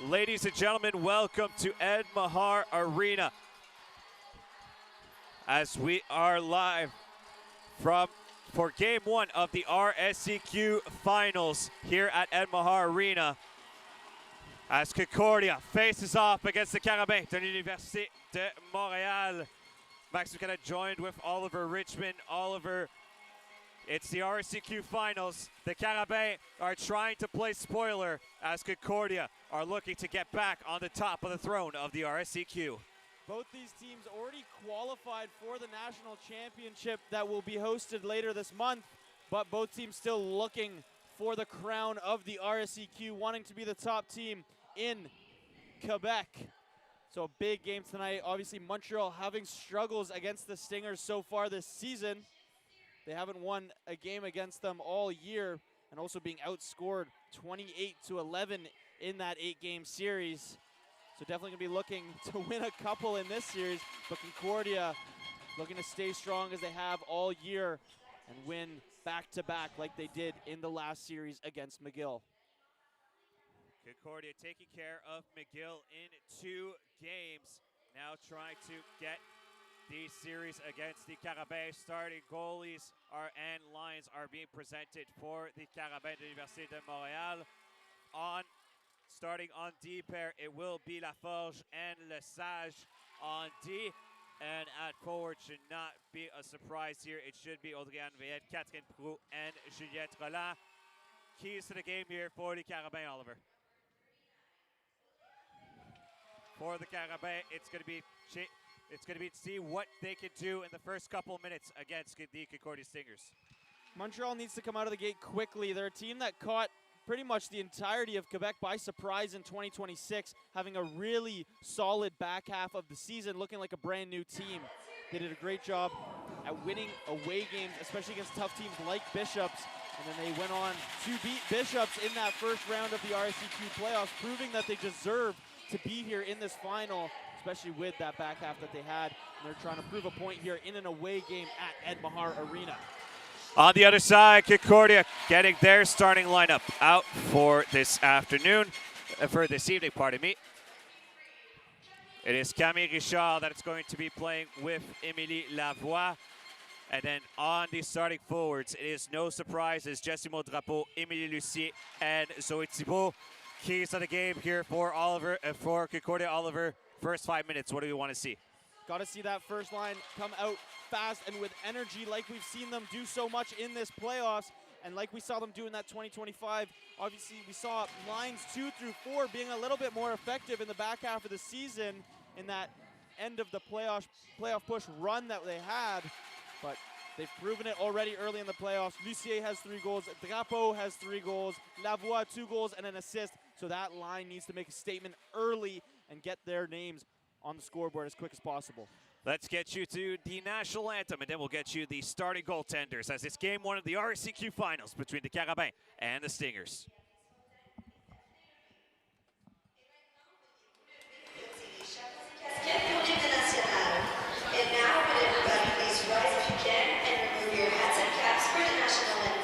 Ladies and gentlemen, welcome to Ed Mahar Arena. As we are live for game one of the RSEQ finals here at Ed Mahar Arena. As Concordia faces off against the Carab de l'Université de Montréal. Max Buchanan joined with Oliver Richmond. Oliver, it's the RSEQ finals. The Carab are trying to play spoiler as Concordia are looking to get back on the top of the throne of the RSEQ. Both these teams already qualified for the national championship that will be hosted later this month, but both teams still looking for the crown of the RSEQ, wanting to be the top team in Quebec. So a big game tonight. Obviously Montreal having struggles against the Stingers so far this season. They haven't won a game against them all year, and also being outscored 28-11 in that 8-game series. So definitely gonna be looking to win a couple in this series, but Concordia looking to stay strong as they have all year and win back-to-back like they did in the last series against McGill. Concordia taking care of McGill in 2 games. Now trying to get the series against the Carab. Starting goalies and lines are being presented for the Carab de l'Université de Montréal. Starting on D pair, it will be Laforge and Lesage on D. And at forward should not be a surprise here. It should be Audrey-Anne Veillette, Catherine Proulx, and Juliette Roland. Keys to the game here for the Carab, Oliver. For the Carab, it's going to be to see what they can do in the first couple of minutes against the Concordia Stingers. Montreal needs to come out of the gate quickly. They're a team that caught pretty much the entirety of Quebec by surprise in 2026, having a really solid back half of the season, looking like a brand new team. They did a great job at winning away games, especially against tough teams like Bishops, and then they went on to beat Bishops in that first round of the RSEQ playoffs, proving that they deserve to be here in this final, especially with that back half that they had. And they're trying to prove a point here in an away game at Ed Mahar Arena. On the other side, Concordia getting their starting lineup out for this afternoon, for this evening, pardon me. It is Camille Richard that is going to be playing with Émilie Lavoie. And then on the starting forwards, it is no surprises, Jessie Maudrapeau, Émilie Lucier, and Zoe Thibault. Keys to the game here for Concordia. Oliver, first 5 minutes, what do we want to see? Got to see that first line come out fast and with energy like we've seen them do so much in this playoffs, and like we saw them do in that 2025. Obviously, we saw lines 2 through 4 being a little bit more effective in the back half of the season in that end of the playoff push run that they had, but they've proven it already early in the playoffs. Lucier has 3 goals, Drapeau has 3 goals, Lavoie 2 goals and an assist, so that line needs to make a statement early and get their names on the scoreboard as quick as possible. Let's get you to the national anthem, and then we'll get you the starting goaltenders as it's game one of the RSEQ finals between the Carab and the Stingers. And now, would everybody please rise if you can and remove your hats and caps for the national anthem.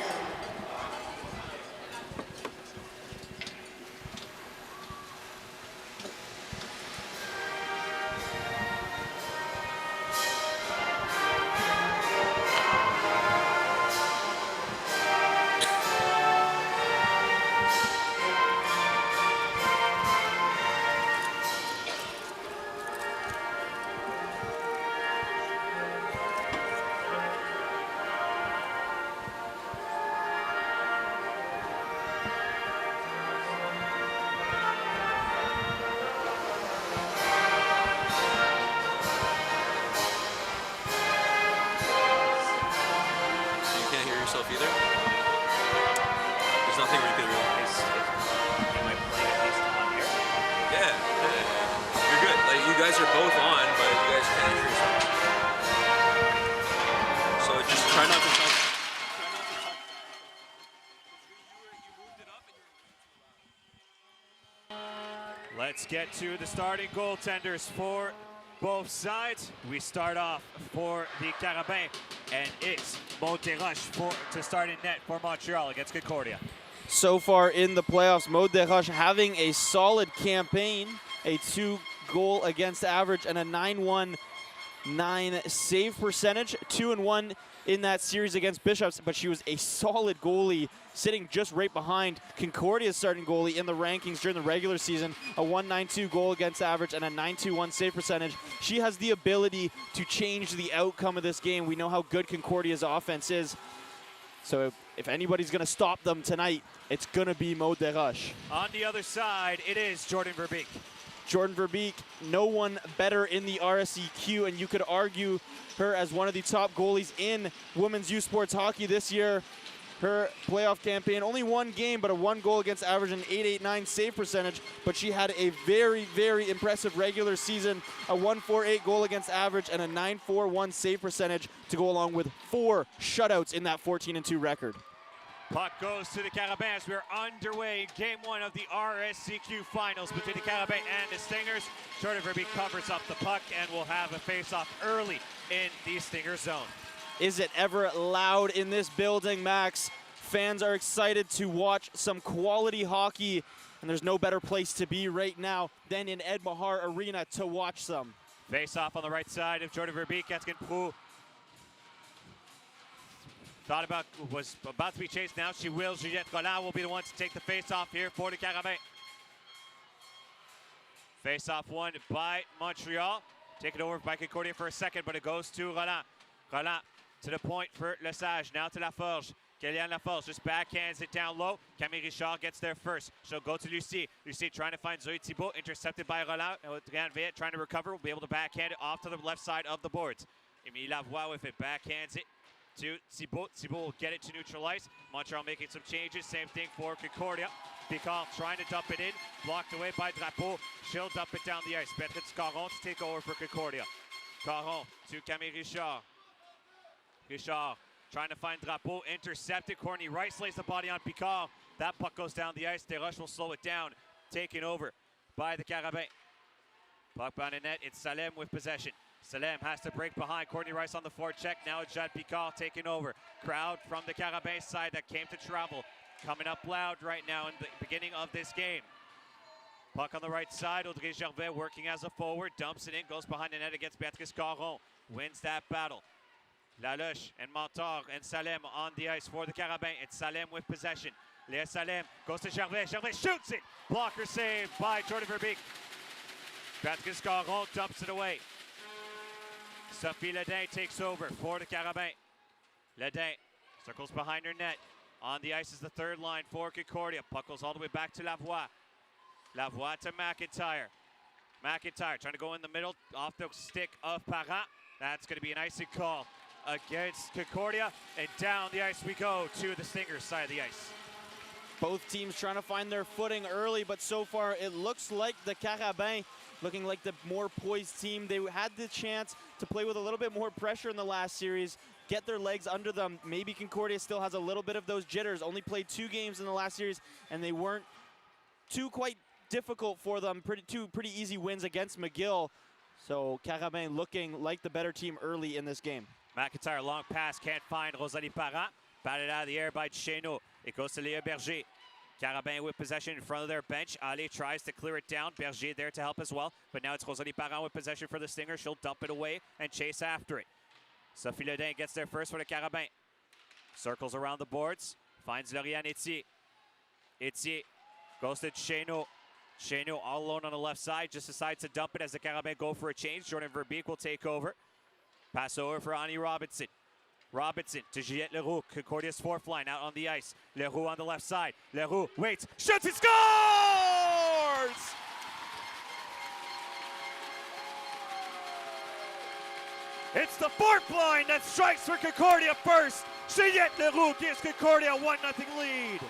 Either. There's nothing we can do. Am I playing at least on here? Yeah. You're good. Like, you guys are both on, but you guys can't hear yourself. So just try not to talk. Let's get to the starting goaltenders for both sides. We start off for the Carabin, and it's Monteroche to start in net for Montreal against Concordia. so far in the playoffs. Maud Desroches having a solid campaign, a 2-goal against average and a 9-1-9 save percentage, 2-1 in that series against Bishops, but she was a solid goalie sitting just right behind Concordia's starting goalie in the rankings during the regular season, a 1.92 goal against average and a 9.21 save percentage. She has the ability to change the outcome of this game. We know how good Concordia's offense is. So if anybody's going to stop them tonight, it's going to be Maud Desroches. On the other side, it is Jordan Verbeek. Jordan Verbeek, no one better in the RSEQ, and you could argue her as one of the top goalies in women's U Sports hockey this year. Her playoff campaign, only one game, but a 1 goal against average and 8.89 save percentage, but she had a very, very impressive regular season, a 1.48 goal against average and a 9.41 save percentage to go along with 4 shutouts in that 14-2 record. Puck goes to the Carabins. We are underway in game 1 of the RSEQ finals between the Carabins and the Stingers. Jordan Verbeek covers up the puck and will have a face-off early in the Stinger zone. Is it ever loud in this building, Max? Fans are excited to watch some quality hockey, and there's no better place to be right now than in Ed Mahar Arena to watch some. Face-off on the right side of Jordan Verbeek. Etienne Proulx was about to be chased. Now she will. Juliette Roland will be the one to take the face-off here for the Carabins. Face-off won by Montreal. Taken over by Concordia for a second, but it goes to Roland. Roland to the point for Lesage. Now to Laforge. Kellyanne Laforge just backhands it down low. Camille Richard gets there first. She'll go to Lucie. Lucie trying to find Zoe Thibault. Intercepted by Roland. Adrienne Veillette trying to recover. Will be able to backhand it off to the left side of the boards. Emile Lavoie with it. Backhands it to Thibault. Thibault will get it to neutral ice. Montreal making some changes. Same thing for Concordia. Picard trying to dump it in. Blocked away by Drapeau. She'll dump it down the ice. Beatrice Caron to take over for Concordia. Caron to Camille Richard. Richard trying to find Drapeau. Intercepted. Courtney Rice lays the body on Picard. That puck goes down the ice. Desroches will slow it down. Taken over by the Carabins. Puck behind the net. It's Salem with possession. Salem has to break behind. Courtney Rice on the forecheck. Now it's Jade Picard taking over. Crowd from the Carabins side that came to travel. Coming up loud right now in the beginning of this game. Puck on the right side. Audrey Gervais working as a forward. Dumps it in. Goes behind the net against Beatrice Caron. Wins that battle. Laloche and Montar and Salem on the ice for the Carabins. It's Salem with possession. Léa Salem goes to Gervais. Gervais shoots it. Blocker saved by Jordan Verbeek. Beatrice Caron dumps it away. Sophie Ledin takes over for the Carabins. Ledin circles behind her net. On the ice is the third line for Concordia. Puck goes all the way back to Lavoie. Lavoie to McIntyre. McIntyre trying to go in the middle off the stick of Parent. That's going to be an icing call against Concordia. And down the ice we go to the Stingers side of the ice. Both teams trying to find their footing early, but so far it looks like the Carabins looking like the more poised team. They had the chance to play with a little bit more pressure in the last series, get their legs under them. Maybe Concordia still has a little bit of those jitters. Only played 2 games in the last series, and they weren't too quite difficult for them. Two pretty easy wins against McGill. So Carabins looking like the better team early in this game. McIntyre, long pass, can't find Rosalie Parent. Batted out of the air by Cheno. It goes to Léa Berger. Carabins with possession in front of their bench. Ale tries to clear it down. Berger there to help as well. But now it's Rosalie Parent with possession for the Stingers. She'll dump it away and chase after it. Sophie Ledin gets there first for the Carabins. Circles around the boards. Finds Lauriane Etier. Etier goes to Cheno. Cheno all alone on the left side. Just decides to dump it as the Carabins go for a change. Jordan Verbeek will take over. Pass over for Annie Robinson. Robinson to Juliette Leroux. Concordia's fourth line out on the ice. Leroux on the left side. Leroux waits, shoots, and scores! It's the fourth line that strikes for Concordia first. Juliette Leroux gives Concordia a 1-0 lead.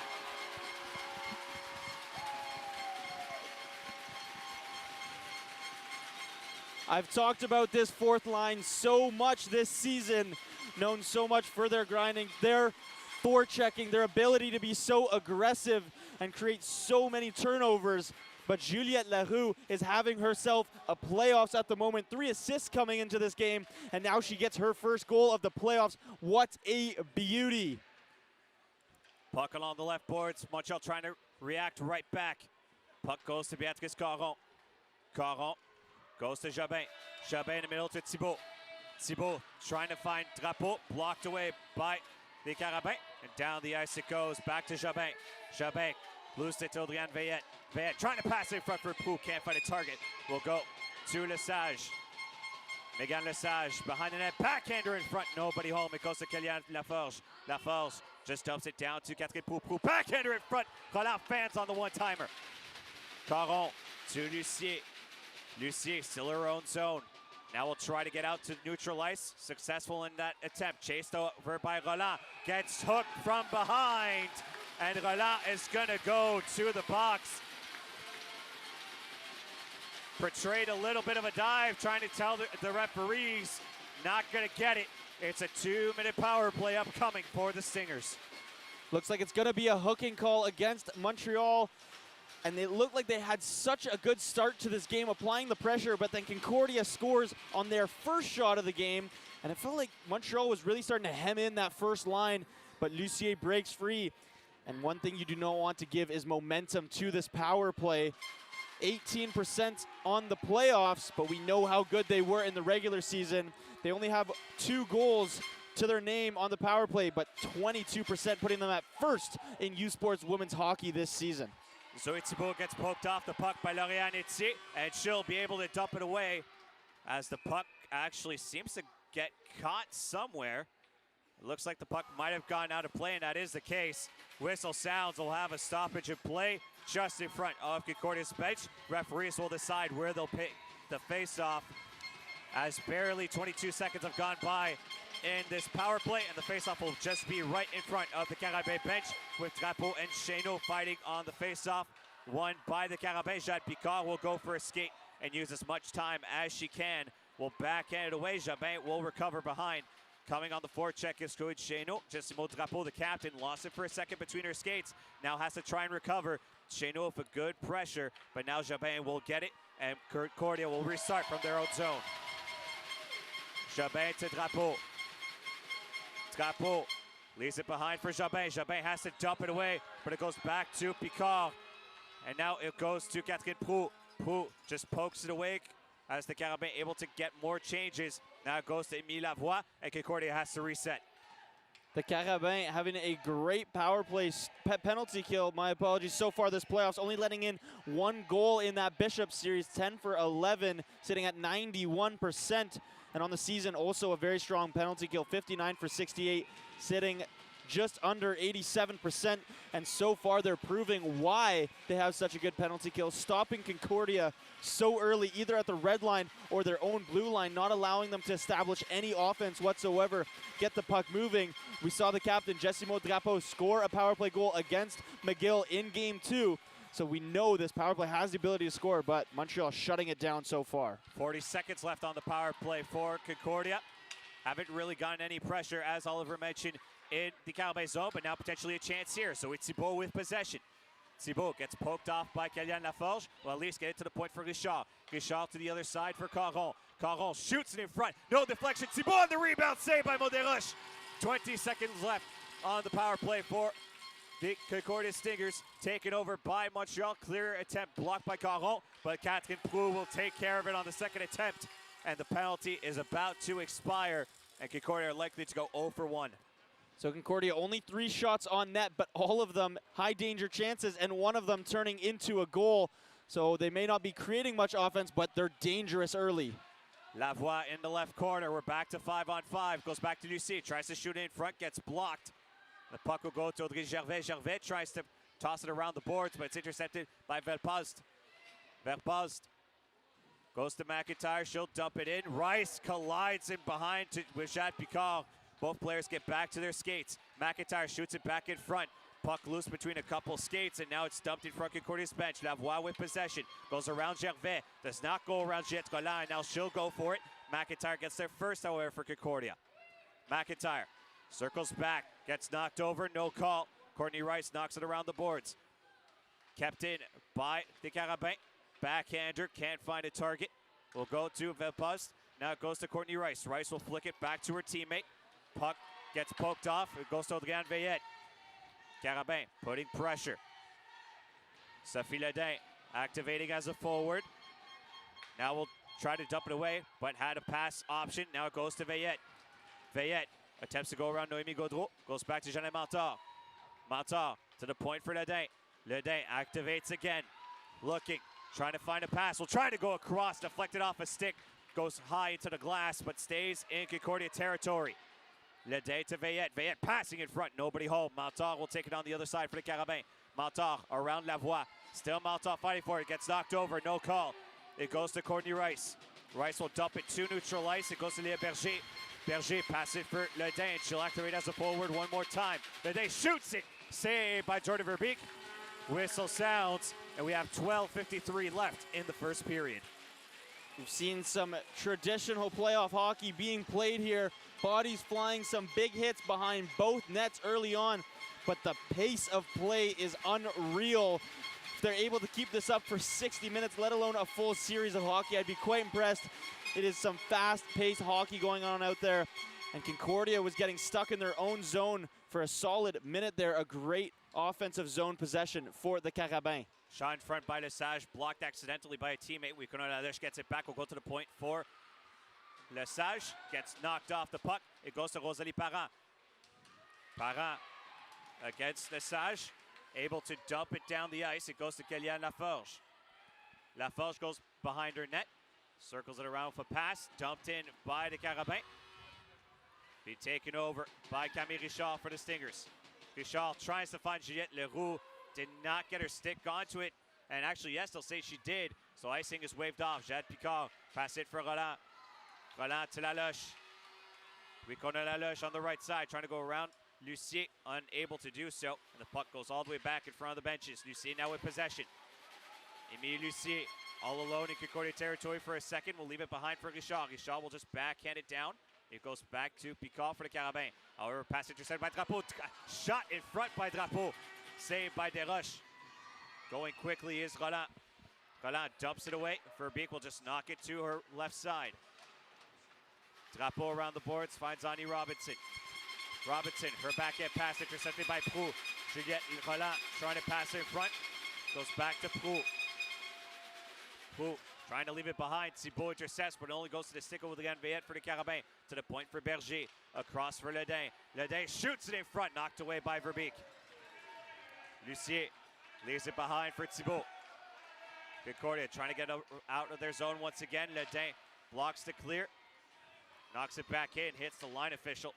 I've talked about this fourth line so much this season, known so much for their grinding, their forechecking, their ability to be so aggressive and create so many turnovers. But Juliette Leroux is having herself a playoffs at the moment. 3 assists coming into this game, and now she gets her first goal of the playoffs. What a beauty. Puck along the left boards. Montreal trying to react right back. Puck goes to Béatrice Caron. Caron goes to Jobin. Jobin in the middle to Thibault. Thibault trying to find Drapeau. Blocked away by the Carabins. And down the ice it goes. Back to Jobin. Jobin loose it to Adrienne Veillette. Veillette trying to pass it in front for Prou. Can't find a target. Will go to Lesage. Megan Lesage behind the net. Backhander in front. Nobody home. It goes to Kellyanne Laforge. Laforge just dumps it down to Catherine Prou. Prou backhander in front. Roland fans on the one-timer. Caron to Lucier. Lucier still her own zone. Now we'll try to get out to neutral ice. Successful in that attempt. Chased over by Roland. Gets hooked from behind. And Roland is going to go to the box. Portrayed a little bit of a dive, trying to tell the referees, not going to get it. It's a 2-minute power play upcoming for the Stingers. Looks like it's going to be a hooking call against Montreal. And they look like they had such a good start to this game, applying the pressure, but then Concordia scores on their first shot of the game. And it felt like Montreal was really starting to hem in that first line, but Lucier breaks free. And one thing you do not want to give is momentum to this power play. 18% on the playoffs, but we know how good they were in the regular season. They only have 2 goals to their name on the power play, but 22% putting them at first in U Sports women's hockey this season. Zoe Thibault gets poked off the puck by Lauriane Etier, and she'll be able to dump it away as the puck actually seems to get caught somewhere. It looks like the puck might have gone out of play, and that is the case. Whistle sounds. Will have a stoppage of play just in front of Concordia's bench. Referees will decide where they'll pick the face-off, as barely 22 seconds have gone by in this power play, and the face-off will just be right in front of the Carabin bench, with Drapeau and Chéneau fighting on the face-off. Won by the Carabin. Jade Picard will go for a skate and use as much time as she can. Will backhand it away. Jabin will recover behind. Coming on the forecheck is Claude Chéneau. Jessimo Drapeau, the captain, lost it for a second between her skates. Now has to try and recover. Chéneau with a good pressure, but now Jabin will get it, and Concordia will restart from their own zone. Jabin to Drapeau. Drapeau leaves it behind for Jabin. Jabin has to dump it away, but it goes back to Picard. And now it goes to Catherine Prou. Prou just pokes it away as the Carabin able to get more changes. Now it goes to Emilie Lavoie, and Concordia has to reset. The Carabin having a great power play penalty kill, my apologies, so far this playoffs, only letting in 1 goal in that Bishop series, 10 for 11, sitting at 91%. And on the season, also a very strong penalty kill, 59 for 68, sitting just under 87%. And so far, they're proving why they have such a good penalty kill, stopping Concordia so early, either at the red line or their own blue line, not allowing them to establish any offense whatsoever, get the puck moving. We saw the captain, Jessimo Drapeau, score a power play goal against McGill in Game 2. So we know this power play has the ability to score, but Montreal shutting it down so far. 40 seconds left on the power play for Concordia. Haven't really gotten any pressure, as Oliver mentioned, in the Carabin zone, but now potentially a chance here. So it's Thibault with possession. Thibault gets poked off by Kellyanne Laforge. Will at least get it to the point for Richard. Richard to the other side for Caron. Caron shoots it in front. No deflection. Thibault on the rebound. Saved by Moderoche. 20 seconds left on the power play for the Concordia Stingers, taken over by Montreal. Clear attempt blocked by Caron, but Catherine Prou will take care of it on the second attempt. And the penalty is about to expire, and Concordia are likely to go 0 for 1. So Concordia only 3 shots on net, but all of them high danger chances, and one of them turning into a goal. So they may not be creating much offense, but they're dangerous early. Lavoie in the left corner. We're back to 5-on-5. Goes back to Lucie. Tries to shoot in front. Gets blocked. The puck will go to Audrey Gervais. Gervais tries to toss it around the boards, but it's intercepted by Verpost. Verpost goes to McIntyre. She'll dump it in. Rice collides in behind with Jade Picard. Both players get back to their skates. McIntyre shoots it back in front. Puck loose between a couple skates, and now it's dumped in front of Concordia's bench. Lavoie with possession. Goes around Gervais. Does not go around Jet Roland. Now she'll go for it. McIntyre gets there first, however, for Concordia. McIntyre circles back. Gets knocked over. No call. Courtney Rice knocks it around the boards. Kept in by the Carabin. Backhander. Can't find a target. Will go to Verpost. Now it goes to Courtney Rice. Rice will flick it back to her teammate. Puck gets poked off. It goes to Adrienne Veillette. Carabin putting pressure. Sophie Ledin activating as a forward. Now we'll try to dump it away, but had a pass option. Now it goes to Veillette. Veillette attempts to go around Noémie Gaudreau. Goes back to Jeanette Mantard. Mantard to the point for Ledin. Ledin activates again. Looking, trying to find a pass. Will try to go across, deflected off a stick. Goes high into the glass, but stays in Concordia territory. Ledin to Veillette. Veillette passing in front. Nobody home. Mantard will take it on the other side for the Carabin. Mantard around Lavoie. Still Mantard fighting for it. Gets knocked over. No call. It goes to Courtney Rice. Rice will dump it to neutral ice. It goes to Léa Berger. Berger passes it for Ledin. She'll activate as a forward one more time. Ledin shoots it. Saved by Jordan Verbeek. Whistle sounds, and we have 12:53 left in the first period. We've seen some traditional playoff hockey being played here. Bodies flying, some big hits behind both nets early on, but the pace of play is unreal. If they're able to keep this up for 60 minutes, let alone a full series of hockey, I'd be quite impressed. It is some fast-paced hockey going on out there, and Concordia was getting stuck in their own zone for a solid minute there. A great offensive zone possession for the Carabins. Shot in front by Lesage, blocked accidentally by a teammate. Wikonolades gets it back. We'll go to the point for Lesage. Gets knocked off the puck. It goes to Rosalie Parent. Parent against Lesage. Able to dump it down the ice. It goes to Kellyanne Laforge. Laforge goes behind her net. Circles it around for pass. Dumped in by the Carabins. Be taken over by Camille Richard for the Stingers. Richard tries to find Juliette Leroux. Did not get her stick onto it. And actually, yes, they'll say she did. So icing is waved off. Jade Picard. Pass it for Roland. Roland to Laloche. Wicona Laloche on the right side. Trying to go around. Lucier unable to do so. And the puck goes all the way back in front of the benches. Lucier now with possession. Emilie Lucier all alone in Concordia territory for a second. We'll leave it behind for Richard. Richard will just backhand it down. It goes back to Picard for the Carabins. However, pass intercepted by Drapeau. Shot in front by Drapeau. Saved by Desroches. Going quickly is Roland. Roland dumps it away. Verbeek will just knock it to her left side. Drapeau around the boards finds Annie Robinson. Robinson, her backhand pass intercepted by Proulx. Juliette Roland trying to pass her in front. Goes back to Proulx. Proulx trying to leave it behind. Thibault intercepts, but it only goes to the stick over again. Veillette for the Carabins. To the point for Berger. Across for Ledin. Ledin shoots it in front. Knocked away by Verbeek. Lucier leaves it behind for Thibault. Concordia trying to get out of their zone once again. Ledin blocks the clear. Knocks it back in. Hits the line official.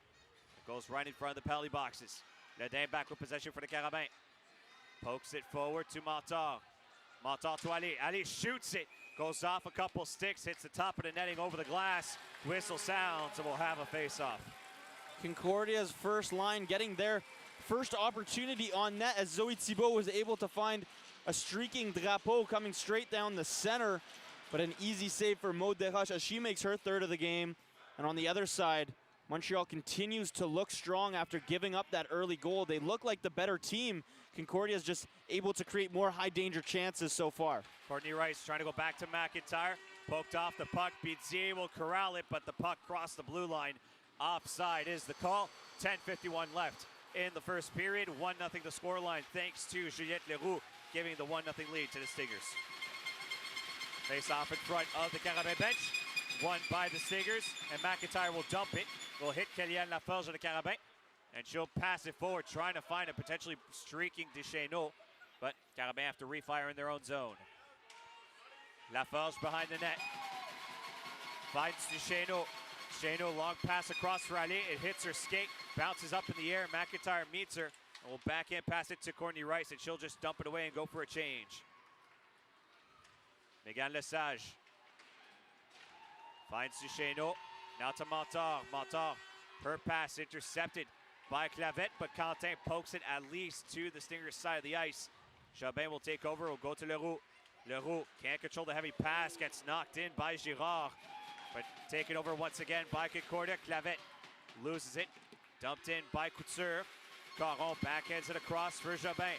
It goes right in front of the penalty boxes. Ledin back with possession for the Carabins. Pokes it forward to Mantard. Mantard to Ali. Ali shoots it. Goes off a couple sticks. Hits the top of the netting over the glass. Whistle sounds and we'll have a face-off. Concordia's first line getting their first opportunity on net as Zoe Thibault was able to find a streaking Drapeau coming straight down the center. But an easy save for Maud Desroches as she makes her third of the game. And on the other side, Montreal continues to look strong after giving up that early goal. They look like the better team. Concordia is just able to create more high-danger chances so far. Courtney Rice trying to go back to McIntyre. Poked off the puck. Bidzier will corral it, but the puck crossed the blue line. Offside is the call. 10:51 left in the first period. 1-0 the scoreline thanks to Juliette Leroux giving the 1-0 lead to the Stingers. Face off in front of the Carabin bench. Won by the Stingers, and McIntyre will dump it. Will hit Kellyanne Laforge of the Carabin, and she'll pass it forward, trying to find a potentially streaking Deschenaux, but Carabin have to refire in their own zone. Laforge behind the net. Finds Deschenaux. Deschenaux, long pass across for Ali. It hits her skate, bounces up in the air. McIntyre meets her, and will backhand pass it to Courtney Rice, and she'll just dump it away and go for a change. Megan Lesage finds Deschenaux. Now to Mantard. Mantard, her pass intercepted by Clavette, but Quentin pokes it at least to the Stingers' side of the ice. Jobin will take over, will go to Leroux. Leroux can't control the heavy pass, gets knocked in by Girard, but taken over once again by Concordia. Clavette loses it, dumped in by Couture. Caron backhands it across for Jobin.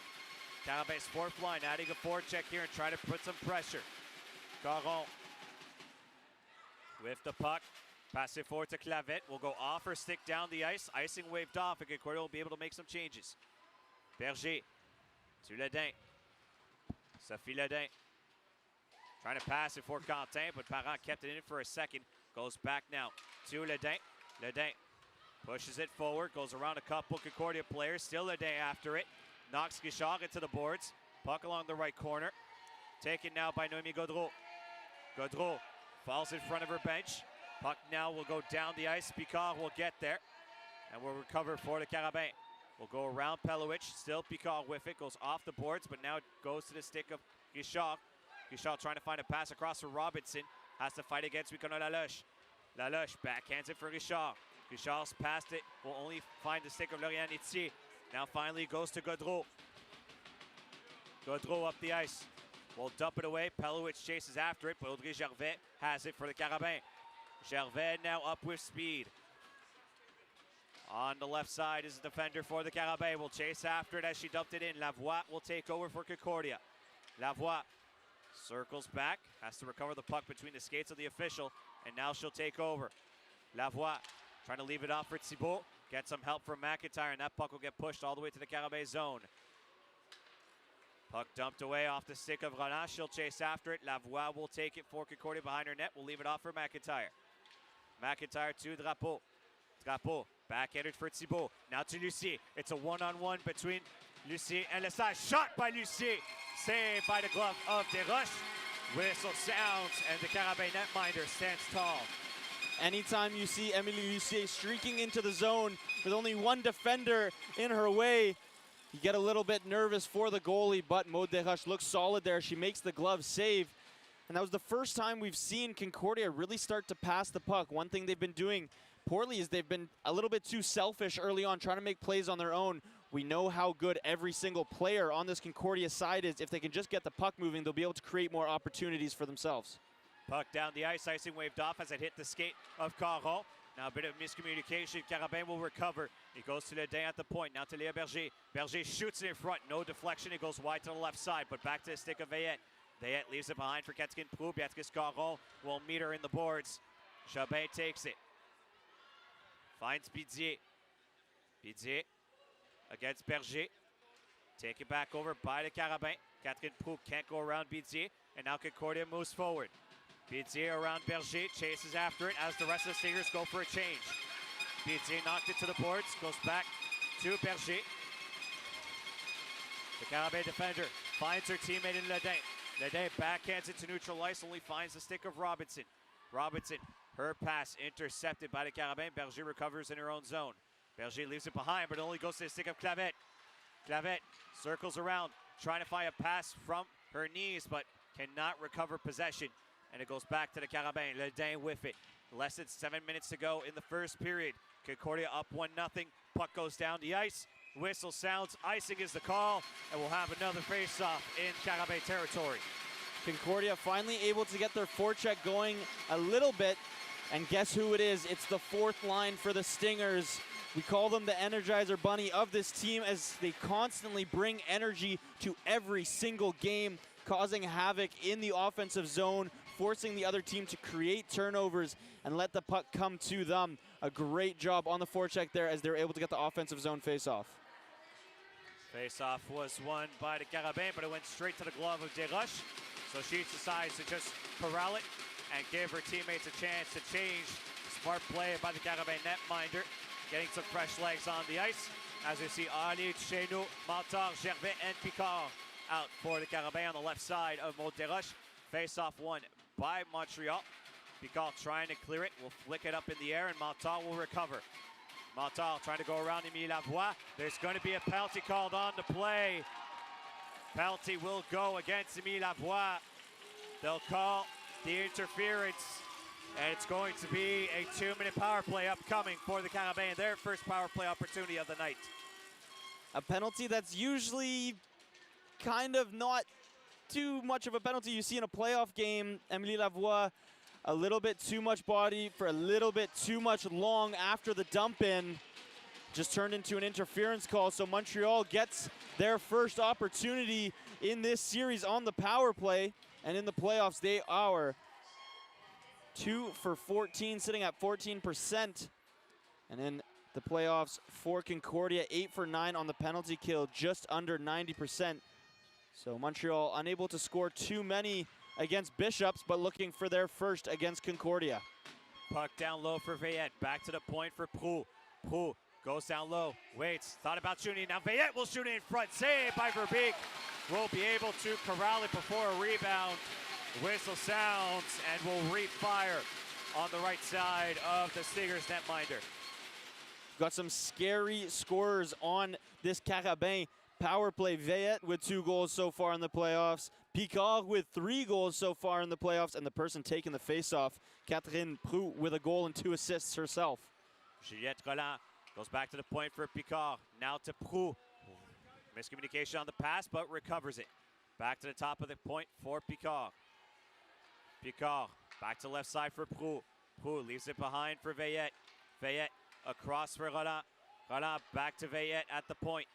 Carabin's fourth line adding a forecheck here and trying to put some pressure. Caron with the puck. Pass it forward to Clavette. Will go off her stick down the ice. Icing waved off, and Concordia will be able to make some changes. Berger to Ledin. Sophie Ledin trying to pass it for Quentin, but Parent kept it in for a second. Goes back now to Ledin. Ledin pushes it forward, goes around a couple Concordia players. Still Ledin after it. Knocks Guichard into the boards. Puck along the right corner. Taken now by Noémie Gaudreau. Gaudreau falls in front of her bench. Puck now will go down the ice. Picard will get there and will recover for the Carabins. Will go around Pelovic. Still Picard with it. Goes off the boards, but now it goes to the stick of Guichard. Guichard trying to find a pass across for Robinson. Has to fight against Ricono Laloche. Laloche backhands it for Richard. Richard's passed it. Will only find the stick of Lauriane Etier. Now finally goes to Gaudreau. Gaudreau up the ice. Will dump it away. Pelovic chases after it, but Audrey Gervais has it for the Carabins. Gervais now up with speed. On the left side is the defender for the Carabins. Will chase after it as she dumped it in. Lavoie will take over for Concordia. Lavoie circles back, has to recover the puck between the skates of the official, and now she'll take over. Lavoie trying to leave it off for Thibault. Get some help from McIntyre, and that puck will get pushed all the way to the Carabins zone. Puck dumped away off the stick of Roland. She'll chase after it. Lavoie will take it for Concordia behind her net. Will leave it off for McIntyre. McIntyre to Drapeau. Drapeau backhanded for Thibault. Now to Lucie. It's a one-on-one between Lucie and Lesage. Shot by Lucie. Saved by the glove of Desroches. Whistle sounds, and the Carabin netminder stands tall. Anytime you see Emilie Lucier streaking into the zone with only one defender in her way, you get a little bit nervous for the goalie, but Maud Desroches looks solid there. She makes the glove save. And that was the first time we've seen Concordia really start to pass the puck. One thing they've been doing poorly is they've been a little bit too selfish early on, trying to make plays on their own. We know how good every single player on this Concordia side is. If they can just get the puck moving, they'll be able to create more opportunities for themselves. Puck down the ice, icing waved off as it hit the skate of Caron. Now a bit of miscommunication. Carabin will recover. He goes to Ledin at the point. Now to Léa Berger. Berger shoots it in front. No deflection. It goes wide to the left side, but back to the stick of Veillette. Veillette leaves it behind for Catherine Proulx. Beatrice Caron will meet her in the boards. Jobin takes it. Finds Bidier. Bidier against Berger. Taken back over by the Carabin. Catherine Proulx can't go around Bidier. And now Concordia moves forward. Bidier around Berger, chases after it as the rest of the Stingers go for a change. Bidier knocked it to the boards, goes back to Berger. The Carabin defender finds her teammate in Ledin. Ledin backhands it to neutral ice, only finds the stick of Robinson. Robinson, her pass intercepted by the Carabin. Berger recovers in her own zone. Berger leaves it behind, but only goes to the stick of Clavette. Clavette circles around, trying to find a pass from her knees, but cannot recover possession. And it goes back to the Carabin. Ledin with it. Less than 7 minutes to go in the first period. Concordia up 1-0. Puck goes down the ice. Whistle sounds. Icing is the call. And we'll have another face-off in Carabin territory. Concordia finally able to get their forecheck going a little bit. And guess who it is? It's the fourth line for the Stingers. We call them the Energizer Bunny of this team as they constantly bring energy to every single game, causing havoc in the offensive zone, forcing the other team to create turnovers and let the puck come to them. A great job on the forecheck there as they're able to get the offensive zone face-off. Face-off was won by the Carabin, but it went straight to the glove of Desroches. So she decides to just corral it and give her teammates a chance to change. Smart play by the Carabin netminder, getting some fresh legs on the ice. As we see Ali, Chenou, Montard, Gervais, and Picard out for the Carabin on the left side of Maud Desroches. Face-off won by Montreal. Picard trying to clear it, will flick it up in the air, and Montard will recover. Montard trying to go around Emilie Lavoie. There's going to be a penalty called on the play. Penalty will go against Emilie Lavoie. They'll call the interference, and it's going to be a 2-minute power play upcoming for the Carabin, their first power play opportunity of the night. A penalty that's usually kind of not too much of a penalty you see in a playoff game. Emilie Lavoie, a little bit too much body for a little bit too much long after the dump in. Just turned into an interference call, so Montreal gets their first opportunity in this series on the power play. And in the playoffs, they are 2 for 14, sitting at 14%. And in the playoffs for Concordia. 8 for 9 on the penalty kill, just under 90%. So Montreal unable to score too many against Bishops, but looking for their first against Concordia. Puck down low for Veillette. Back to the point for Prou. Prou goes down low, waits, thought about shooting. Now Veillette will shoot it in front. Save by Verbeek. Will be able to corral it before a rebound. Whistle sounds and will refire on the right side of the Stingers netminder. Got some scary scorers on this Carabin power play. Veillette with 2 goals so far in the playoffs. Picard with 3 goals so far in the playoffs. And the person taking the faceoff, Catherine Prou, with a goal and 2 assists herself. Juliette Roland goes back to the point for Picard. Now to Prou. Miscommunication on the pass, but recovers it. Back to the top of the point for Picard. Picard back to left side for Prou. Prou leaves it behind for Veillette. Veillette across for Roland. Roland back to Veillette at the point.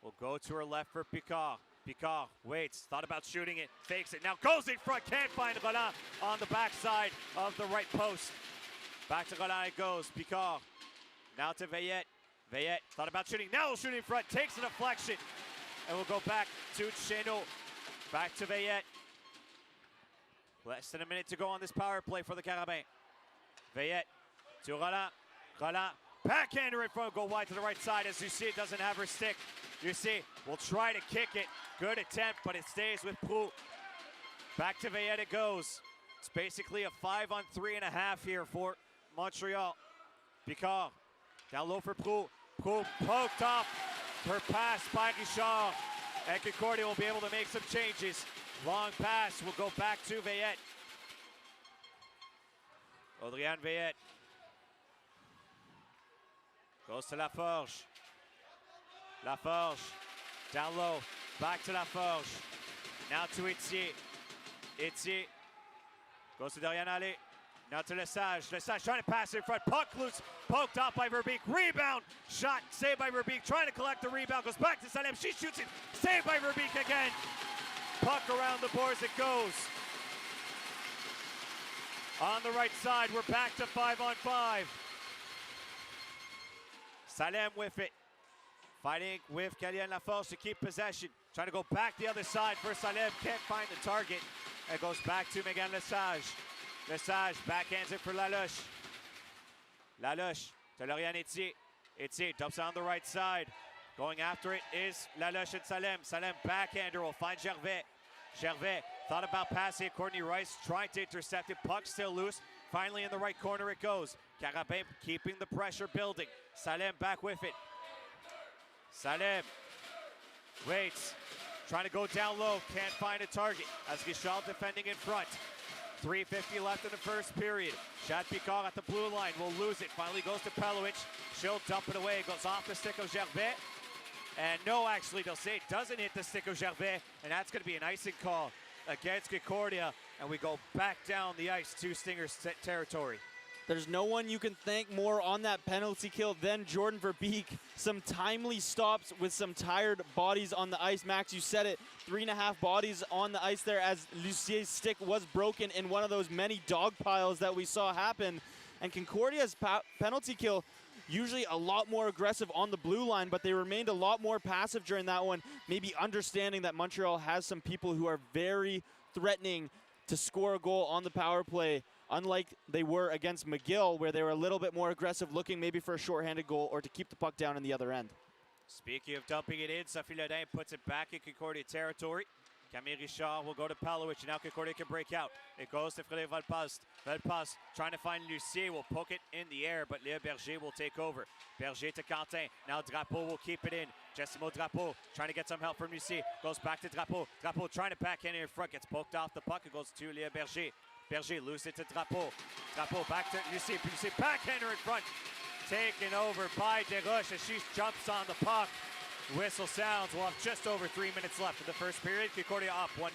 Will go to her left for Picard. Picard waits, thought about shooting it, fakes it, now goes in front, can't find Roland on the backside of the right post. Back to Roland it goes, Picard. Now to Veillette. Veillette thought about shooting, now will shoot in front, takes a deflection, and we'll go back to Chéneau. Back to Veillette. Less than a minute to go on this power play for the Carabin. Veillette to Roland. Roland, backhander in front, go wide to the right side as Lucie doesn't have her stick. Lucie will try to kick it. Good attempt, but it stays with Prou. Back to Veillette it goes. It's basically a 5-on-3.5 here for Montreal. Picard down low for Prou. Prou poked off her pass by Richard. And Concordia will be able to make some changes. Long pass will go back to Veillette. Audriane Veillette goes to Laforge. Laforge down low, back to Laforge. Now to Etier. Etier goes to Dorian Allais. Now to Lesage. Lesage trying to pass in front. Puck loose, poked off by Verbeek. Rebound, shot, saved by Verbeek. Trying to collect the rebound, goes back to Salem. She shoots it, saved by Verbeek again. Puck around the boards it goes. On the right side, we're back to 5-on-5. Salem with it. Fighting with Kalian Laforge to keep possession. Trying to go back the other side for Salem. Can't find the target. And goes back to Megan Lesage. Lesage backhands it for Lalouche. Lalouche to Lauriane Etier. Etier dumps on the right side. Going after it is Lalouche and Salem. Salem backhander will find Gervais. Gervais thought about passing it. Courtney Rice trying to intercept it. Puck still loose. Finally in the right corner it goes. Carabin keeping the pressure building. Salem back with it. Salem waits, trying to go down low, can't find a target as Guichard defending in front. 3:50 left in the first period. Chad Picard at the blue line will lose it. Finally goes to Pelovic. She'll dump it away. It goes off the stick of Gervais. And no, actually, they'll say it doesn't hit the stick of Gervais. And that's going to be an icing call against Concordia. And we go back down the ice to Stingers territory. There's no one you can thank more on that penalty kill than Jordan Verbeek. Some timely stops with some tired bodies on the ice. Max, you said it, 3.5 bodies on the ice there as Lucier's stick was broken in one of those many dog piles that we saw happen. And Concordia's penalty kill, usually a lot more aggressive on the blue line, but they remained a lot more passive during that one, maybe understanding that Montreal has some people who are very threatening to score a goal on the power play. Unlike they were against McGill, where they were a little bit more aggressive, looking maybe for a shorthanded goal or to keep the puck down in the other end. Speaking of dumping it in, Sophie Ledin puts it back in Concordia territory. Camille Richard will go to Palovic, and now Concordia can break out. It goes to Frédéric Valpas. Valpas trying to find Lucier, will poke it in the air, but Léa Berger will take over. Berger to Quentin. Now Drapeau will keep it in. Jessimo Drapeau trying to get some help from Lucier. Goes back to Drapeau. Drapeau trying to backhand in front, gets poked off the puck. It goes to Léa Berger. Berger loses it to Drapeau. Drapeau back to Lucier. Lucier backhander in front. Taken over by Desroches as she jumps on the puck. Whistle sounds. We'll have just over 3 minutes left in the first period. Concordia up 1-0.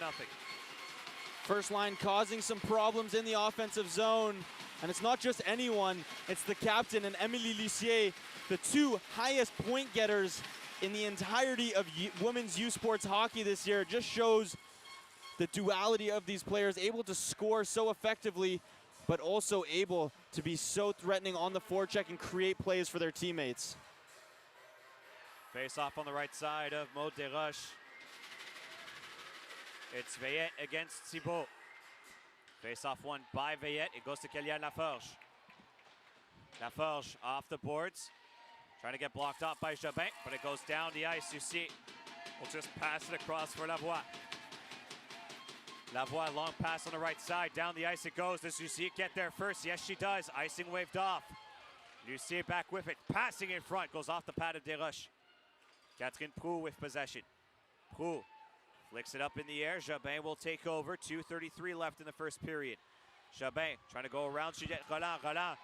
First line causing some problems in the offensive zone. And it's not just anyone. It's the captain and Emilie Lucier, the 2 highest point getters in the entirety of women's U Sports hockey this year. It just shows the duality of these players, able to score so effectively but also able to be so threatening on the forecheck and create plays for their teammates. Face off on the right side of Maud Desroches. It's Veillette against Thibault. Face off won by Veillette. It goes to Kellyanne Laforge. Laforge off the boards. Trying to get blocked off by Jobin, but it goes down the ice. You see, we'll just pass it across for Lavoie. Lavoie, long pass on the right side. Down the ice it goes. Does Lucier get there first? Yes, she does. Icing waved off. Lucier back with it. Passing in front. Goes off the pad of Desroches. Catherine Proulx with possession. Proulx flicks it up in the air. Jobin will take over. 2:33 left in the first period. Jobin trying to go around Juliette Roland. Roland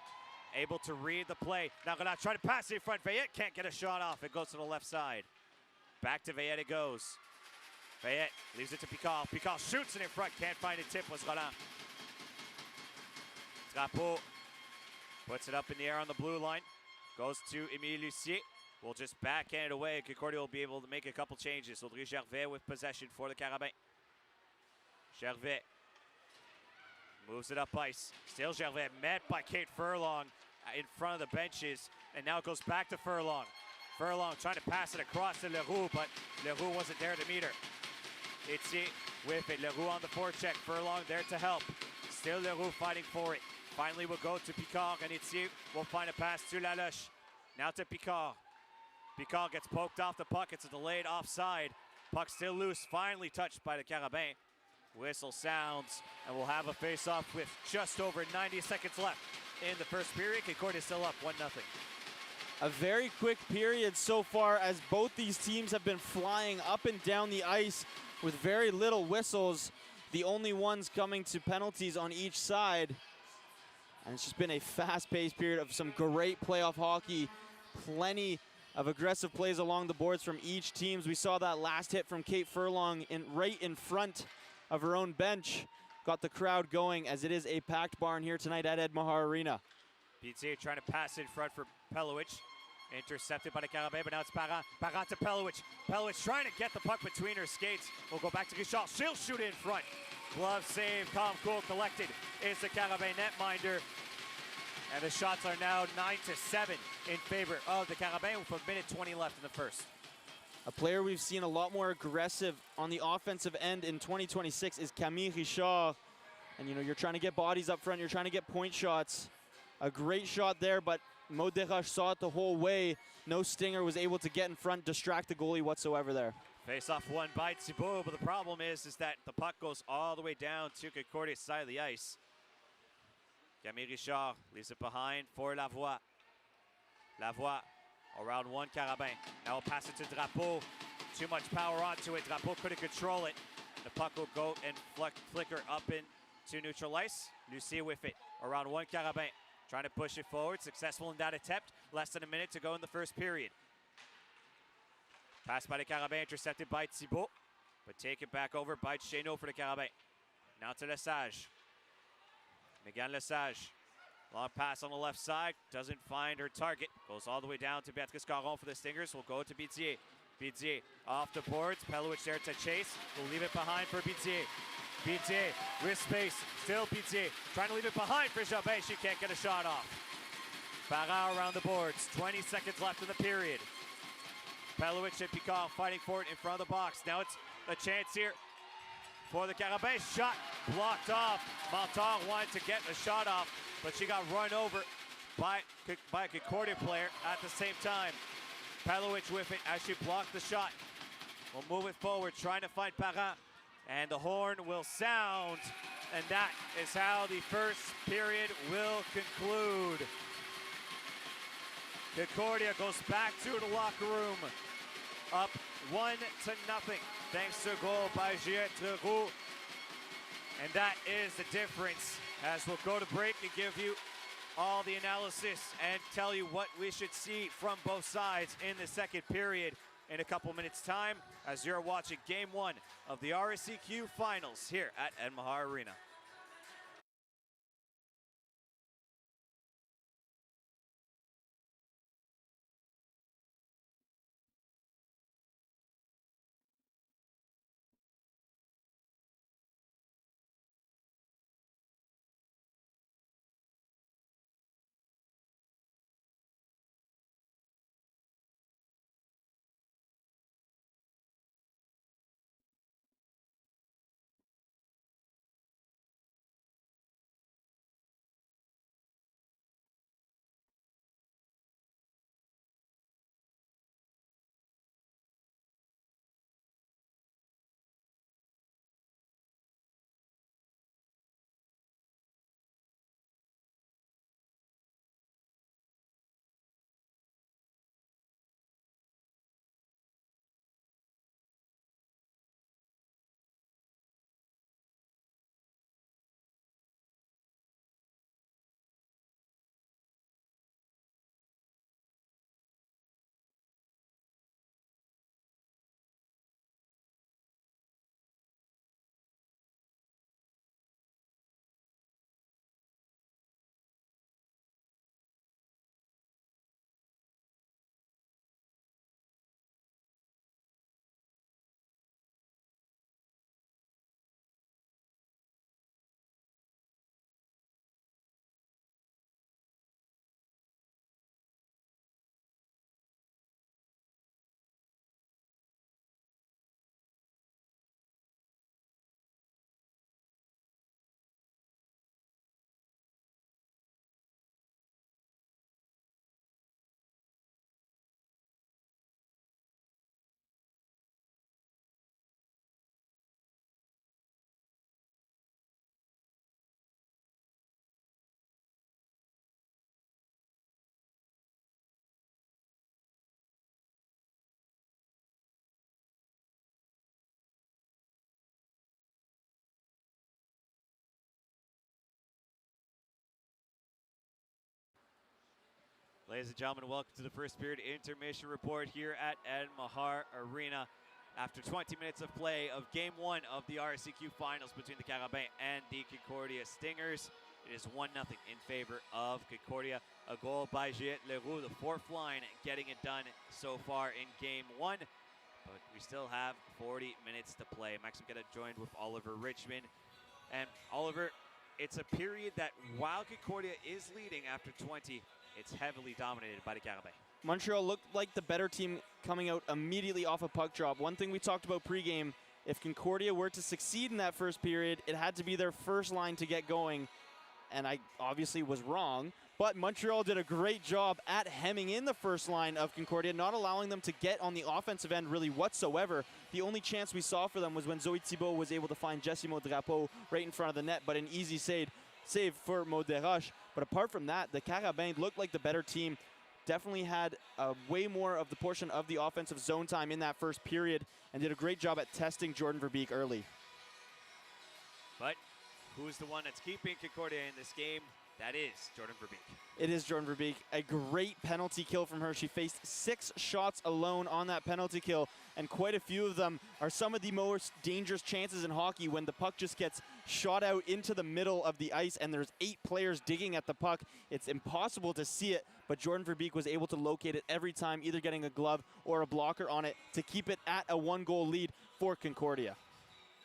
able to read the play. Now Roland trying to pass it in front. Veillette can't get a shot off. It goes to the left side. Back to Veillette it goes. Veillette leaves it to Picard. Picard shoots it in front. Can't find a tip was Roland. Drapeau puts it up in the air on the blue line. Goes to Émilie Lucier. We'll just backhand it away. Concordia will be able to make a couple changes. Audrey Gervais with possession for the Carabins. Gervais moves it up ice. Still Gervais met by Kate Furlong in front of the benches. And now it goes back to Furlong. Furlong trying to pass it across to Leroux, but Leroux wasn't there to meet her. Etier with it. Leroux on the forecheck. Furlong there to help. Still Leroux fighting for it. Finally we'll go to Picard, and Etier will find a pass to Laloche. Now to Picard. Picard gets poked off the puck. It's a delayed offside. Puck still loose. Finally touched by the Carabins. Whistle sounds, and we'll have a face-off with just over 90 seconds left in the first period. Concordia still up 1-0. A very quick period so far, as both these teams have been flying up and down the ice with very little whistles. The only ones coming to penalties on each side. And it's just been a fast-paced period of some great playoff hockey. Plenty of aggressive plays along the boards from each team. We saw that last hit from Kate Furlong right in front of her own bench. Got the crowd going, as it is a packed barn here tonight at Ed Mahar Arena. PTA trying to pass in front for Pelovic. Intercepted by the Carabins, but now it's Parent. Parent to Pelovic. Pelovic trying to get the puck between her skates. We'll go back to Richard. She'll shoot in front. Glove save, calm, cool, collected is the Carabin netminder. And the shots are now 9-7 in favor of the Carabins with a minute 20 left in the first. A player we've seen a lot more aggressive on the offensive end in 2026 is Camille Richard. And you're trying to get bodies up front, you're trying to get point shots. A great shot there, but Maud Desroches saw it the whole way. No Stinger was able to get in front, distract the goalie whatsoever there. Face-off won by Thibault, but the problem is that the puck goes all the way down to Concordia's side of the ice. Camille Richard leaves it behind for Lavoie. Lavoie around one Carabin. Now we'll pass it to Drapeau. Too much power onto it. Drapeau couldn't control it. The puck will go and flicker up into neutral ice. Lucier with it around one Carabin. Trying to push it forward. Successful in that attempt. Less than a minute to go in the first period. Pass by the Carabin, intercepted by Thibault, but taken back over by Chéneau for the Carabin. Now to Lesage. Megan Lesage. Long pass on the left side. Doesn't find her target. Goes all the way down to Béatrice Caron for the Stingers. Will go to Bitier. Bitier off the boards. Pelovic there to chase. Will leave it behind for Bitier. Bitier with space. Still Bitier. Trying to leave it behind for Jobin. She can't get a shot off. Barra around the boards. 20 seconds left in the period. Pelovic and Picard fighting for it in front of the box. Now it's a chance here for the Carabins. Shot blocked off. Montreal wanted to get a shot off, but she got run over by a Concordia player at the same time. Pelovic with it as she blocked the shot. We'll move it forward, trying to find Parent. And the horn will sound. And that is how the first period will conclude. Concordia goes back to the locker room. Up 1-0, thanks to a goal by Juliette Roux. And that is the difference, as we'll go to break and give you all the analysis and tell you what we should see from both sides in the second period in a couple minutes' time, as you're watching Game 1 of the RSEQ Finals here at Ed Mahar Arena. Ladies and gentlemen, welcome to the first period intermission report here at Ed Mahar Arena. After 20 minutes of play of Game 1 of the RSEQ Finals between the Carab and the Concordia Stingers, it is 1-0 in favor of Concordia. A goal by Juliette Leroux, the fourth line, getting it done so far in Game 1. But we still have 40 minutes to play. Maxim Geta joined with Oliver Richmond. And Oliver, it's a period that while Concordia is leading after 20, it's heavily dominated by the Carab. Montreal looked like the better team coming out immediately off a puck drop. One thing we talked about pregame, if Concordia were to succeed in that first period, it had to be their first line to get going. And I obviously was wrong, but Montreal did a great job at hemming in the first line of Concordia, not allowing them to get on the offensive end really whatsoever. The only chance we saw for them was when Zoe Thibault was able to find Jessimo Drapeau right in front of the net, but an easy save for Maud Desroches. But apart from that, the Carabins looked like the better team. Definitely had way more of the portion of the offensive zone time in that first period and did a great job at testing Jordan Verbeek early. But who's the one that's keeping Concordia in this game? That is Jordan Verbeek. It is Jordan Verbeek. A great penalty kill from her. She faced 6 shots alone on that penalty kill, and quite a few of them are some of the most dangerous chances in hockey when the puck just gets shot out into the middle of the ice and there's 8 players digging at the puck. It's impossible to see it, but Jordan Verbeek was able to locate it every time, either getting a glove or a blocker on it to keep it at a 1-goal lead for Concordia.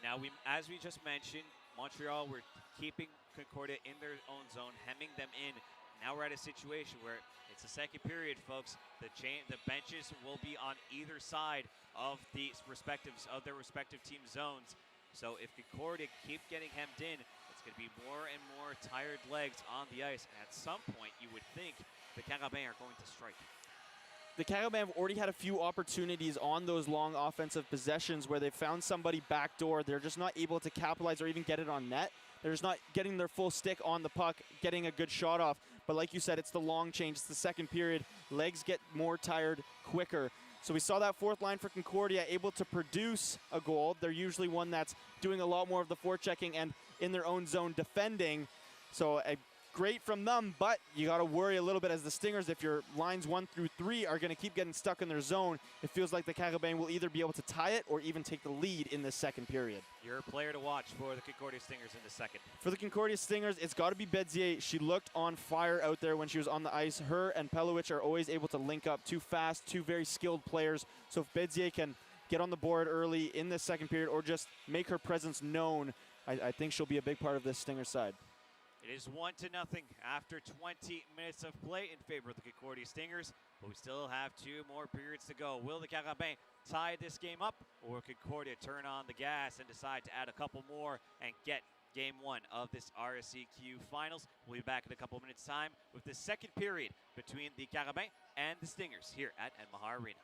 Now, as we just mentioned, Montreal were keeping Concordia in their own zone, hemming them in. Now we're at a situation where it's the second period, folks. The benches will be on either side of their respective team zones. So if Concordia keep getting hemmed in, it's going to be more and more tired legs on the ice. And at some point, you would think the Carabins are going to strike. The Carabins have already had a few opportunities on those long offensive possessions where they found somebody backdoor. They're just not able to capitalize or even get it on net. They're just not getting their full stick on the puck, getting a good shot off. But like you said, it's the long change. It's the second period. Legs get more tired quicker. So we saw that fourth line for Concordia able to produce a goal. They're usually one that's doing a lot more of the forechecking and in their own zone defending. So great from them, but you got to worry a little bit as the Stingers. If your lines 1 through 3 are going to keep getting stuck in their zone, it feels like the Carabins will either be able to tie it or even take the lead in this second period. You're a player to watch for the Concordia Stingers in the second. For the Concordia Stingers, it's got to be Bedzier. She looked on fire out there when she was on the ice. Her and Pelowich are always able to link up. 2 fast, 2 very skilled players. So if Bedzier can get on the board early in this second period or just make her presence known, I think she'll be a big part of this Stinger side. It is 1-0 after 20 minutes of play in favor of the Concordia Stingers, but we still have 2 more periods to go. Will the Carabins tie this game up, or will Concordia turn on the gas and decide to add a couple more and get Game 1 of this RSEQ Finals? We'll be back in a couple minutes' time with the second period between the Carabins and the Stingers here at Ed Mahar Arena.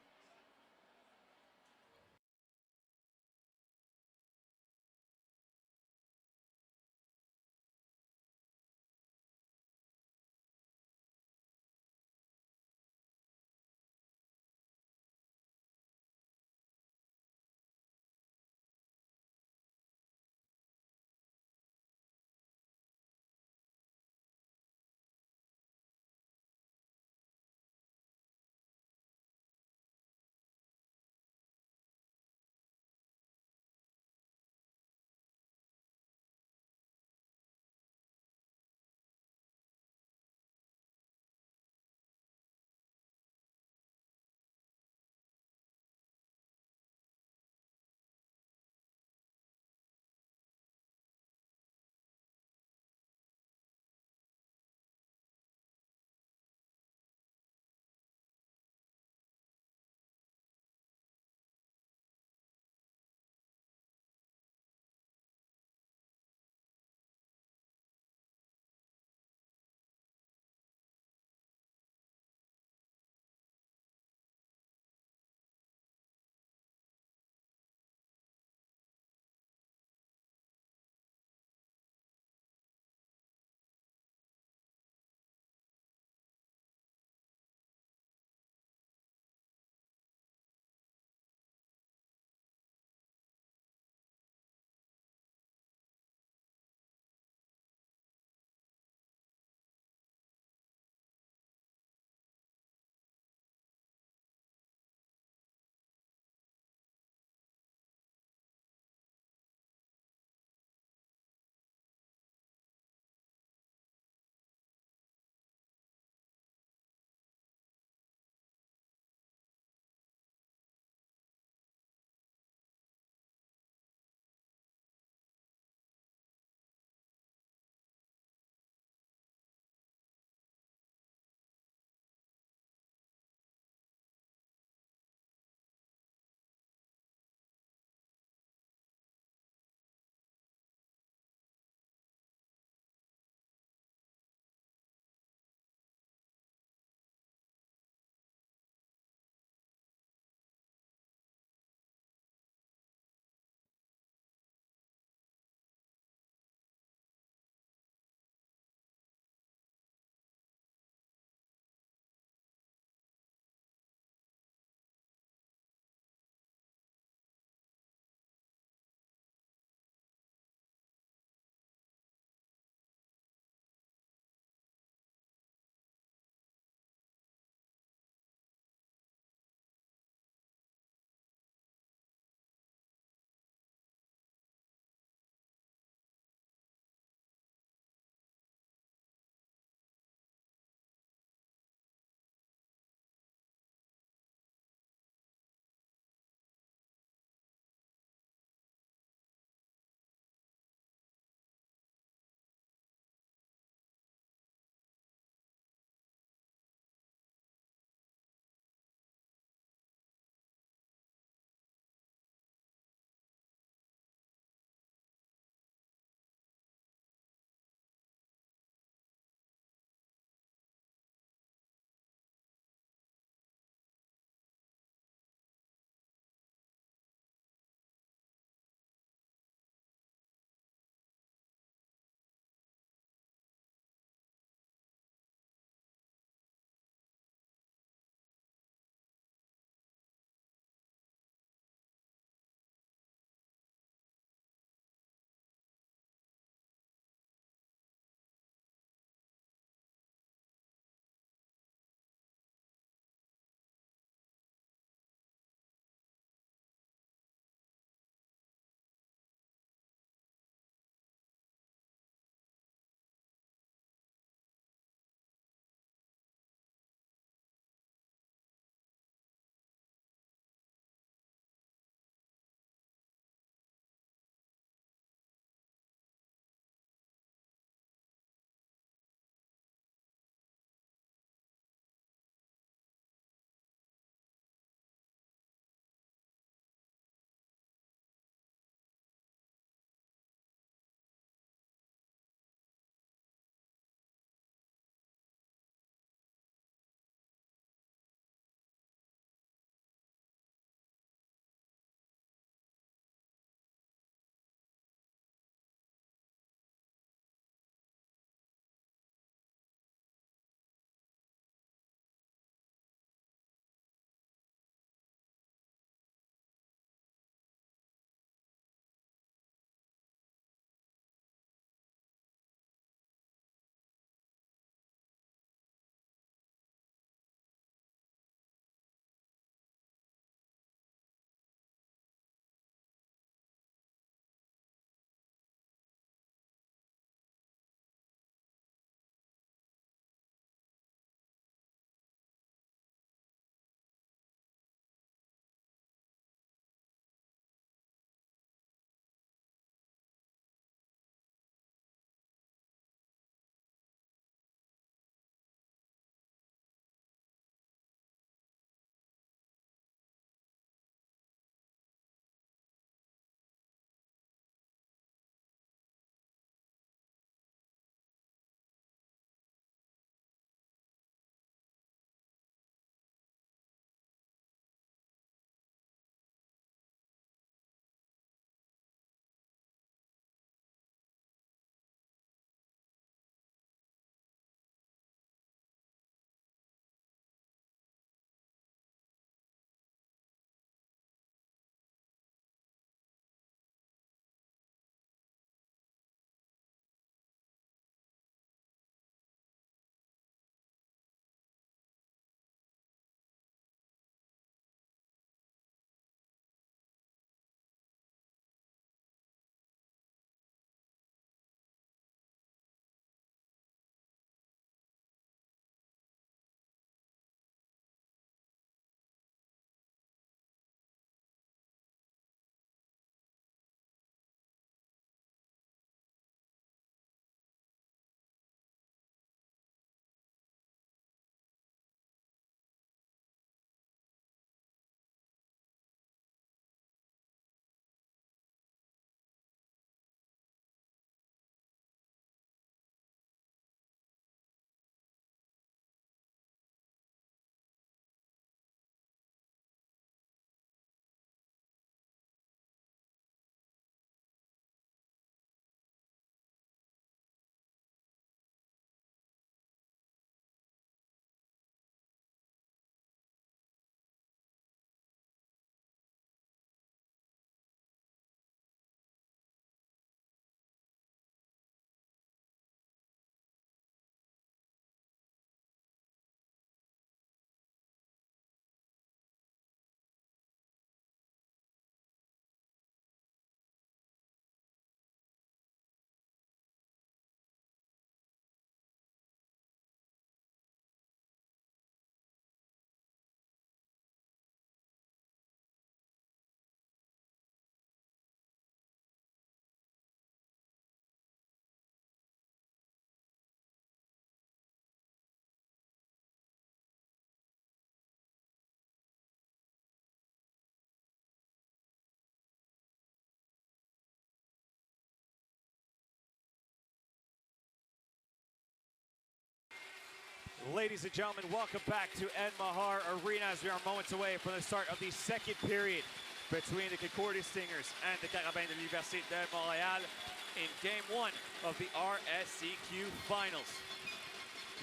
Ladies and gentlemen, welcome back to Mahar Arena as we are moments away from the start of the second period between the Concordia Stingers and the Carabin de l'Université de Montréal in Game 1 of the RSEQ Finals.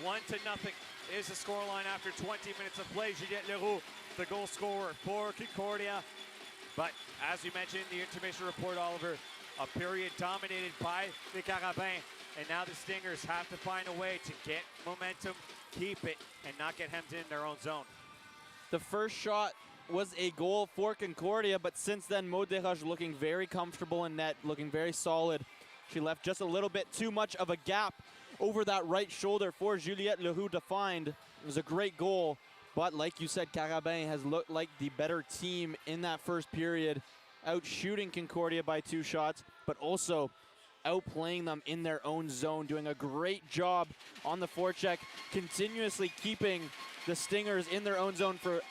1-0 is the scoreline after 20 minutes of play. Juliette Leroux, the goal scorer for Concordia. But as we mentioned in the intermission report, Oliver, a period dominated by the Carabin, and now the Stingers have to find a way to get momentum, keep it, and not get hemmed in their own zone. The first shot was a goal for Concordia, but since then, Maud Desroches looking very comfortable in net, looking very solid. She left just a little bit too much of a gap over that right shoulder for Juliette Leroux to find. It was a great goal, but like you said, Carabin has looked like the better team in that first period, out shooting Concordia by 2 shots, but also outplaying them in their own zone, doing a great job on the forecheck, continuously keeping the Stingers in their own zone for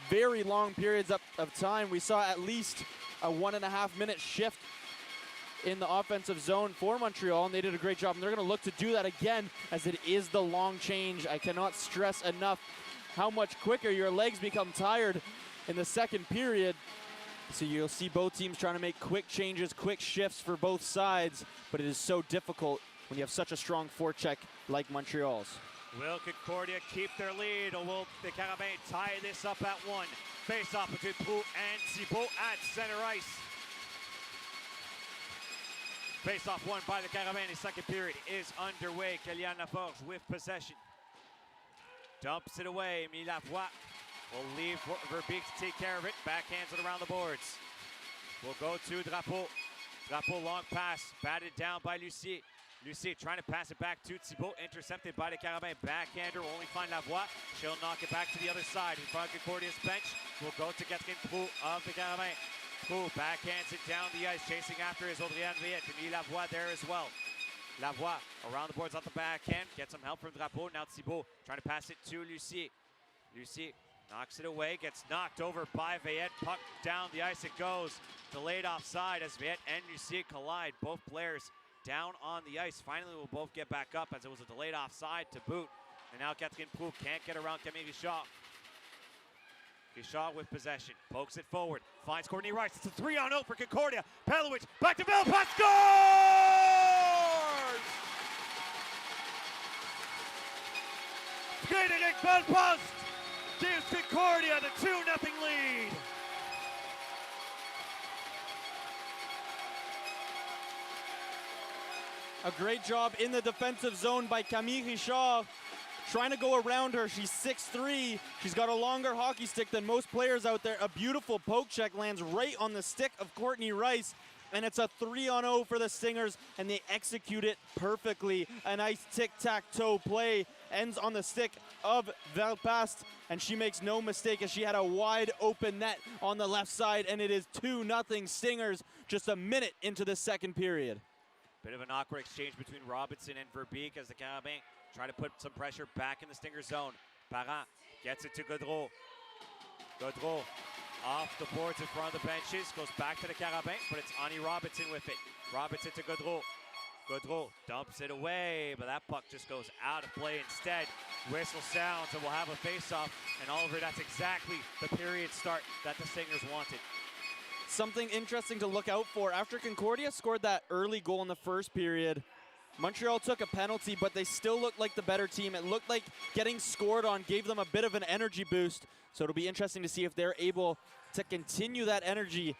very long periods of time. We saw at least a 1.5-minute shift in the offensive zone for Montreal, and they did a great job. And they're going to look to do that again, as it is the long change. I cannot stress enough how much quicker your legs become tired in the second period. So you'll see both teams trying to make quick changes, quick shifts for both sides, but it is so difficult when you have such a strong forecheck like Montreal's. Will Concordia keep their lead, or will the Carabin tie this up at 1? Face off between Proulx and Thibault at center ice. Face off won by the Carabin. The second period is underway. Kellyanne Laforge with possession. Dumps it away. Emilie Lavoie will leave Verbeek to take care of it. Backhands it around the boards. We'll go to Drapeau. Drapeau long pass, batted down by Lucier. Lucier trying to pass it back to Thibault, intercepted by the Carabin. Backhander will only find Lavoie. She'll knock it back to the other side. In front of Concordia's bench, we'll go to Catherine Proulx of the Carabin. Proulx backhands it down the ice, chasing after is Audriane Veillette. Emilie Lavoie there as well. Lavoie around the boards off the backhand, gets some help from Drapeau. Now Thibault trying to pass it to Lucier. Lucier knocks it away, gets knocked over by Veillette. Puck down the ice it goes. Delayed offside as Veillette and Lucier collide. Both players down on the ice. Finally, we'll both get back up as it was a delayed offside to boot. And now Catherine Proulx can't get around Camille Richard. Richard with possession, pokes it forward, finds Courtney Rice. It's a 3-on-0 for Concordia. Pelowicz back to Bellepasse, scores! Frédéric Bellepasse gives Concordia the 2-0 lead. A great job in the defensive zone by Camille Richard, trying to go around her. She's 6'3". She's got a longer hockey stick than most players out there. A beautiful poke check lands right on the stick of Courtney Rice, and it's a 3-on-0 for the Stingers, and they execute it perfectly. A nice tic-tac-toe play ends on the stick of Bellepasse, and she makes no mistake as she had a wide open net on the left side, and it is 2-0 Stingers just a minute into the second period. Bit of an awkward exchange between Robinson and Verbeek as the Carabin try to put some pressure back in the Stinger zone. Parent gets it to Gaudreau. Gaudreau off the boards in front of the benches, goes back to the Carabin, but it's Annie Robinson with it. Robinson to Gaudreau. Gaudreau dumps it away, but that puck just goes out of play instead. Whistle sounds, and we'll have a face-off. And Oliver, that's exactly the period start that the Stingers wanted. Something interesting to look out for. After Concordia scored that early goal in the first period, Montreal took a penalty, but they still looked like the better team. It looked like getting scored on gave them a bit of an energy boost. So it'll be interesting to see if they're able to continue that energy.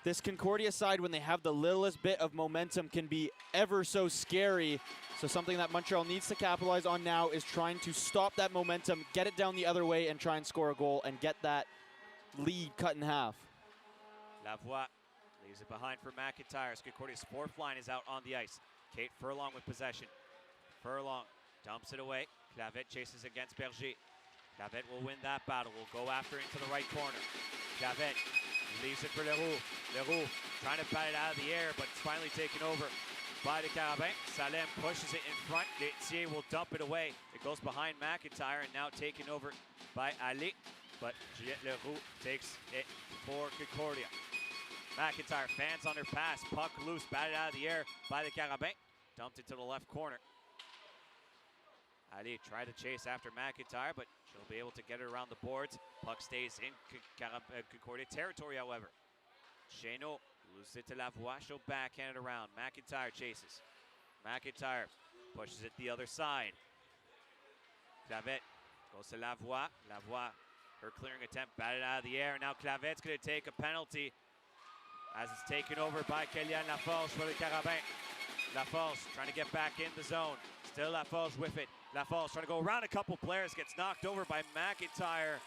This Concordia side, when they have the littlest bit of momentum, can be ever so scary. So something that Montreal needs to capitalize on now is trying to stop that momentum, get it down the other way, and try and score a goal and get that lead cut in half. Lavoie leaves it behind for McIntyre. Concordia's fourth line is out on the ice. Kate Furlong with possession. Furlong dumps it away. Clavette chases against Berger. Clavette will win that battle. Will go after into the right corner. Clavette leaves it for Leroux. Leroux trying to bat it out of the air, but it's finally taken over by the Carabin. Salem pushes it in front. Laitier will dump it away. It goes behind McIntyre and now taken over by Ali. But Juliette Leroux takes it for Concordia. McIntyre fans on her pass. Puck loose, batted out of the air by the Carabin. Dumped it to the left corner. Ali tried to chase after McIntyre, but she'll be able to get it around the boards. Puck stays in Concordia territory, however. Cheno loses it to Lavoie. She'll backhand it around. McIntyre chases. McIntyre pushes it the other side. Clavette goes to Lavoie. Lavoie, her clearing attempt, batted out of the air. Now Clavette's going to take a penalty as it's taken over by Kellyanne Laforge for the Carabin. Laforge trying to get back in the zone. Still Laforge with it. Laforge trying to go around a couple players, gets knocked over by McIntyre.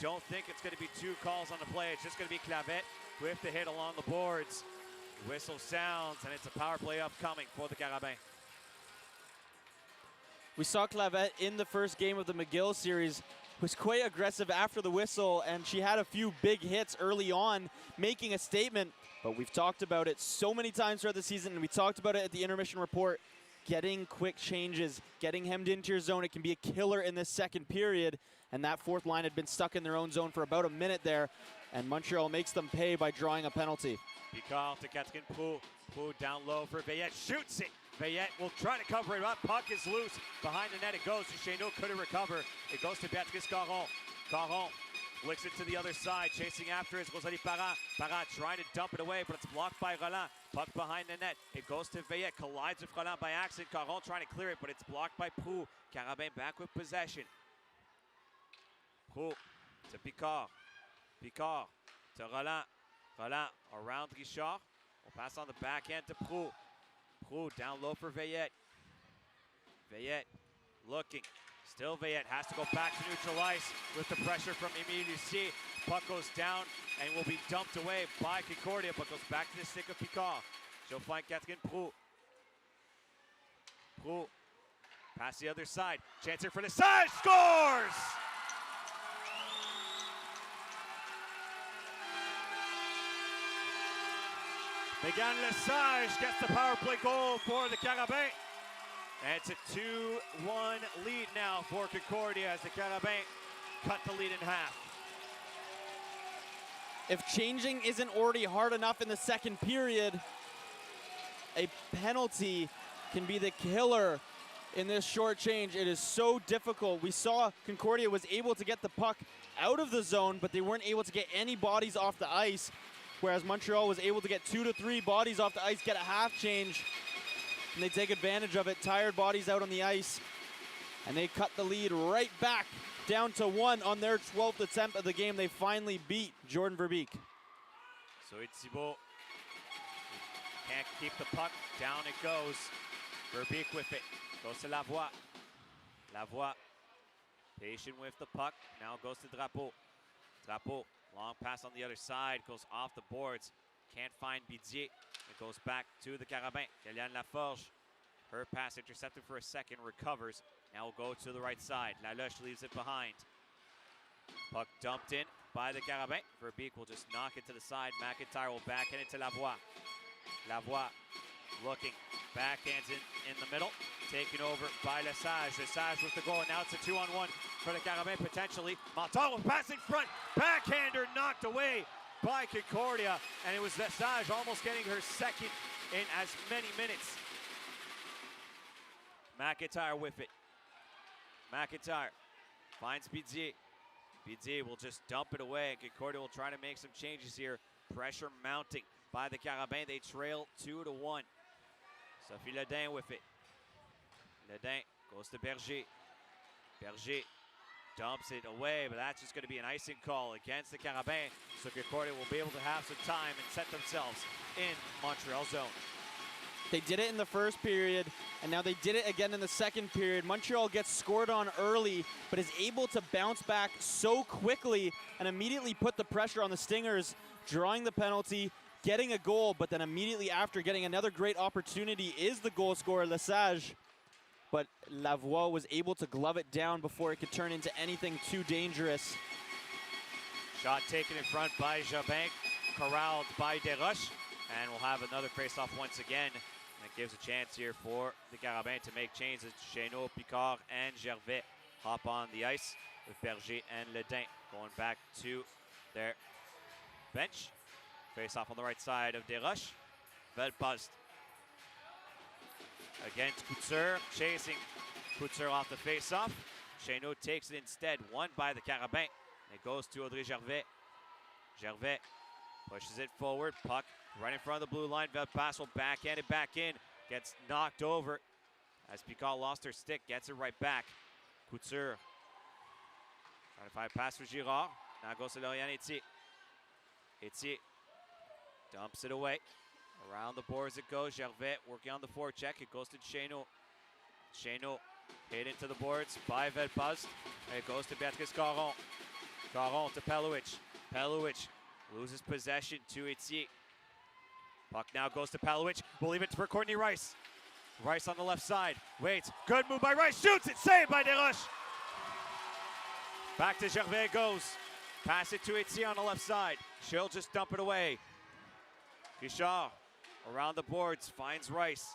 Don't think it's going to be 2 calls on the play. It's just going to be Clavette with the hit along the boards. Whistle sounds, and it's a power play upcoming for the Carabin. We saw Clavette in the first game of the McGill series, was quite aggressive after the whistle, and she had a few big hits early on, making a statement. But we've talked about it so many times throughout the season, and we talked about it at the intermission report. Getting quick changes, getting hemmed into your zone, it can be a killer in this second period. And that fourth line had been stuck in their own zone for about a minute there, and Montreal makes them pay by drawing a penalty. Picard to Catherine Proulx. Proulx down low for Veillette, shoots it. Veillette will try to cover it up. Puck is loose. Behind the net it goes to Cheno, couldn't recover. It goes to Beatrice Caron. Caron flicks it to the other side. Chasing after is Rosalie Parent. Parent trying to dump it away, but it's blocked by Roland. Puck behind the net. It goes to Veillette. Collides with Roland by accident. Caron trying to clear it, but it's blocked by Proulx. Carabin back with possession. Proulx to Picard. Picard to Roland. Roland around Richard. We'll pass on the backhand to Proulx. Proulx down low for Veillette. Veillette looking. Still Veillette has to go back to neutral ice with the pressure from Émilie Lucier. Puck goes down and will be dumped away by Concordia, but goes back to the stick of Picard. She'll find Catherine Proulx. Proulx pass the other side. Chance here for Lesage, scores! Megan Lesage gets the power play goal for the Carabin. And it's a 2-1 lead now for Concordia as the Carabin cut the lead in half. If changing isn't already hard enough in the second period, a penalty can be the killer in this short change. It is so difficult. We saw Concordia was able to get the puck out of the zone, but they weren't able to get any bodies off the ice, whereas Montreal was able to get 2 to 3 bodies off the ice, get a half change, and they take advantage of it. Tired bodies out on the ice, and they cut the lead right back down to 1 on their 12th attempt of the game. They finally beat Jordan Verbeek. So it's Thibault. Can't keep the puck. Down it goes. Verbeek with it. Goes to Lavoie. Lavoie patient with the puck. Now goes to Drapeau. Drapeau, long pass on the other side. Goes off the boards. Can't find Bidier. It goes back to the Carabin. Kellyanne Laforge. Her pass intercepted for a second. Recovers. Now will go to the right side. Laloche leaves it behind. Puck dumped in by the Carabin. Verbeek will just knock it to the side. McIntyre will backhand it to Lavoie. Lavoie looking. Backhands in the middle. Taken over by Lesage. Lesage with the goal. And now it's a 2-on-1 for the Carabin potentially. Montal will pass in front. Backhander knocked away by Concordia. And it was Lesage almost getting her second in as many minutes. McIntyre with it. McIntyre finds Bidier. Bidier will just dump it away. Concordia will try to make some changes here. Pressure mounting by the Carabin. They trail 2-1. Sophie Ledin with it. Ledin goes to Berger. Berger dumps it away, but that's just going to be an icing call against the Carabin. So Concordia will be able to have some time and set themselves in Montreal zone. They did it in the first period, and now they did it again in the second period. Montreal gets scored on early, but is able to bounce back so quickly and immediately put the pressure on the Stingers, drawing the penalty, getting a goal, but then immediately after getting another great opportunity is the goal scorer, Lesage. But Lavoie was able to glove it down before it could turn into anything too dangerous. Shot taken in front by Jobin, corralled by Desroches, and we'll have another face-off once again. And it gives a chance here for the Carabin to make changes. Cheno, Picard, and Gervais hop on the ice with Berger and Ledin going back to their bench. Face-off on the right side of Desroches. Belle post against Couture, chasing Couture off the face-off. Cheno takes it instead, won by the Carabin. It goes to Audrey Gervais. Gervais pushes it forward, puck right in front of the blue line. Velpass will backhand it back in, gets knocked over as Picard lost her stick, gets it right back. Couture trying to find a pass for Girard. Now goes to Lauriane Etier. Etier dumps it away. Around the boards it goes. Gervais working on the forecheck. It goes to Cheno. Cheno hit into the boards by Velpass. It goes to Beatrice Caron. Caron to Pelovic. Pelovic loses possession to Etier. Puck now goes to Pelovic. We'll leave it for Courtney Rice. Rice on the left side. Waits. Good move by Rice. Shoots it. Saved by Desroches. Back to Gervais it goes. Pass it to Etier on the left side. She'll just dump it away. Richard around the boards finds Rice.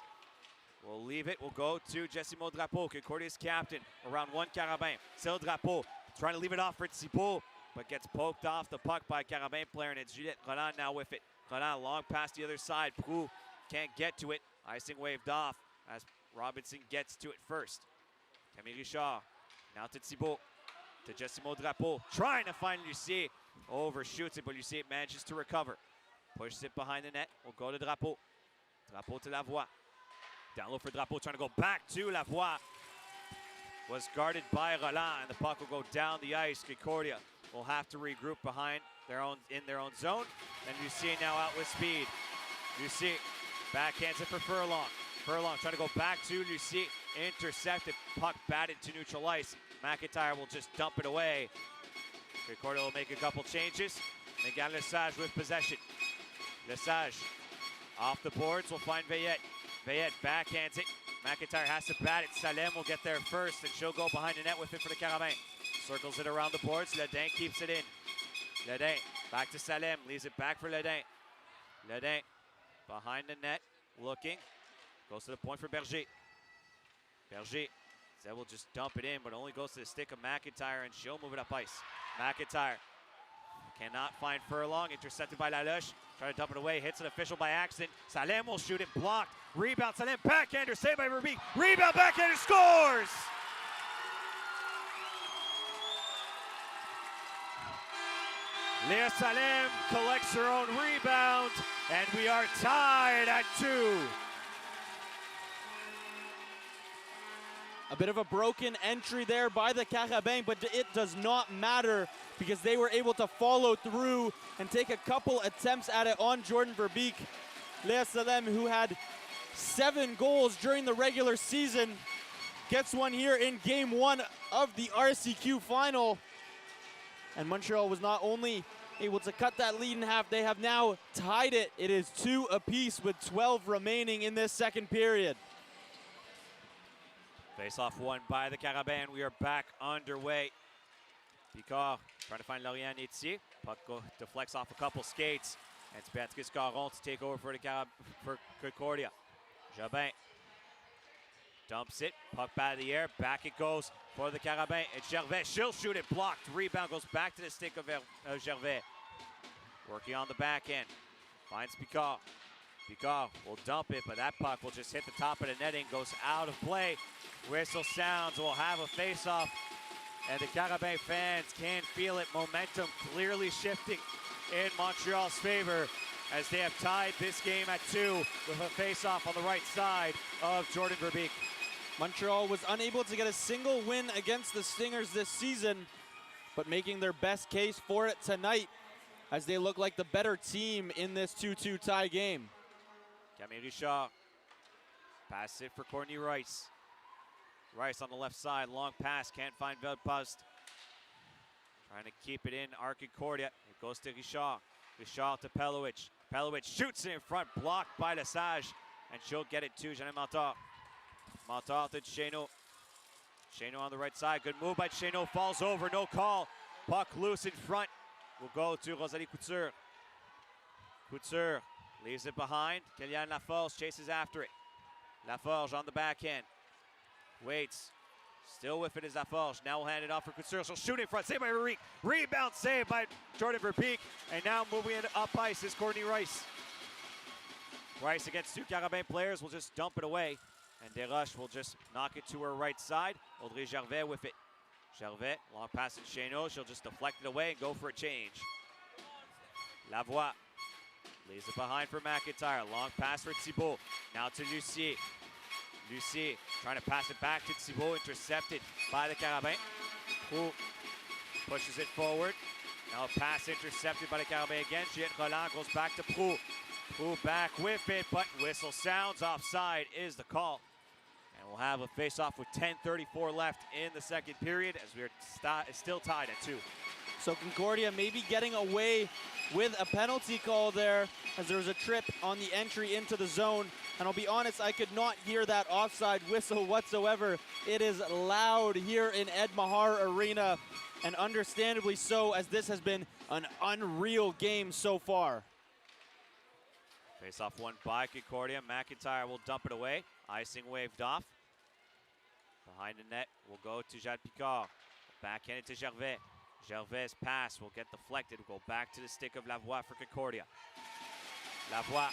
We'll leave it. We'll go to Jessie Drapeau, Concordia's captain. Around one Carabin. Still Drapeau trying to leave it off for Thibault, but gets poked off the puck by a Carabin player, and it's Juliette Roland now with it. Roland long past the other side. Proulx can't get to it. Icing waved off as Robinson gets to it first. Camille Richard now to Thibault. To Jessie Drapeau, trying to find Lucier. Overshoots it, but Lucier manages to recover. Pushes it behind the net. We'll go to Drapeau. Drapeau to Lavoie. Down low for Drapeau, trying to go back to Lavoie. Was guarded by Roland, and the puck will go down the ice. Concordia will have to regroup behind in their own zone. And Lucier now out with speed. Lucier backhands it for Furlong. Furlong trying to go back to Lucier. Intercepted, puck batted to neutral ice. McIntyre will just dump it away. Concordia will make a couple changes. Megan Lesage with possession. Lesage off the boards will find Veillette. Veillette backhands it. McIntyre has to bat it. Salem will get there first, and she'll go behind the net with it for the Carabin. Circles it around the boards. Ledin keeps it in. Ledin back to Salem. Leaves it back for Ledin. Ledin behind the net, looking. Goes to the point for Berger. Berger. Zed will just dump it in, but only goes to the stick of McIntyre, and she'll move it up ice. McIntyre cannot find Furlong. Intercepted by Laloche. Try to dump it away. Hits an official by accident. Salem will shoot it. Blocked. Rebound. Salem. Backhander. Saved by Verbeek. Rebound. Backhander. Scores! Leah Salem collects her own rebound, and we are tied at 2. A bit of a broken entry there by the Carabin, but it does not matter because they were able to follow through and take a couple attempts at it on Jordan Verbeek. Leah Salem, who had 7 goals during the regular season, gets one here in game 1 of the RSEQ final. And Montreal was not only able to cut that lead in half, they have now tied it. It is 2 apiece with 12 remaining in this second period. Face-off won by the Carabin. We are back underway. Picard trying to find Lauriane Etier. Puck deflects off a couple skates. And it's Beatrice Caron to take over for Concordia. Jobin dumps it. Puck out of the air. Back it goes for the Carabin. It's Gervais. She'll shoot it. Blocked. Rebound goes back to the stick of Gervais. Working on the back end. Finds Picard. Picard will dump it, but that puck will just hit the top of the netting. Goes out of play. Whistle sounds. We'll have a face-off. And the Carabin fans can feel it. Momentum clearly shifting in Montreal's favor as they have tied this game at 2 with a face-off on the right side of Jordan Verbeek. Montreal was unable to get a single win against the Stingers this season, but making their best case for it tonight as they look like the better team in this 2-2 tie game. Camille Richard pass it for Courtney Rice. Rice on the left side, long pass, can't find Velpass. Trying to keep it in, Concordia. It goes to Richard. Richard to Pelovic. Pelovic shoots it in front, blocked by Lesage, and she'll get it to Jeanette Montard. Montard to Cheno. Cheno on the right side, good move by Cheno, falls over, no call. Puck loose in front. Will go to Rosalie Couture. Couture leaves it behind. Kellyanne Laforge chases after it. Laforge on the backhand. Waits. Still with it is Laforge. Now we'll hand it off for Couture. She'll shoot in front. Saved by Verbeek. Rebound saved by Jordan Verbeek. And now moving it up ice is Courtney Rice. Rice against 2 Carabin players will just dump it away. And Desroches will just knock it to her right side. Audrey Gervais with it. Gervais, long pass to Cheno. She'll just deflect it away and go for a change. Lavoie leaves it behind for McIntyre. Long pass for Thibault. Now to Lucier. Lucier trying to pass it back to Thibault. Intercepted by the Carabins. Who pushes it forward. Now a pass intercepted by the Carabins again. Juliette Roland goes back to Proulx. Proulx back with it, but whistle sounds. Offside is the call. And we'll have a face-off with 10:34 left in the second period as we are still tied at 2. So Concordia maybe getting away with a penalty call there, as there was a trip on the entry into the zone. And I'll be honest, I could not hear that offside whistle whatsoever. It is loud here in Ed Mahar Arena, and understandably so, as this has been an unreal game so far. Face-off won by Concordia. McIntyre will dump it away. Icing waved off. Behind the net will go to Jade Picard. Backhanded to Gervais. Gervais' pass will get deflected. Will go back to the stick of Lavoie for Concordia. Lavoie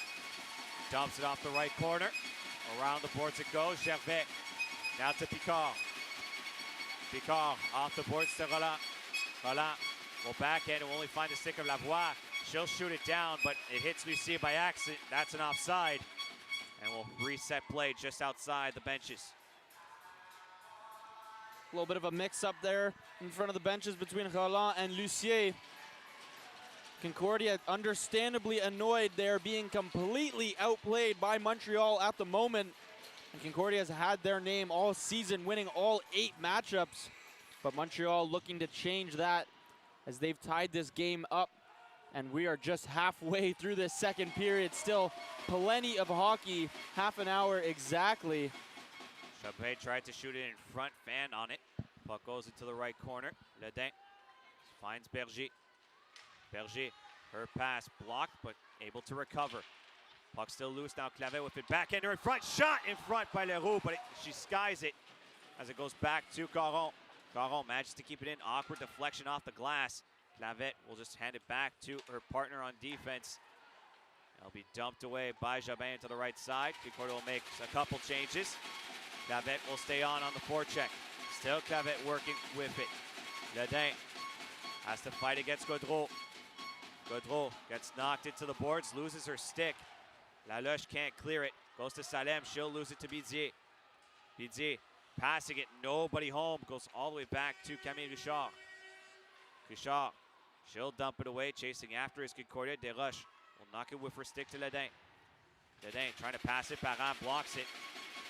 dumps it off the right corner. Around the boards it goes. Gervais now to Picard. Picard off the boards to Roland. Roland will backhand and will only find the stick of Lavoie. She'll shoot it down, but it hits Lucier by accident. That's an offside. And we'll reset play just outside the benches. A little bit of a mix-up there in front of the benches between Roland and Lucier. Concordia understandably annoyed. They're being completely outplayed by Montreal at the moment. And Concordia has had their name all season, winning all 8 matchups. But Montreal looking to change that as they've tied this game up. And we are just halfway through this second period. Still plenty of hockey, half an hour exactly. Chabet tried to shoot it in front, fan on it. Puck goes into the right corner. Ledin finds Berger. Berger, her pass blocked, but able to recover. Puck still loose now. Clavet with it backhander in front. Shot in front by Leroux, but she skies it as it goes back to Caron. Caron manages to keep it in. Awkward deflection off the glass. Clavet will just hand it back to her partner on defense. It'll be dumped away by Jabin to the right side. Concordia will make a couple changes. Clavet will stay on the forecheck. Still Clavet working with it. Ledin has to fight against Gaudreau. Gaudreau gets knocked into the boards, loses her stick. Laloche can't clear it. Goes to Salem. She'll lose it to Bidier. Bidier passing it. Nobody home. Goes all the way back to Camille Richard. Richard. She'll dump it away. Chasing after is Concordia. Desroches will knock it with her stick to Ledin. Ledin trying to pass it. Parent blocks it.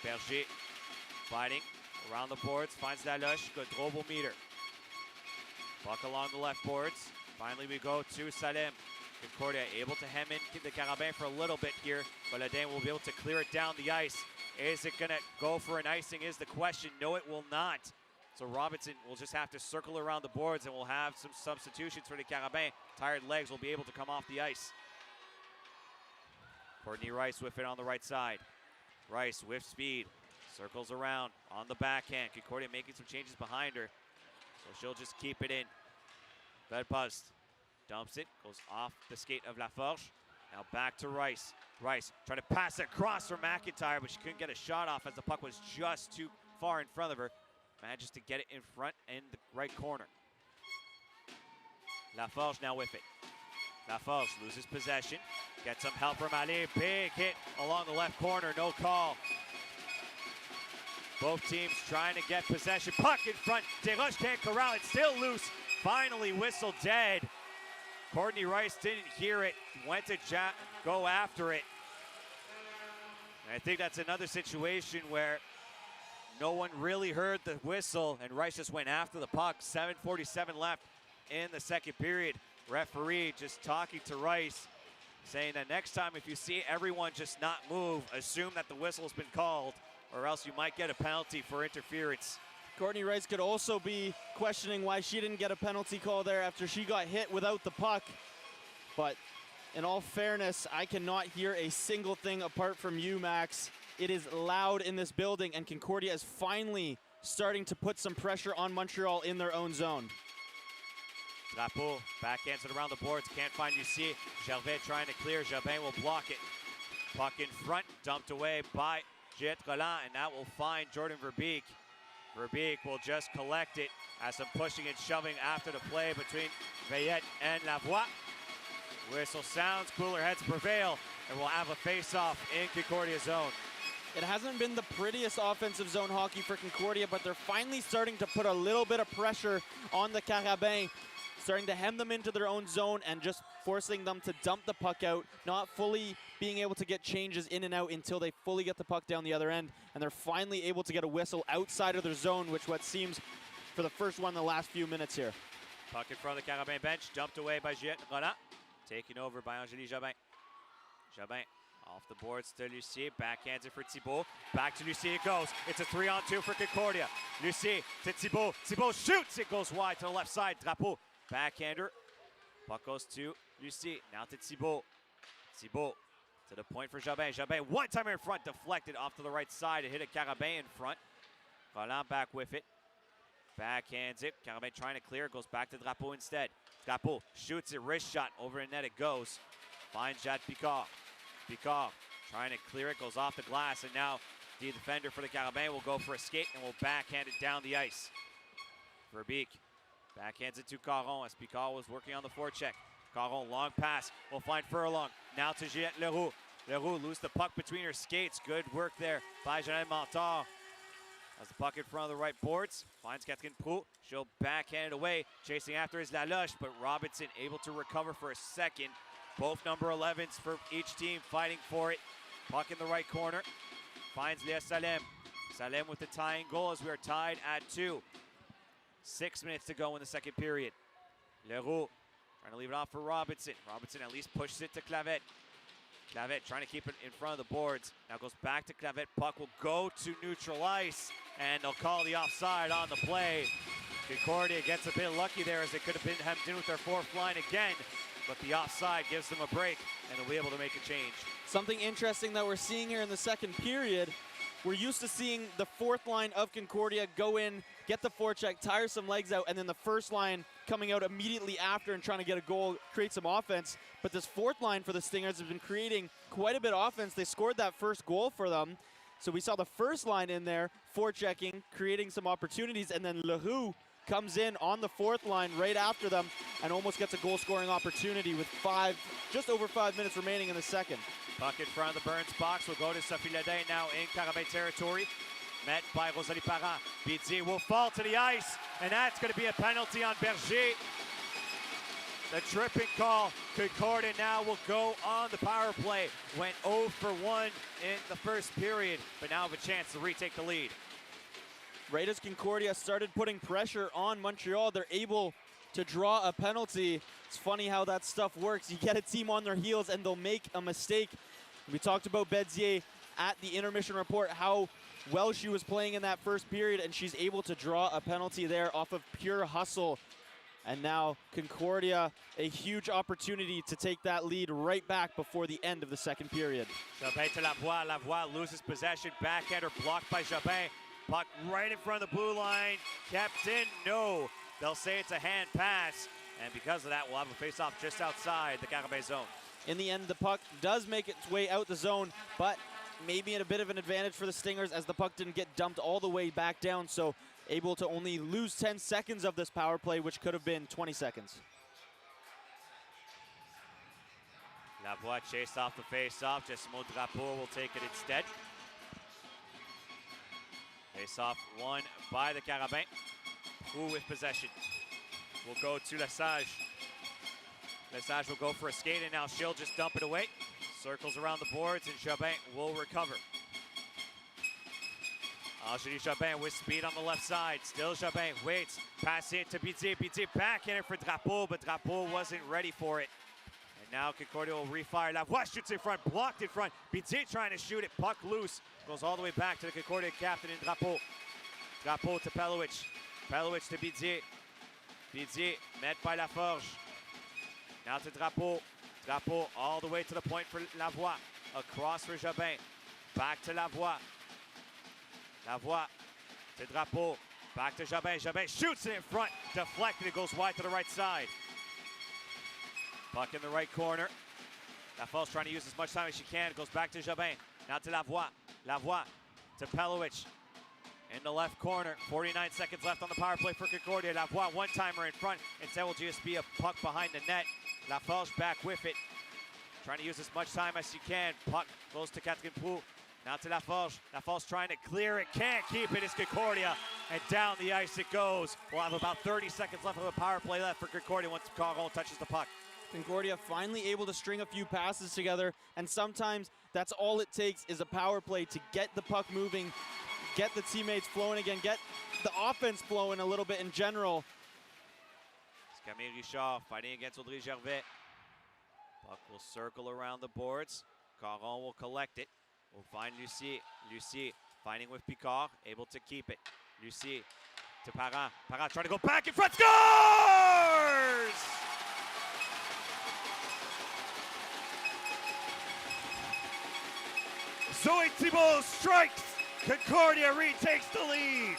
Berger fighting around the boards. Finds Laloche. Gaudreau will meet her. Puck along the left boards. Finally we go to Salem. Concordia able to hem in the Carabin for a little bit here, but Ledin will be able to clear it down the ice. Is it gonna go for an icing is the question. No, it will not. So Robinson will just have to circle around the boards, and we'll have some substitutions for the Carabin. Tired legs will be able to come off the ice. Courtney Rice with it on the right side. Rice with speed, circles around on the backhand. Concordia making some changes behind her, so she'll just keep it in. Belpost dumps it, goes off the skate of Laforge. Now back to Rice. Rice trying to pass it across for McIntyre, but she couldn't get a shot off as the puck was just too far in front of her. Manages to get it in front in the right corner. Laforge now with it. Laforge loses possession. Gets some help from Ali. Big hit along the left corner. No call. Both teams trying to get possession. Puck in front. Desroches can't corral it. Still loose. Finally whistled dead. Courtney Rice didn't hear it. Went to go after it. And I think that's another situation where no one really heard the whistle, and Rice just went after the puck. 7:47 left in the second period. Referee just talking to Rice, saying that next time if you see everyone just not move, assume that the whistle's been called, or else you might get a penalty for interference. Courtney Rice could also be questioning why she didn't get a penalty call there after she got hit without the puck. But in all fairness, I cannot hear a single thing apart from you, Max. It is loud in this building, and Concordia is finally starting to put some pressure on Montreal in their own zone. Drapeau backhands it around the boards, can't find Lucier. Gervais trying to clear, Jabin will block it. Puck in front, dumped away by Juliette Roland, and that will find Jordan Verbeek. Verbeek will just collect it as some pushing and shoving after the play between Veillette and Lavoie. Whistle sounds, cooler heads prevail, and we'll have a face-off in Concordia zone. It hasn't been the prettiest offensive zone hockey for Concordia, but they're finally starting to put a little bit of pressure on the Carabins, starting to hem them into their own zone and just forcing them to dump the puck out, not fully being able to get changes in and out until they fully get the puck down the other end, and they're finally able to get a whistle outside of their zone, which what seems for the first one in the last few minutes here. Puck in front of the Carabin bench, dumped away by Juliette Roland, taken over by Angélie Jobin. Jobin off the boards to Lucie, backhands it for Thibault, back to Lucie it goes. It's a 3-on-2 for Concordia. Lucie to Thibault, Thibault shoots, it goes wide to the left side. Drapeau, backhander, puck goes to Lucie, now to Thibault. Thibault to the point for Jobin. Jobin one-timer in front, deflected off to the right side. It hit a Carabin in front. Roland back with it. Backhands it. Carabin trying to clear. Goes back to Drapeau instead. Drapeau shoots it. Wrist shot. Over the net it goes. Finds Jade Picard. Picard trying to clear it. Goes off the glass. And now the defender for the Carabin will go for a skate and will backhand it down the ice. Verbeek backhands it to Caron as Picard was working on the forecheck. Caron, long pass, will find Furlong. Now to Juliette Leroux. Leroux lose the puck between her skates. Good work there by Jeanette Montar. Has the puck in front of the right boards. Finds Catherine Proulx. She'll backhand it away. Chasing after is Laloche, but Robinson able to recover for a second. Both number 11s for each team fighting for it. Puck in the right corner. Finds Léa Salem. Salem with the tying goal as we are tied at 2. 6 minutes to go in the second period. Leroux trying to leave it off for Robinson. Robinson at least pushes it to Clavette. Clavette trying to keep it in front of the boards. Now goes back to Clavette. Puck will go to neutral ice, and they'll call the offside on the play. Concordia gets a bit lucky there as they could have been hemmed in with their fourth line again, but the offside gives them a break, and they'll be able to make a change. Something interesting that we're seeing here in the second period, we're used to seeing the fourth line of Concordia go in, get the forecheck, tire some legs out, and then the first line coming out immediately after and trying to get a goal, create some offense. But this fourth line for the Stingers has been creating quite a bit of offense. They scored that first goal for them. So we saw the first line in there, forechecking, creating some opportunities, and then Leroux comes in on the fourth line right after them and almost gets a goal-scoring opportunity with just over 5 minutes remaining in the second. Puck in front of the Burns box will go to Sophie Ledin now in Carabin territory. Met by Rosalie Parent. Bidier will fall to the ice, and that's going to be a penalty on Berger. The tripping call. Concordia now will go on the power play. Went 0 for 1 in the first period, but now have a chance to retake the lead. Right as Concordia started putting pressure on Montreal, they're able to draw a penalty. It's funny how that stuff works. You get a team on their heels and they'll make a mistake. We talked about Bédier at the intermission report, how well she was playing in that first period, and she's able to draw a penalty there off of pure hustle. And now Concordia, a huge opportunity to take that lead right back before the end of the second period. Jobin to Lavoie. Lavoie loses possession. Backhander blocked by Jobin. Puck right in front of the blue line. Kept in. No. They'll say it's a hand pass. And because of that, we'll have a face-off just outside the Carabin zone. In the end, the puck does make its way out the zone, but maybe in a bit of an advantage for the Stingers as the puck didn't get dumped all the way back down, so able to only lose 10 seconds of this power play, which could have been 20 seconds. Lavoie chased off the face-off. Jessimo Drapeau will take it instead. Face-off won by the Carabin. Who with possession will go to Lesage. Lesage will go for a skate, and now she'll just dump it away. Circles around the boards, and Jobin will recover. Angélie Jobin with speed on the left side. Still Jobin waits. Pass it to Bidier. Bidier backhander for Drapeau, but Drapeau wasn't ready for it. And now Concordia will refire. Lavoie shoots in front, blocked in front. Bidier trying to shoot it, puck loose. Goes all the way back to the Concordia captain in Drapeau. Drapeau to Pelowicz. Pelowicz to Bidier. Bidier met by Laforge. Now to Drapeau. Drapeau all the way to the point for Lavoie. Across for Jobin. Back to Lavoie. Lavoie to Drapeau. Back to Jobin. Jobin shoots it in front. Deflected. It goes wide to the right side. Puck in the right corner. Laforge trying to use as much time as she can. It goes back to Jobin. Now to Lavoie. Lavoie to Pelovic in the left corner. 49 seconds left on the power play for Concordia. Lavoie, one-timer in front. Instead will just be a puck behind the net. Laforge back with it. Trying to use as much time as she can. Puck goes to Catherine Proulx. Now to Laforge. Laforge trying to clear it. Can't keep it. It's Concordia. And down the ice it goes. We'll have about 30 seconds left of the power play left for Concordia once Carab touches the puck. Concordia finally able to string a few passes together, and sometimes that's all it takes is a power play to get the puck moving, get the teammates flowing again, get the offense flowing a little bit in general. It's Camille Richard fighting against Audrey Gervais. Puck will circle around the boards. Caron will collect it. We'll find Lucie. Lucie fighting with Picard, able to keep it. Lucie to Parent. Parent trying to go back in front, scores! Zoe Thibault strikes. Concordia retakes the lead.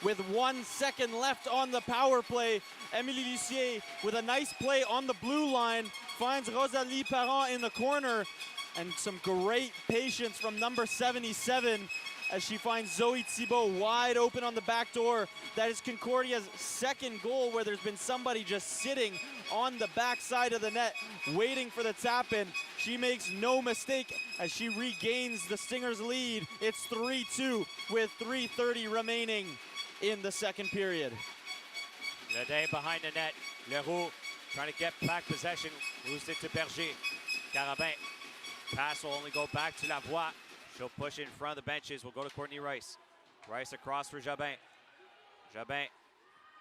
With 1 second left on the power play, Émilie Lucier with a nice play on the blue line finds Rosalie Parent in the corner, and some great patience from number 77 as she finds Zoe Thibault wide open on the back door. That is Concordia's second goal, where there's been somebody just sitting on the back side of the net waiting for the tap in. She makes no mistake as she regains the Stingers lead. It's 3-2 with 3:30 remaining in the second period. Ledin behind the net. Leroux trying to get back possession. Moves it to Berger. Carabin. Pass will only go back to Lavoie. She'll push it in front of the benches. We'll go to Courtney Rice. Rice across for Jabin. Jabin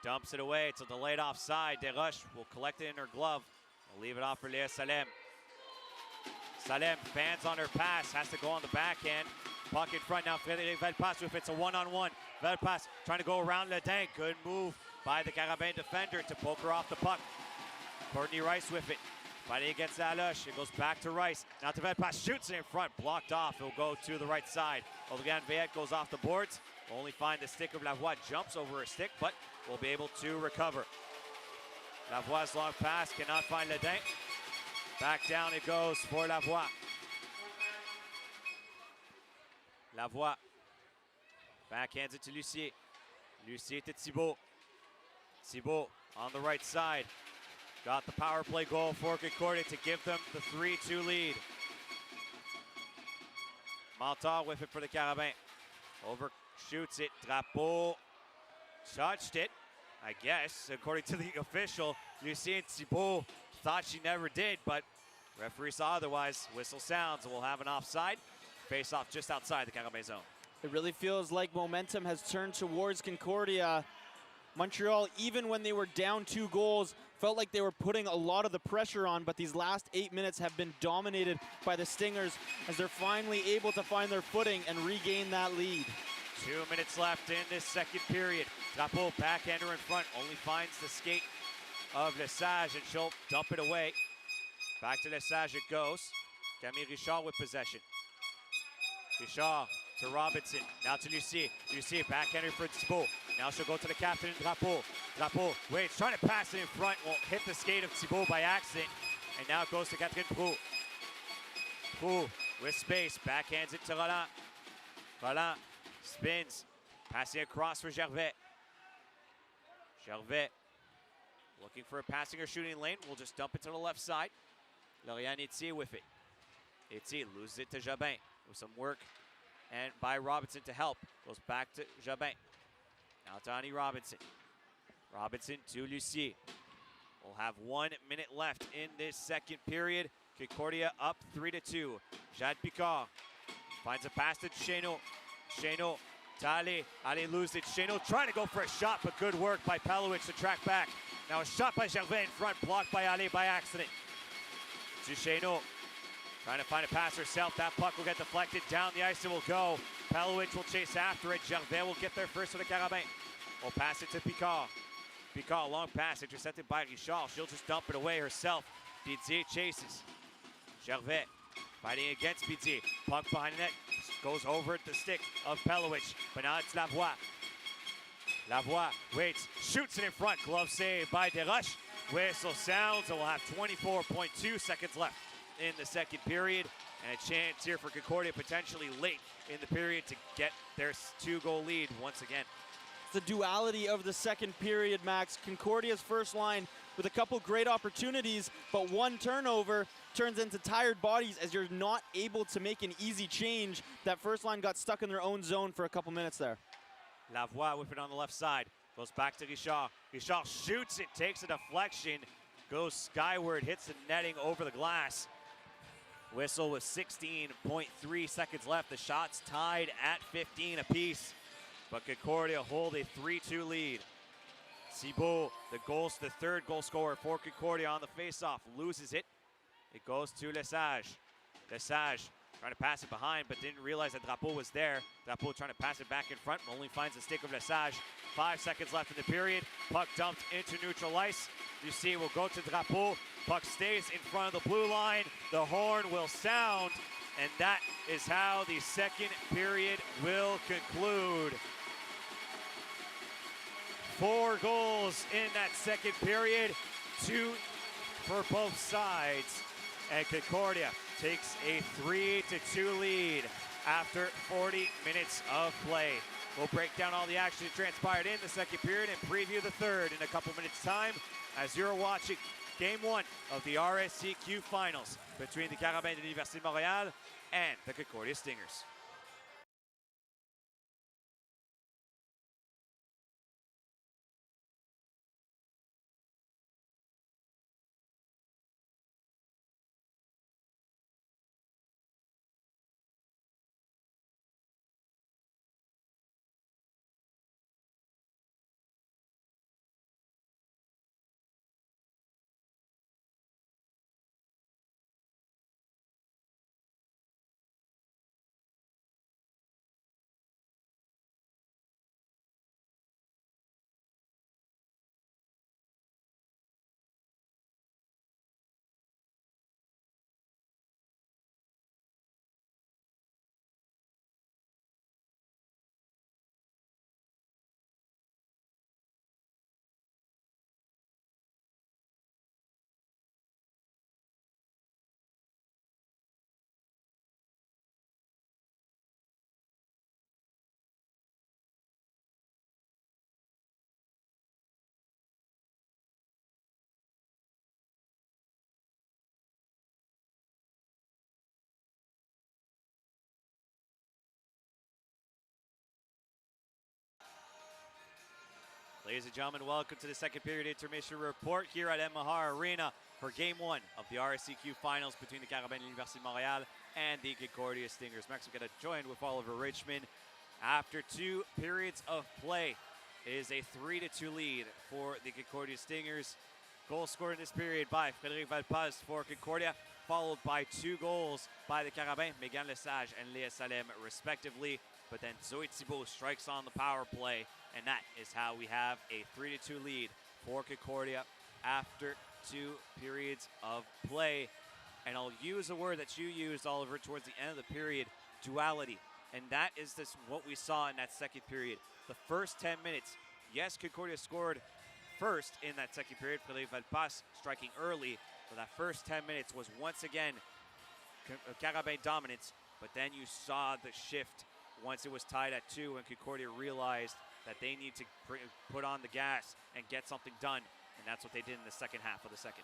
dumps it away. It's a delayed offside. Desroches will collect it in her glove. We'll leave it off for Léa Salem. Salem fans on her pass. Has to go on the backhand. Puck in front now. Frédéric Velpas with it's a one-on-one. Velpas trying to go around Ledin. Good move by the Carabin defender to poke her off the puck. Courtney Rice with it. Fighting against Aloche. It goes back to Rice. Now to Velpas. Shoots it in front. Blocked off. It'll go to the right side. Olgan Veillette goes off the boards. We'll only find the stick of Lavoie. Jumps over her stick, but will be able to recover. Lavoie's long pass. Cannot find Ledin. Back down it goes for Lavoie. Lavoie. Backhands it to Lucier. Lucier to Thibault. Thibault on the right side. Got the power play goal for Concordia to give them the 3-2 lead. Montar with it for the Carabin. Overshoots it. Drapeau touched it, I guess, according to the official. Lucien Thibault thought she never did, but referee saw otherwise. Whistle sounds, and we'll have an offside. Face off just outside the Carabin zone. It really feels like momentum has turned towards Concordia. Montreal, even when they were down 2 goals, felt like they were putting a lot of the pressure on, but these last 8 minutes have been dominated by the Stingers as they're finally able to find their footing and regain that lead. 2 minutes left in this second period. Drapeau backhander in front, only finds the skate of Lesage, and she'll dump it away. Back to Lesage it goes. Camille Richard with possession. Richard to Robinson, now to Lucie. Lucie backhander for Thibault. Now she'll go to the captain, Drapeau. Drapeau waits, trying to pass it in front. Will hit the skate of Thibault by accident. And now it goes to Catherine Proulx. Proulx with space, backhands it to Roland. Roland spins, passing across for Gervais. Gervais looking for a passing or shooting lane. We'll just dump it to the left side. Lauriane Etier with it. Etier loses it to Jabin with some work and by Robinson to help. Goes back to Jabin. Now to Annie Robinson. Robinson to Lucier. We'll have 1 minute left in this second period. Concordia up 3-2. Jade Picard finds a pass to Cheno. Cheno to Ali. Ali loses it. Cheno trying to go for a shot, but good work by Pelovic to track back. Now a shot by Gervais in front, blocked by Ali by accident. To Cheno. Trying to find a pass herself. That puck will get deflected. Down the ice it will go. Pelovic will chase after it. Gervais will get there first for the Carabin. We'll pass it to Picard. Picard, long pass intercepted by Richard. She'll just dump it away herself. Bidier chases. Gervais fighting against Bidier. Puck behind the net. Goes over the stick of Pelovic. But now it's Lavoie. Lavoie waits. Shoots it in front. Glove save by Desroches. Whistle sounds, and we'll have 24.2 seconds left in the second period, and a chance here for Concordia potentially late in the period to get their 2-goal lead once again. It's the duality of the second period, Max. Concordia's first line with a couple great opportunities, but one turnover turns into tired bodies as you're not able to make an easy change. That first line got stuck in their own zone for a couple minutes there. Lavoie with it on the left side, goes back to Richard. Richard shoots it, takes a deflection, goes skyward, hits the netting over the glass. Whistle with 16.3 seconds left. The shots tied at 15 apiece, but Concordia hold a 3-2 lead. Thibault, the third goal scorer for Concordia on the faceoff, loses it. It goes to Lesage. Lesage trying to pass it behind, but didn't realize that Drapeau was there. Drapeau trying to pass it back in front, only finds the stick of Lesage. 5 seconds left in the period. Puck dumped into neutral ice. You see it will go to Drapeau. Puck stays in front of the blue line. The horn will sound, and that is how the second period will conclude. 4 goals in that second period, 2 for both sides. And Concordia takes a 3-2 lead after 40 minutes of play. We'll break down all the action that transpired in the second period and preview the third in a couple minutes' time as you're watching Game 1 of the RSEQ Finals between the Carab de l'Université de Montréal and the Concordia Stingers. Ladies and gentlemen, welcome to the second period intermission report here at Mahar Arena for Game 1 of the RSEQ Finals between the Carab de l'Université de Montréal and the Concordia Stingers. Max will get joined with Oliver Richmond. After 2 periods of play, it is a 3-2 lead for the Concordia Stingers. Goal scored in this period by Frédéric Valpaz for Concordia, followed by 2 goals by the Carabins, Megan Lesage and Léa Salem respectively. But then Zoe Thibault strikes on the power play, and that is how we have a 3-2 lead for Concordia after 2 periods of play. And I'll use a word that you used, Oliver, towards the end of the period, duality. And that is what we saw in that second period. The first 10 minutes, yes, Concordia scored first in that second period. Frédéric Valpas striking early, but that first 10 minutes was once again Carabin dominance. But then you saw the shift once it was tied at 2 and Concordia realized that they need to put on the gas and get something done. And that's what they did in the second half of the second.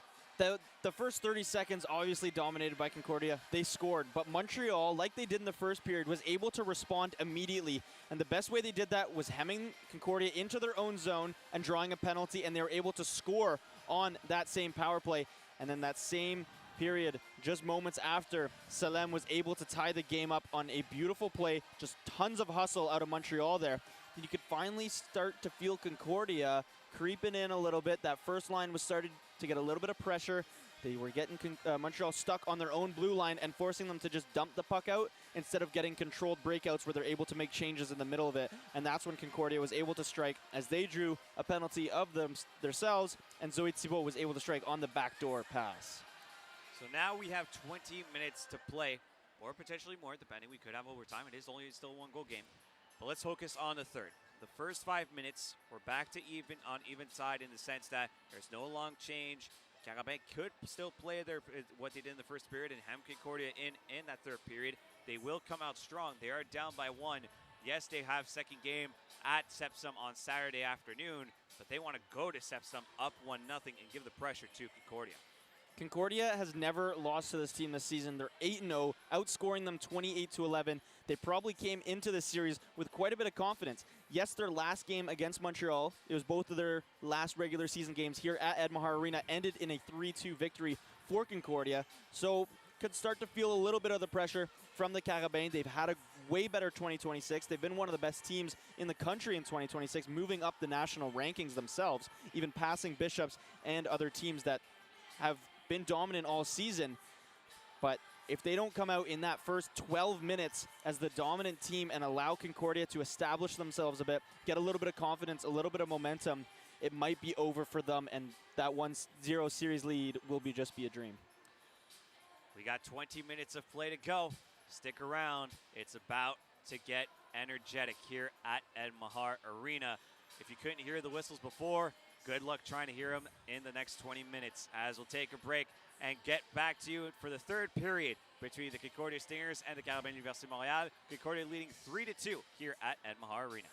The first 30 seconds obviously dominated by Concordia. They scored, but Montreal, like they did in the first period, was able to respond immediately. And the best way they did that was hemming Concordia into their own zone and drawing a penalty, and they were able to score on that same power play. And then that same period, just moments after, Salem was able to tie the game up on a beautiful play. Just tons of hustle out of Montreal there. And you could finally start to feel Concordia creeping in a little bit. That first line was starting to get a little bit of pressure. They were getting Montreal stuck on their own blue line and forcing them to just dump the puck out instead of getting controlled breakouts where they're able to make changes in the middle of it. And that's when Concordia was able to strike as they drew a penalty of themselves, and Zoe Thibault was able to strike on the backdoor pass. So now we have 20 minutes to play, or potentially more, depending. We could have overtime. It is only still a 1-goal game. But let's focus on the third. the first 5 minutes, we're back to on even side in the sense that there's no long change. Carab could still play what they did in the first period and hem Concordia in that third period. They will come out strong. They are down by 1. Yes, they have second game at Sepsum on Saturday afternoon, but they want to go to Sepsum up 1-0 and give the pressure to Concordia. Concordia has never lost to this team this season. They're 8-0, outscoring them 28-11. They probably came into this series with quite a bit of confidence. Yes, their last game against Montreal, it was both of their last regular season games here at Ed Mahar Arena, ended in a 3-2 victory for Concordia. So could start to feel a little bit of the pressure from the Carabins. They've had a way better 2026. They've been one of the best teams in the country in 2026, moving up the national rankings themselves, even passing Bishops and other teams that have been dominant all season. But if they don't come out in that first 12 minutes as the dominant team and allow Concordia to establish themselves a bit, get a little bit of confidence, a little bit of momentum, it might be over for them, and that 1-0 series lead will just be a dream. We got 20 minutes of play to go. Stick around. It's about to get energetic here at Ed Mahar Arena. If you couldn't hear the whistles before, good luck trying to hear them in the next 20 minutes, as we'll take a break and get back to you for the third period between the Concordia Stingers and the Carab Université Montréal. Concordia leading 3-2 here at Ed Mahar Arena.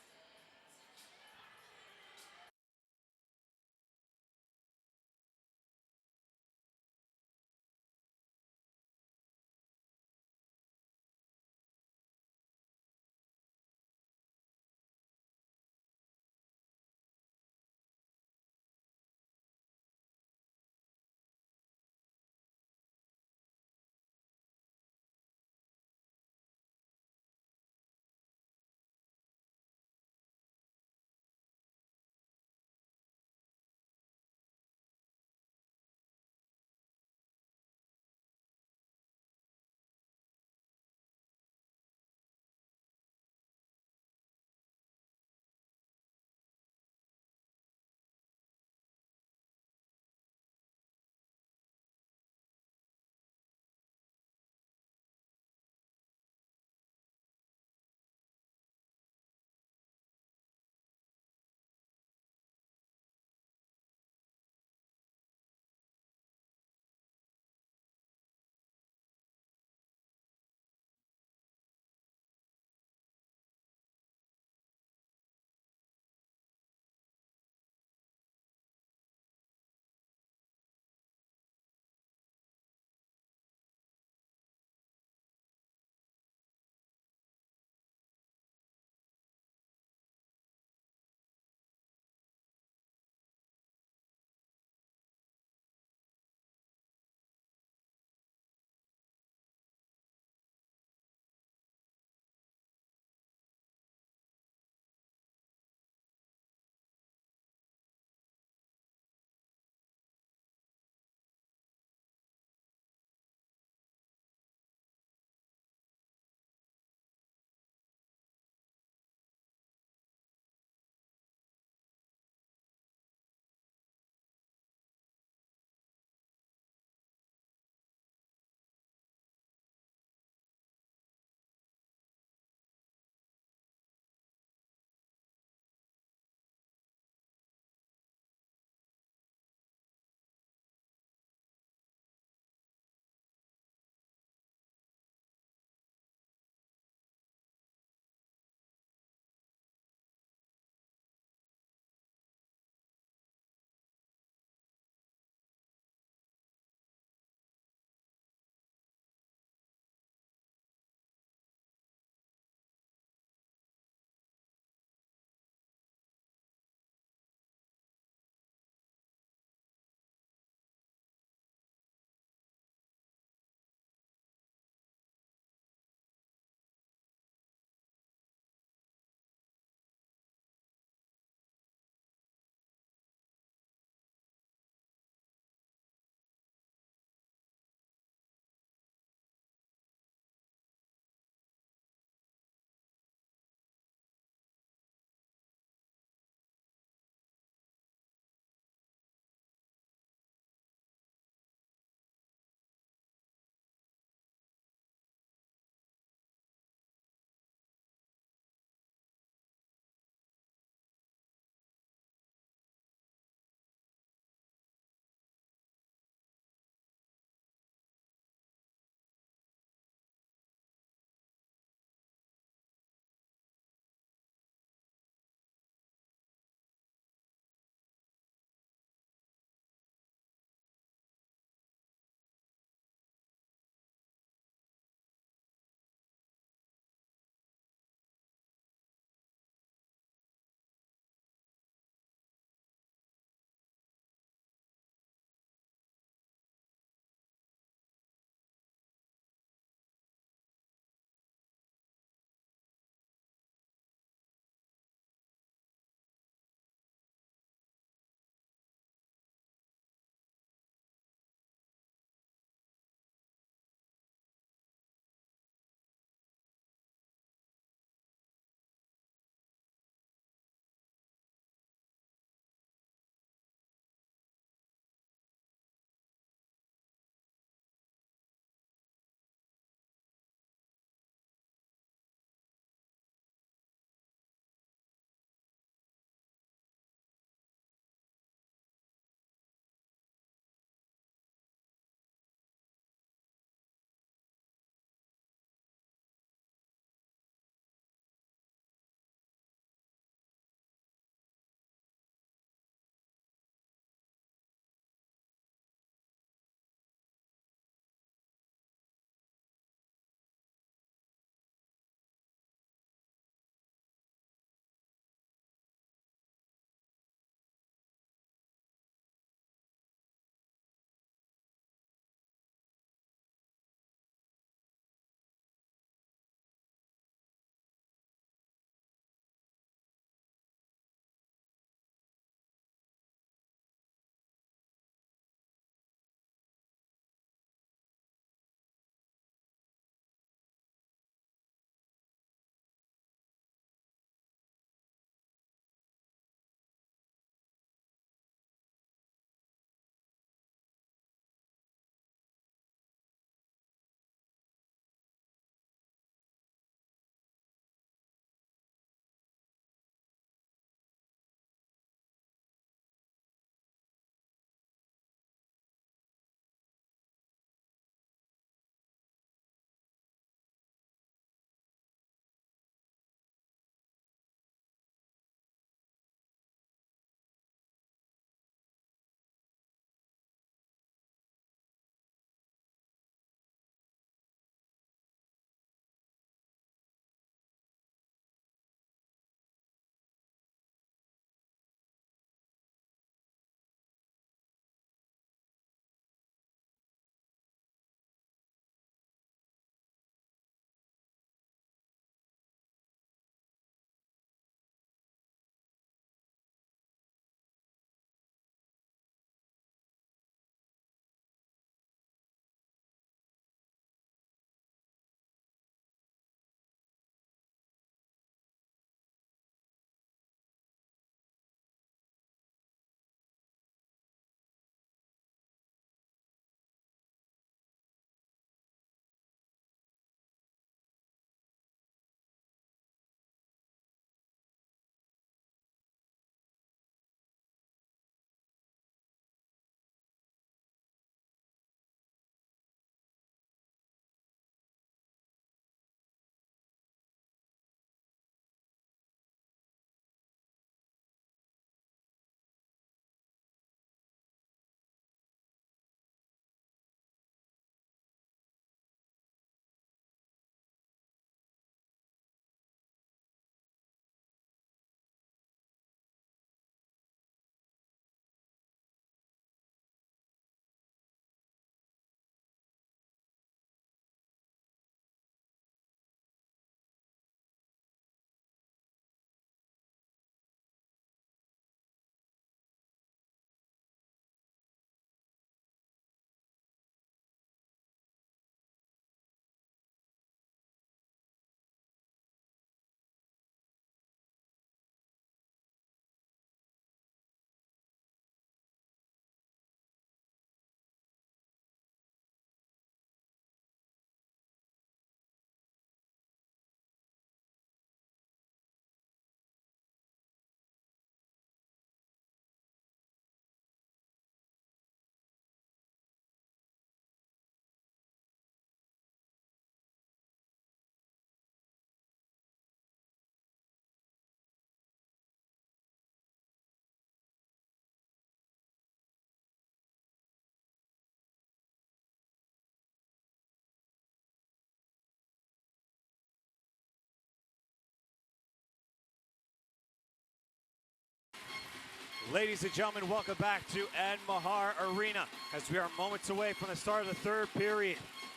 Ladies and gentlemen, welcome back to Ed Mahar Arena as we are moments away from the start of the third period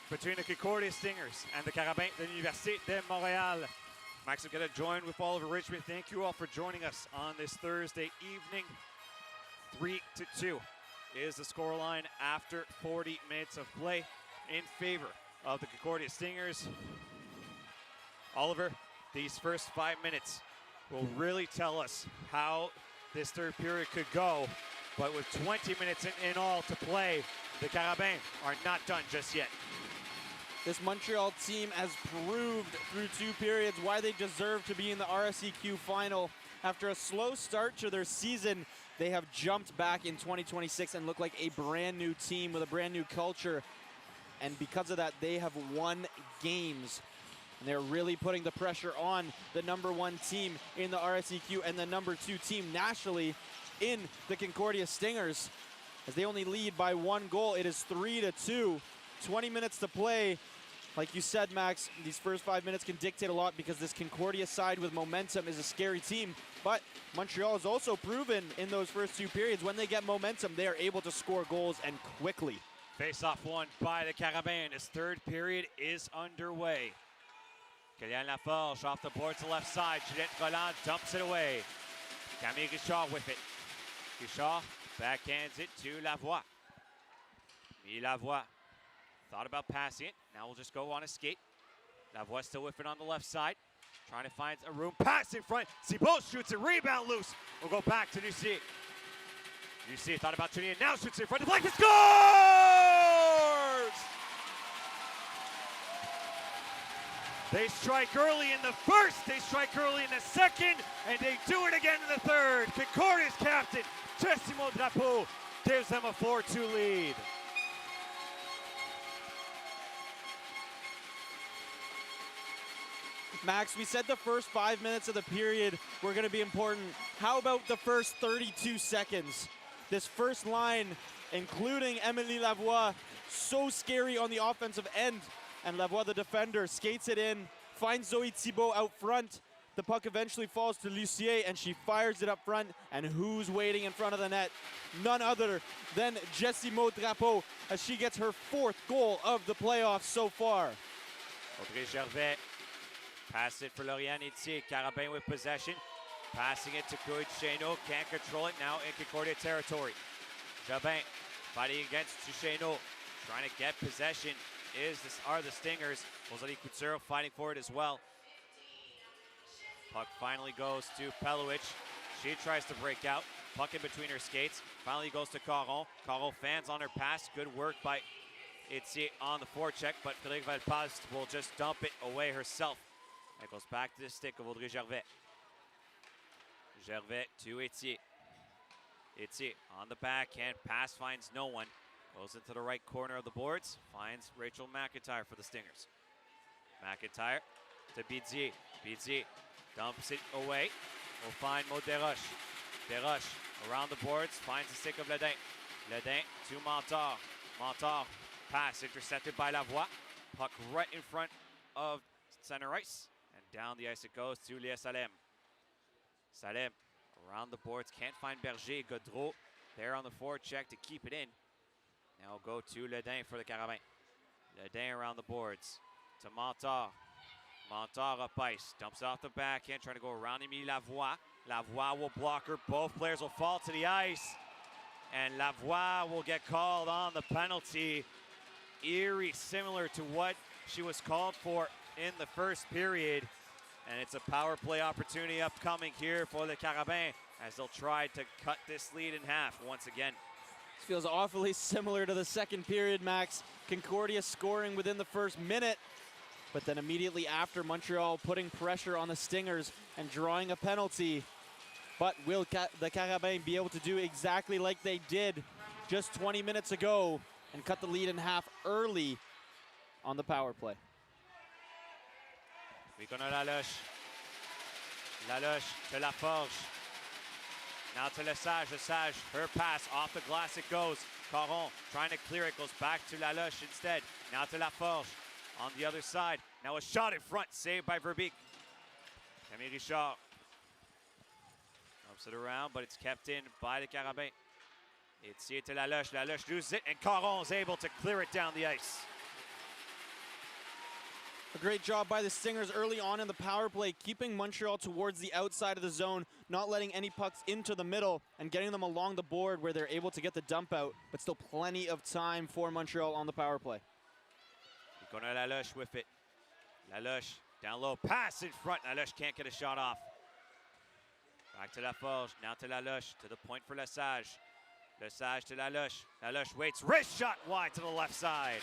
between the Concordia Stingers and the Carabins de l'Université de Montréal. Max, I'm going to join with Oliver Richmond. Thank you all for joining us on this Thursday evening. 3-2 is the scoreline after 40 minutes of play in favor of the Concordia Stingers. Oliver, these first 5 minutes will really tell us how this third period could go, but with 20 minutes in all to play, the Carabins are not done just yet. This Montreal team has proved through 2 periods why they deserve to be in the RSEQ final. After a slow start to their season, they have jumped back in 2026 and look like a brand new team with a brand new culture. And because of that, they have won games. And they're really putting the pressure on the #1 team in the RSEQ and the #2 team nationally in the Concordia Stingers. As they only lead by 1 goal, it is 3-2. 20 minutes to play. Like you said, Max, these first 5 minutes can dictate a lot because this Concordia side with momentum is a scary team. But Montreal has also proven in those first 2 periods, when they get momentum, they are able to score goals and quickly. Face-off won by the Carabins. This third period is underway. Kylian Laforge off the board to the left side. Juliette Roland dumps it away. Camille Richard with it. Richard backhands it to Lavoie. Lavoie thought about passing it. Now we'll just go on a skate. Lavoie still with it on the left side. Trying to find a room. Pass in front. Thibault shoots a rebound loose. We'll go back to Lucier. Lucier thought about shooting it. Now shoots in front of the flag. Scores! They strike early in the first, they strike early in the second, and they do it again in the third. Concordia's captain, Jessimo Drapeau, gives them a 4-2 lead. Max, we said the first 5 minutes of the period were going to be important. How about the first 32 seconds? This first line, including Emily Lavoie, so scary on the offensive end. And Lavoie, the defender, skates it in, finds Zoe Thibault out front. The puck eventually falls to Lucier, and she fires it up front. And who's waiting in front of the net? None other than Jessimo Drapeau, as she gets her 4th goal of the playoffs so far. Audrey Gervais, pass it for Lauriane Etier. Carabin with possession, passing it to Chloé Duchesneau. Can't control it now in Concordia territory. Jabin fighting against Duchesneau, trying to get possession. Are the Stingers. Rosalie Couture fighting for it as well. Puck finally goes to Pelovic. She tries to break out. Puck in between her skates. Finally goes to Caron. Caron fans on her pass. Good work by Etier on the forecheck, but Frédéric Valpaz will just dump it away herself. That goes back to the stick of Audrey Gervais. Gervais to Etier. Etier on the backhand. Pass finds no one. Goes into the right corner of the boards, finds Rachel McIntyre for the Stingers. McIntyre to Bidier. Bidier dumps it away. We'll find Maud Desroches. Desroches around the boards, finds the stick of Ledin. Ledin to Montar. Montar, pass intercepted by Lavoie. Puck right in front of center ice. And down the ice it goes to Léa Salem. Salem around the boards, can't find Berger. Gaudreau there on the forecheck to keep it in. Now go to Ledin for the Carabins. Ledin around the boards to Montar. Montar up ice, dumps it off the backhand, trying to go around Emilie Lavoie. Lavoie will block her. Both players will fall to the ice. And Lavoie will get called on the penalty. Eerie, similar to what she was called for in the first period. And it's a power play opportunity upcoming here for the Carabins as they'll try to cut this lead in half once again. Feels awfully similar to the second period, Max. Concordia scoring within the first minute, but then immediately after, Montreal putting pressure on the Stingers and drawing a penalty. But will the Carabins be able to do exactly like they did just 20 minutes ago and cut the lead in half early on the power play? We go to Laloche. Laloche to Laforge. Now to Lesage. Lesage, her pass off the glass it goes. Caron trying to clear it, goes back to Laloche instead. Now to Laforge on the other side. Now a shot in front, saved by Verbeek. Camille Richard Dumps it around, but it's kept in by the Carabin. Etier to Laloche. Laloche loses it, and Caron's able to clear it down the ice. A great job by the Stingers early on in the power play, keeping Montreal towards the outside of the zone, not letting any pucks into the middle, and getting them along the board where they're able to get the dump out, but still plenty of time for Montreal on the power play. Going to Laloche with it. Laloche down low, pass in front. Laloche can't get a shot off. Back to Laforge, now to Laloche, to the point for Lesage. Lesage to Laloche. Laloche waits, wrist shot wide to the left side.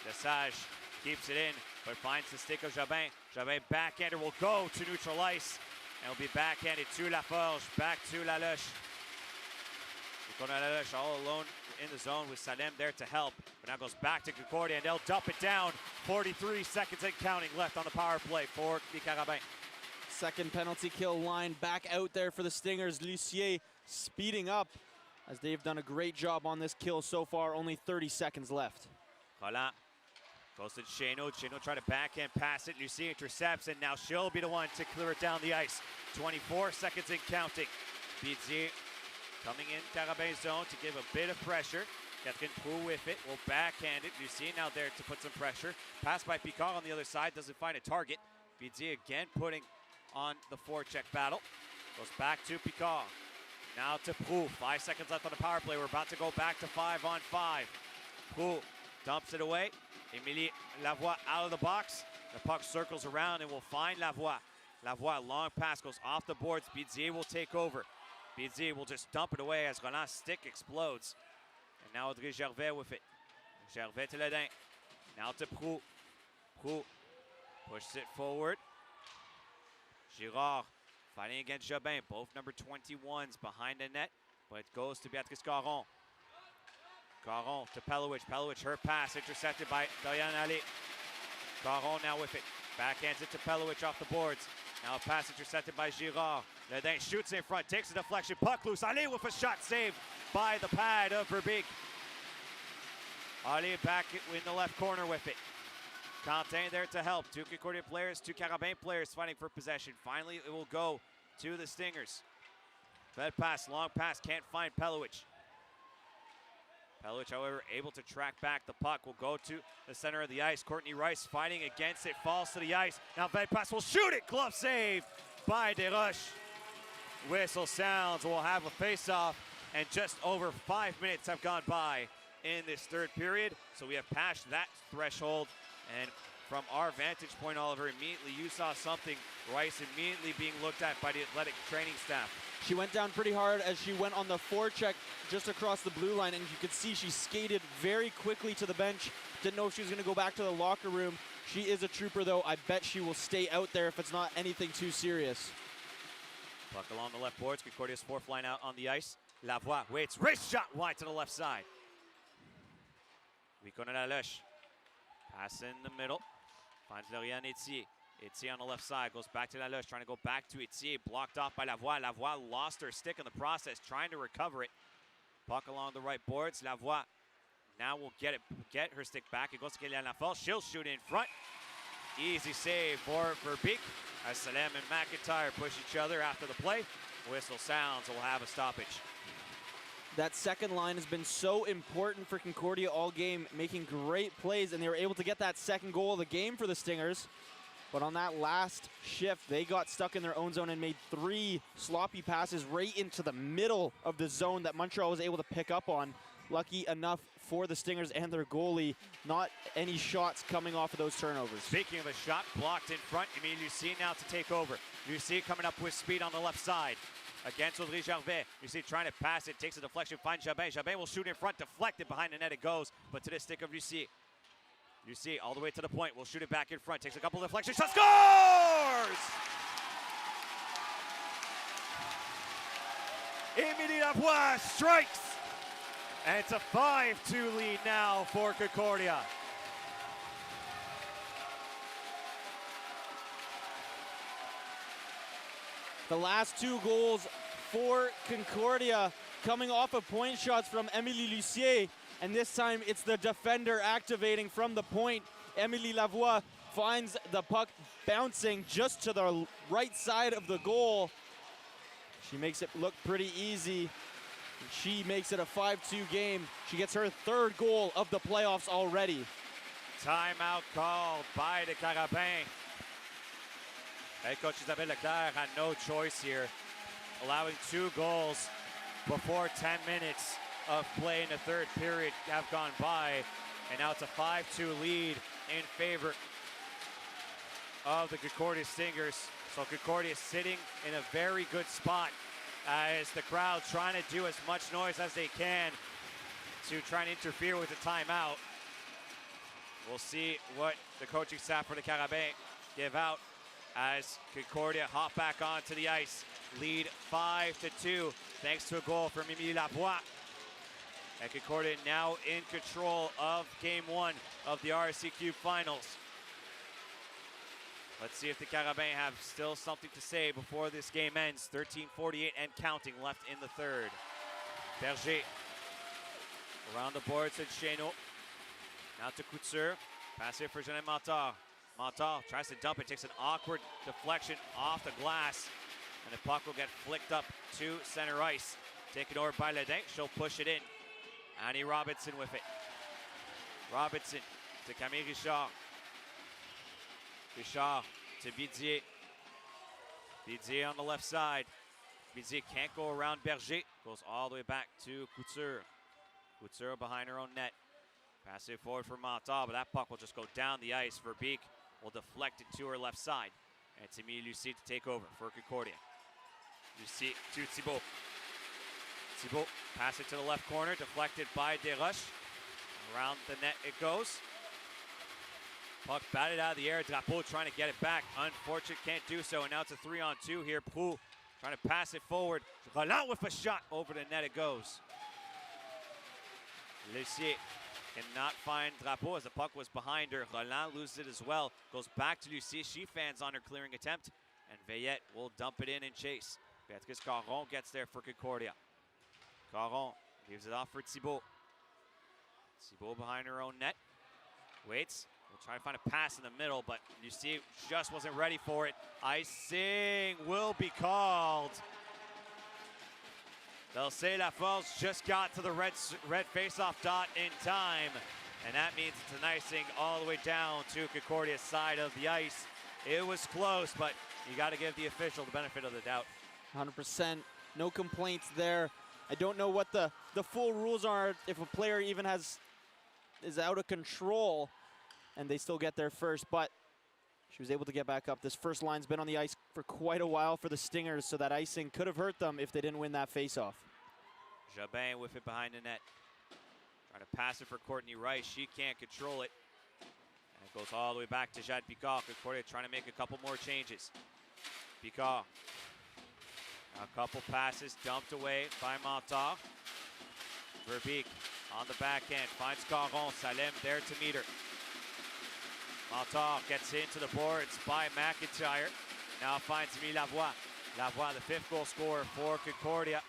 Lesage keeps it in, but finds the stick of Jobin. Jobin backhander will go to neutral ice, and will be backhanded to Laforge, back to Laloche. Laloche all alone in the zone with Salem there to help, but now goes back to Concordia, and they'll dump it down. 43 seconds and counting left on the power play for the Carabin. Second penalty kill line back out there for the Stingers. Lucier speeding up as they've done a great job on this kill so far. Only 30 seconds left. Roland goes to Cheno. Cheno trying to backhand pass it. Lucier intercepts, and now she'll be the one to clear it down the ice. 24 seconds and counting. Bidier coming in Carabin's zone to give a bit of pressure. Catherine Proulx with it, will backhand it. Lucier now there to put some pressure. Pass by Picard on the other side, doesn't find a target. Bidier again putting on the forecheck battle. Goes back to Picard. Now to Proulx. 5 seconds left on the power play. We're about to go back to 5-on-5. Proulx dumps it away. Emilie Lavoie out of the box. The puck circles around and will find Lavoie. Lavoie, long pass, goes off the boards. Bidier will take over. Bidier will just dump it away as Roland's stick explodes. And now Audrey Gervais with it. Gervais to Ledin. Now to Proulx. Proulx pushes it forward. Girard fighting against Jobin. Both number 21s behind the net, but it goes to Béatrice Caron. Caron to Pelowich. Pelowich, her pass intercepted by Diane Ali. Caron now with it. Backhands it to Pelowich off the boards. Now a pass intercepted by Girard. Ledin shoots in front, takes a deflection, puck loose. Ali with a shot saved by the pad of Verbeek. Ali back in the left corner with it. Quentin there to help. Two Concordia players, two Carabin players fighting for possession. Finally, it will go to the Stingers. Fed pass, long pass, can't find Pelowich. Pelowich, however, able to track back the puck. Will go to the center of the ice. Courtney Rice fighting against it, falls to the ice. Now Fed pass will shoot it. Glove save by Desroches. Whistle sounds. We'll have a face-off, and just over 5 minutes have gone by in this third period. So we have passed that threshold. And from our vantage point, Oliver, immediately you saw something. Rice immediately being looked at by the athletic training staff. She went down pretty hard as she went on the forecheck just across the blue line, and you could see she skated very quickly to the bench. Didn't know if she was going to go back to the locker room. She is a trooper, though. I bet she will stay out there if it's not anything too serious. Puck along the left boards. Concordia's fourth line out on the ice. Lavoie waits. Wrist shot wide to the left side. Vicona Laloche. Pass in the middle. Finds Lauriane Etier. Etier on the left side. Goes back to Laloche. Trying to go back to Etier. Blocked off by Lavoie. Lavoie lost her stick in the process. Trying to recover it. Puck along the right boards. Lavoie now will get her stick back. It goes to Kéliane Laforge. She'll shoot in front. Easy save for Verbeek. As Salem and McIntyre push each other after the play. Whistle sounds. We'll have a stoppage. That second line has been so important for Concordia all game, making great plays, and they were able to get that second goal of the game for the Stingers. But on that last shift, they got stuck in their own zone and made 3 sloppy passes right into the middle of the zone that Montreal was able to pick up on. Lucky enough for the Stingers and their goalie, not any shots coming off of those turnovers. Speaking of a shot, blocked in front. Emilie Lucier now to take over. Lucier coming up with speed on the left side. Against Audrey Gervais. You see trying to pass it, takes a deflection, finds Jobin. Jobin will shoot in front, deflected behind the net it goes, but to the stick of Lucier. Lucier all the way to the point, will shoot it back in front, takes a couple of deflections, shot, scores! Emilie Lavoie strikes! And it's a 5-2 lead now for Concordia. The last 2 goals for Concordia coming off of point shots from Emilie Lucier, and this time it's the defender activating from the point. Emilie Lavoie finds the puck bouncing just to the right side of the goal, She makes it look pretty easy. She makes it a 5-2 game. She gets her third goal of the playoffs already. Timeout called by the Carabins. Head coach Isabelle Leclerc had no choice here, allowing 2 goals before 10 minutes of play in the third period have gone by, and now it's a 5-2 lead in favor of the Concordia Stingers. So Concordia is sitting in a very good spot as the crowd trying to do as much noise as they can to try and interfere with the timeout. We'll see what the coaching staff for the Carabins give out as Concordia hop back onto the ice. Lead 5-2 thanks to a goal from Emilie Lavoie. And Concordia now in control of game 1 of the RSEQ finals. Let's see if the Carabins have still something to say before this game ends. 13:48 and counting left in the third. Berger around the boards at Cheno. Now to Couture. Pass here for Jeanette Montard. Montard tries to dump it, takes an awkward deflection off the glass. And the puck will get flicked up to center ice. Taken over by Ledin. She'll push it in. Annie Robinson with it. Robinson to Camille Richard. Richard to Bidier. Bidier on the left side. Bidier can't go around Berger. Goes all the way back to Couture. Couture behind her own net. Pass it forward for Montard, but that puck will just go down the ice. Verbeek will deflect it to her left side. And it's Emilie Lucie to take over for Concordia. Lucie to Thibault. Thibault, pass it to the left corner, deflected by Desroches. Around the net it goes. Puck batted out of the air. Drapeau trying to get it back. Unfortunate, can't do so. And now it's a 3-on-2 here. Prou trying to pass it forward. Roland with a shot. Over the net it goes. Lucie cannot find Drapeau as the puck was behind her. Roland loses it as well. Goes back to Lucie. She fans on her clearing attempt. And Veillette will dump it in and chase. Beatrice Caron gets there for Concordia. Caron leaves it off for Thibault. Thibault behind her own net. Waits. We'll try to find a pass in the middle, but Lucie just wasn't ready for it. Icing will be called. They'll say La Force just got to the red face-off dot in time, and that means it's an icing all the way down to Concordia's side of the ice. It was close, but you got to give the official the benefit of the doubt. 100%, no complaints there. I don't know what the full rules are if a player even is out of control and they still get there first, but she was able to get back up. This first line's been on the ice for quite a while for the Stingers, so that icing could have hurt them if they didn't win that face-off. Jobin with it behind the net. Trying to pass it for Courtney Rice. She can't control it. And it goes all the way back to Jade Picard. Concordia trying to make a couple more changes. Picard. A couple passes dumped away by Montard. Verbeek on the back end. Finds Caron. Salem there to meet her. Montard gets into the boards by McIntyre. Now finds Emilie Lavoie. Lavoie, the 5th goal scorer for Concordia.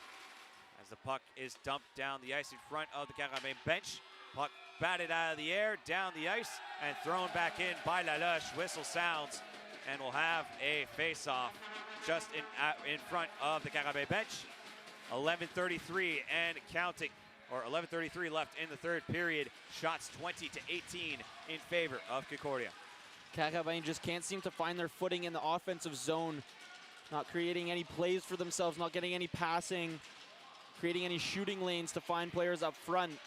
As the puck is dumped down the ice in front of the Carabin bench. Puck batted out of the air, down the ice, and thrown back in by Laloche. Whistle sounds, and we'll have a face-off just in front of the Carabin bench. 11:33 and counting, or 11:33 left in the third period. Shots 20-18 in favor of Concordia. Carabin just can't seem to find their footing in the offensive zone. Not creating any plays for themselves, not getting any passing, creating any shooting lanes to find players up front.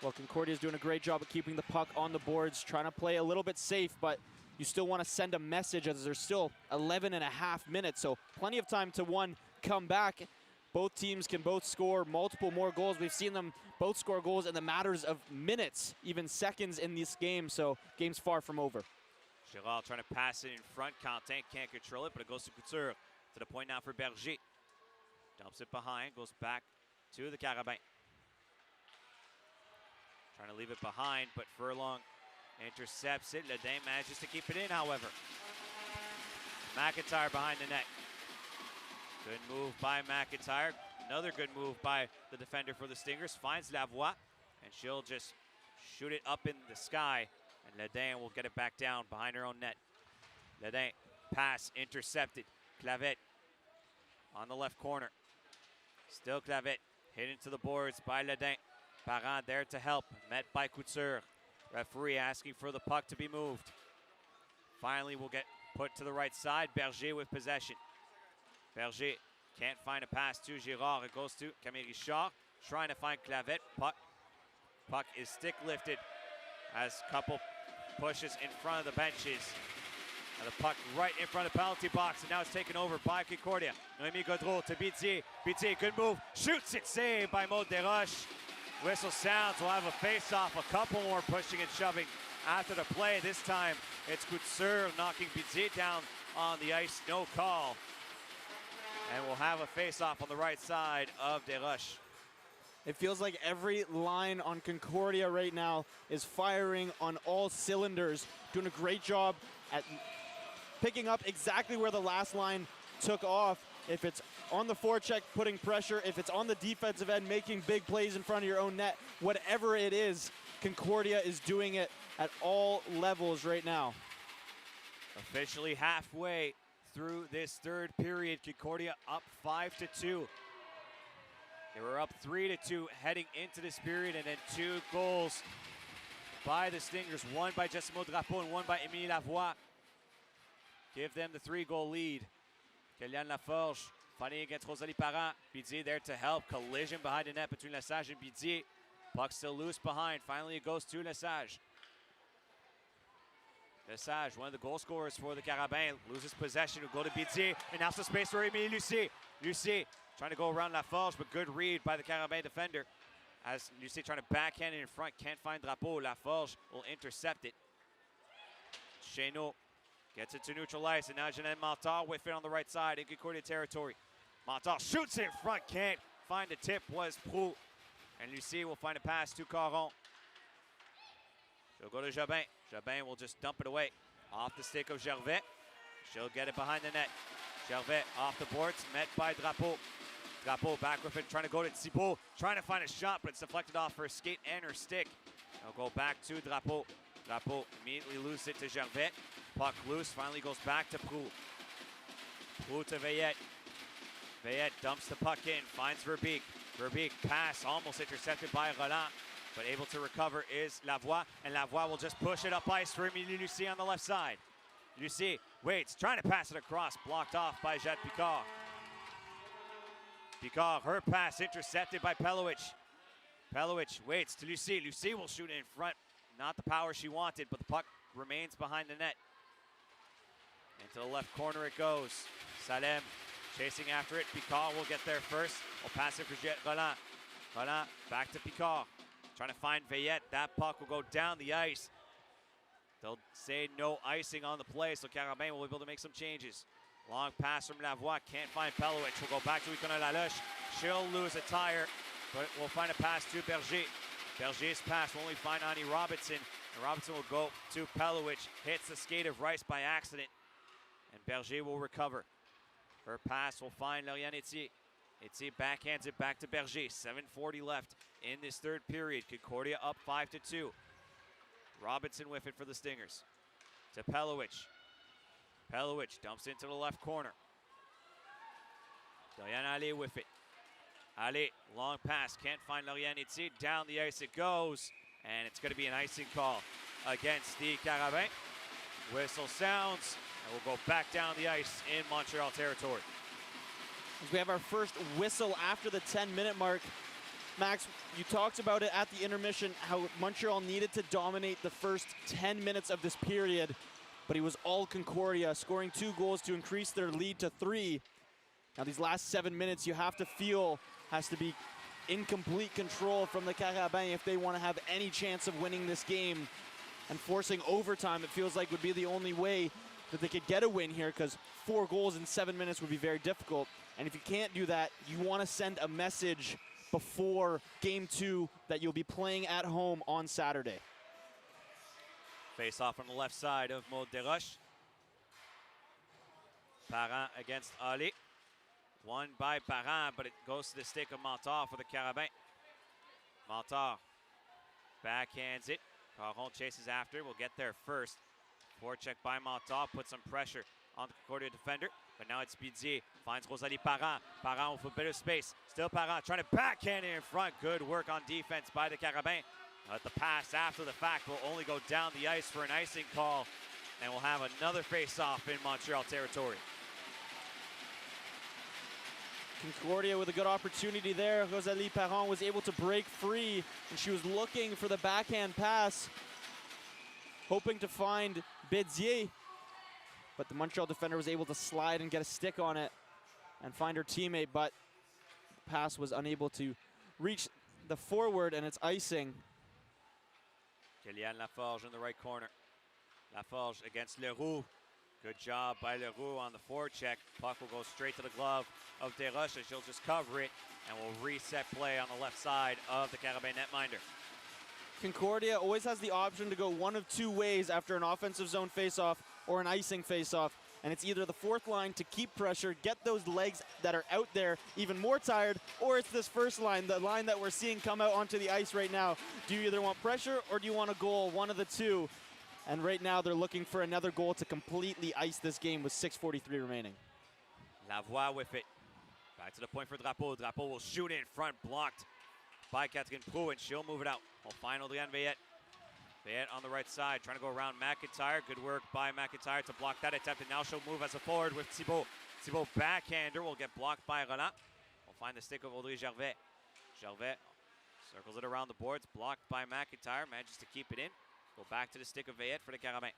Well, Concordia is doing a great job of keeping the puck on the boards, trying to play a little bit safe, but you still want to send a message as there's still 11.5 minutes, so plenty of time to, one, come back. Both teams can both score multiple more goals. We've seen them both score goals in the matters of minutes, even seconds in this game, so game's far from over. Girard trying to pass it in front. Quentin can't control it, but it goes to Couture. To the point now for Berger. Dumps it behind, goes back to the Carabin. Trying to leave it behind, but Furlong intercepts it. Ledin manages to keep it in, however. McIntyre behind the net. Good move by McIntyre. Another good move by the defender for the Stingers. Finds Lavoie, and she'll just shoot it up in the sky. And Ledin will get it back down behind her own net. Ledin, pass intercepted. Clavette on the left corner. Still Clavet, hit into the boards by Ledin. Parent there to help, met by Couture. Referee asking for the puck to be moved. Finally will get put to the right side. Berger with possession. Berger can't find a pass to Girard. It goes to Camille Richard, trying to find Clavet. Puck is stick lifted as couple pushes in front of the benches. And the puck right in front of the penalty box, and now it's taken over by Concordia. Noémie Gaudreau to Bidier. Bidier, good move, shoots it, saved by Maud Desroches. Whistle sounds, we'll have a face-off, a couple more pushing and shoving after the play. This time it's Couture knocking Bidier down on the ice, no call. And we'll have a face-off on the right side of Desroches. It feels like every line on Concordia right now is firing on all cylinders, doing a great job at picking up exactly where the last line took off. If it's on the forecheck, putting pressure, if it's on the defensive end, making big plays in front of your own net, whatever it is, Concordia is doing it at all levels right now. Officially halfway through this third period, Concordia up 5-2. They were up 3-2 heading into this period, and then 2 goals by the Stingers, one by Jessimo Drapeau and one by Émilie Lavoie. Give them the 3-goal lead. Kellyanne Laforge fighting against Rosalie Parent. Bidier there to help. Collision behind the net between Lesage and Bidier. Puck still loose behind. Finally it goes to Lesage. Lesage, one of the goal scorers for the Carabins, loses possession. Will go to Bidier, and now some space for Émilie Lucier. Lucier trying to go around Laforge, but good read by the Carabin defender. As Lucier trying to backhand it in front, can't find Drapeau. Laforge will intercept it. Chénaud gets it to neutral ice, and now Jeanette Montard with it on the right side in Concordia territory. Montard shoots it in front, can't find the tip, was Proulx. And Lucier will find a pass to Caron. She'll go to Jobin. Jobin will just dump it away. Off the stick of Gervais. She'll get it behind the net. Gervais off the boards, met by Drapeau. Drapeau back with it, trying to go to Thibault. Trying to find a shot, but it's deflected off her skate and her stick. They'll go back to Drapeau. Drapeau immediately loses it to Gervais. Puck loose, finally goes back to Proulx. Proulx to Veillette. Veillette dumps the puck in, finds Verbeek. Verbeek pass almost intercepted by Roland, but able to recover is Lavoie, and Lavoie will just push it up ice for Émilie Lucier on the left side. Lucier waits, trying to pass it across, blocked off by Jade Picard. Picard, her pass intercepted by Pelowich. Pelowich waits to Lucier. Lucier will shoot it in front. Not the power she wanted, but the puck remains behind the net. Into the left corner it goes. Salem chasing after it. Picard will get there first. Will pass it for Roland. Roland back to Picard. Trying to find Veillette. That puck will go down the ice. They'll say no icing on the play, so Carabin will be able to make some changes. Long pass from Lavoie. Can't find Pelowich. Will go back to Icona Laloche. She'll lose a tire, but we'll find a pass to Berger. Berger's pass will only find Annie Robinson. And Robinson will go to Pelowich. Hits the skate of Rice by accident. And Berger will recover. Her pass will find Lauriane Etier. Etier backhands it back to Berger. 7:40 left in this third period. Concordia up 5-2. Robinson with it for the Stingers. To Pelowich. Pelowich dumps into the left corner. Lauriane Allais with it. Allais, long pass. Can't find Lauriane Etier. Down the ice it goes. And it's going to be an icing call against the Carabins. Whistle sounds. And we'll go back down the ice in Montreal territory. As we have our first whistle after the 10-minute mark. Max, you talked about it at the intermission, how Montreal needed to dominate the first 10 minutes of this period, but it was all Concordia, scoring 2 goals to increase their lead to 3. Now these last 7 minutes you have to feel has to be in complete control from the Carabins if they want to have any chance of winning this game. And forcing overtime, it feels like, would be the only way that they could get a win here, because 4 goals in 7 minutes would be very difficult. And if you can't do that, you want to send a message before game 2 that you'll be playing at home on Saturday. Face off on the left side of Maud Desroches. Parent against Ali. Won by Parent, but it goes to the stick of Montard for the Carabins. Montard backhands it. Caron chases after. Will get there first. Forecheck by Montard. Put some pressure on the Concordia defender. But now it's Bidier. Finds Rosalie Parent. Parent with a bit of space. Still Parent trying to backhand it in front. Good work on defense by the Carabins. But the pass after the fact will only go down the ice for an icing call. And we'll have another face-off in Montreal territory. Concordia with a good opportunity there. Rosalie Parent was able to break free, and she was looking for the backhand pass, hoping to find Bidier. But the Montreal defender was able to slide and get a stick on it and find her teammate, but the pass was unable to reach the forward, and it's icing. Kylian Laforge in the right corner. Laforge against Leroux. Good job by Leroux on the forecheck. Puck will go straight to the glove of Desroches. She'll just cover it and will reset play on the left side of the Carabin netminder. Concordia always has the option to go one of two ways after an offensive zone faceoff or an icing faceoff. And it's either the fourth line to keep pressure, get those legs that are out there even more tired, or it's this first line, the line that we're seeing come out onto the ice right now. Do you either want pressure or do you want a goal? One of the two. And right now they're looking for another goal to completely ice this game with 6:43 remaining. Lavoie with it. Back to the point for Drapeau. Drapeau will shoot it in front, blocked by Catherine Proulx, and she'll move it out. We'll find Audriane Veillette. Veillette on the right side, trying to go around McIntyre. Good work by McIntyre to block that attempt, and now she'll move as a forward with Thibault. Thibault backhander will get blocked by Roland. We'll find the stick of Audrey Gervais. Gervais circles it around the boards, blocked by McIntyre, manages to keep it in. Go back to the stick of Veillette for the Carabins.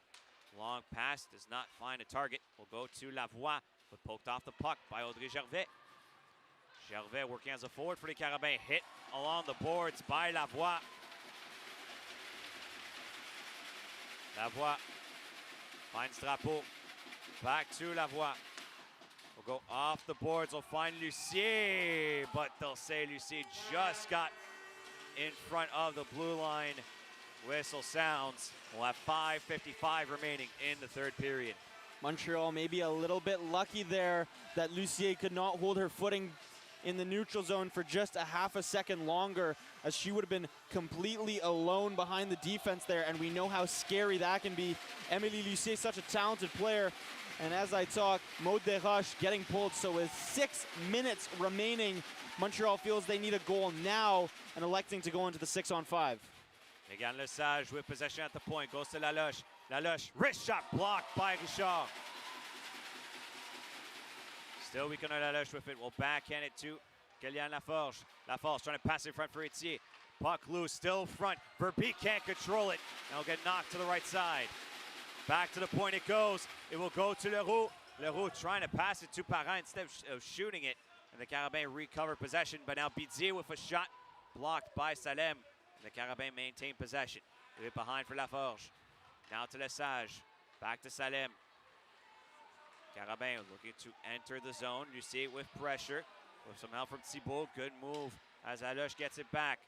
Long pass, does not find a target. Will go to Lavoie, but poked off the puck by Audrey Gervais. Gervais working as a forward for the Carabins. Hit along the boards by Lavoie. Lavoie finds Drapeau. Back to Lavoie. We'll go off the boards. We'll find Lucier, but they'll say Lucier just got in front of the blue line. Whistle sounds. We'll have 5:55 remaining in the third period. Montreal maybe a little bit lucky there that Lucier could not hold her footing in the neutral zone for just a half a second longer, as she would have been completely alone behind the defense there, and we know how scary that can be. Emilie Lucier, such a talented player, and as I talk, Maud Desroches getting pulled. So with 6 minutes remaining, Montreal feels they need a goal now and electing to go into the 6-on-5. Megan Lesage with possession at the point, goes to Laloche. Laloche, wrist shot blocked by Richard. Still weak on Laloche with it. We'll backhand it to Kylian Laforge. Laforge trying to pass in front for Etier. Puck loose, still front. Verbeek can't control it. And will get knocked to the right side. Back to the point it goes. It will go to Leroux. Leroux trying to pass it to Parent instead of shooting it. And the Carabins recover possession. But now Bidier with a shot blocked by Salem. The Carabins maintain possession. Do it behind for Laforge. Now to Lesage. Back to Salem. Carabins looking to enter the zone. You see it with pressure. With some help from Thibault. Good move as Aloche gets it back.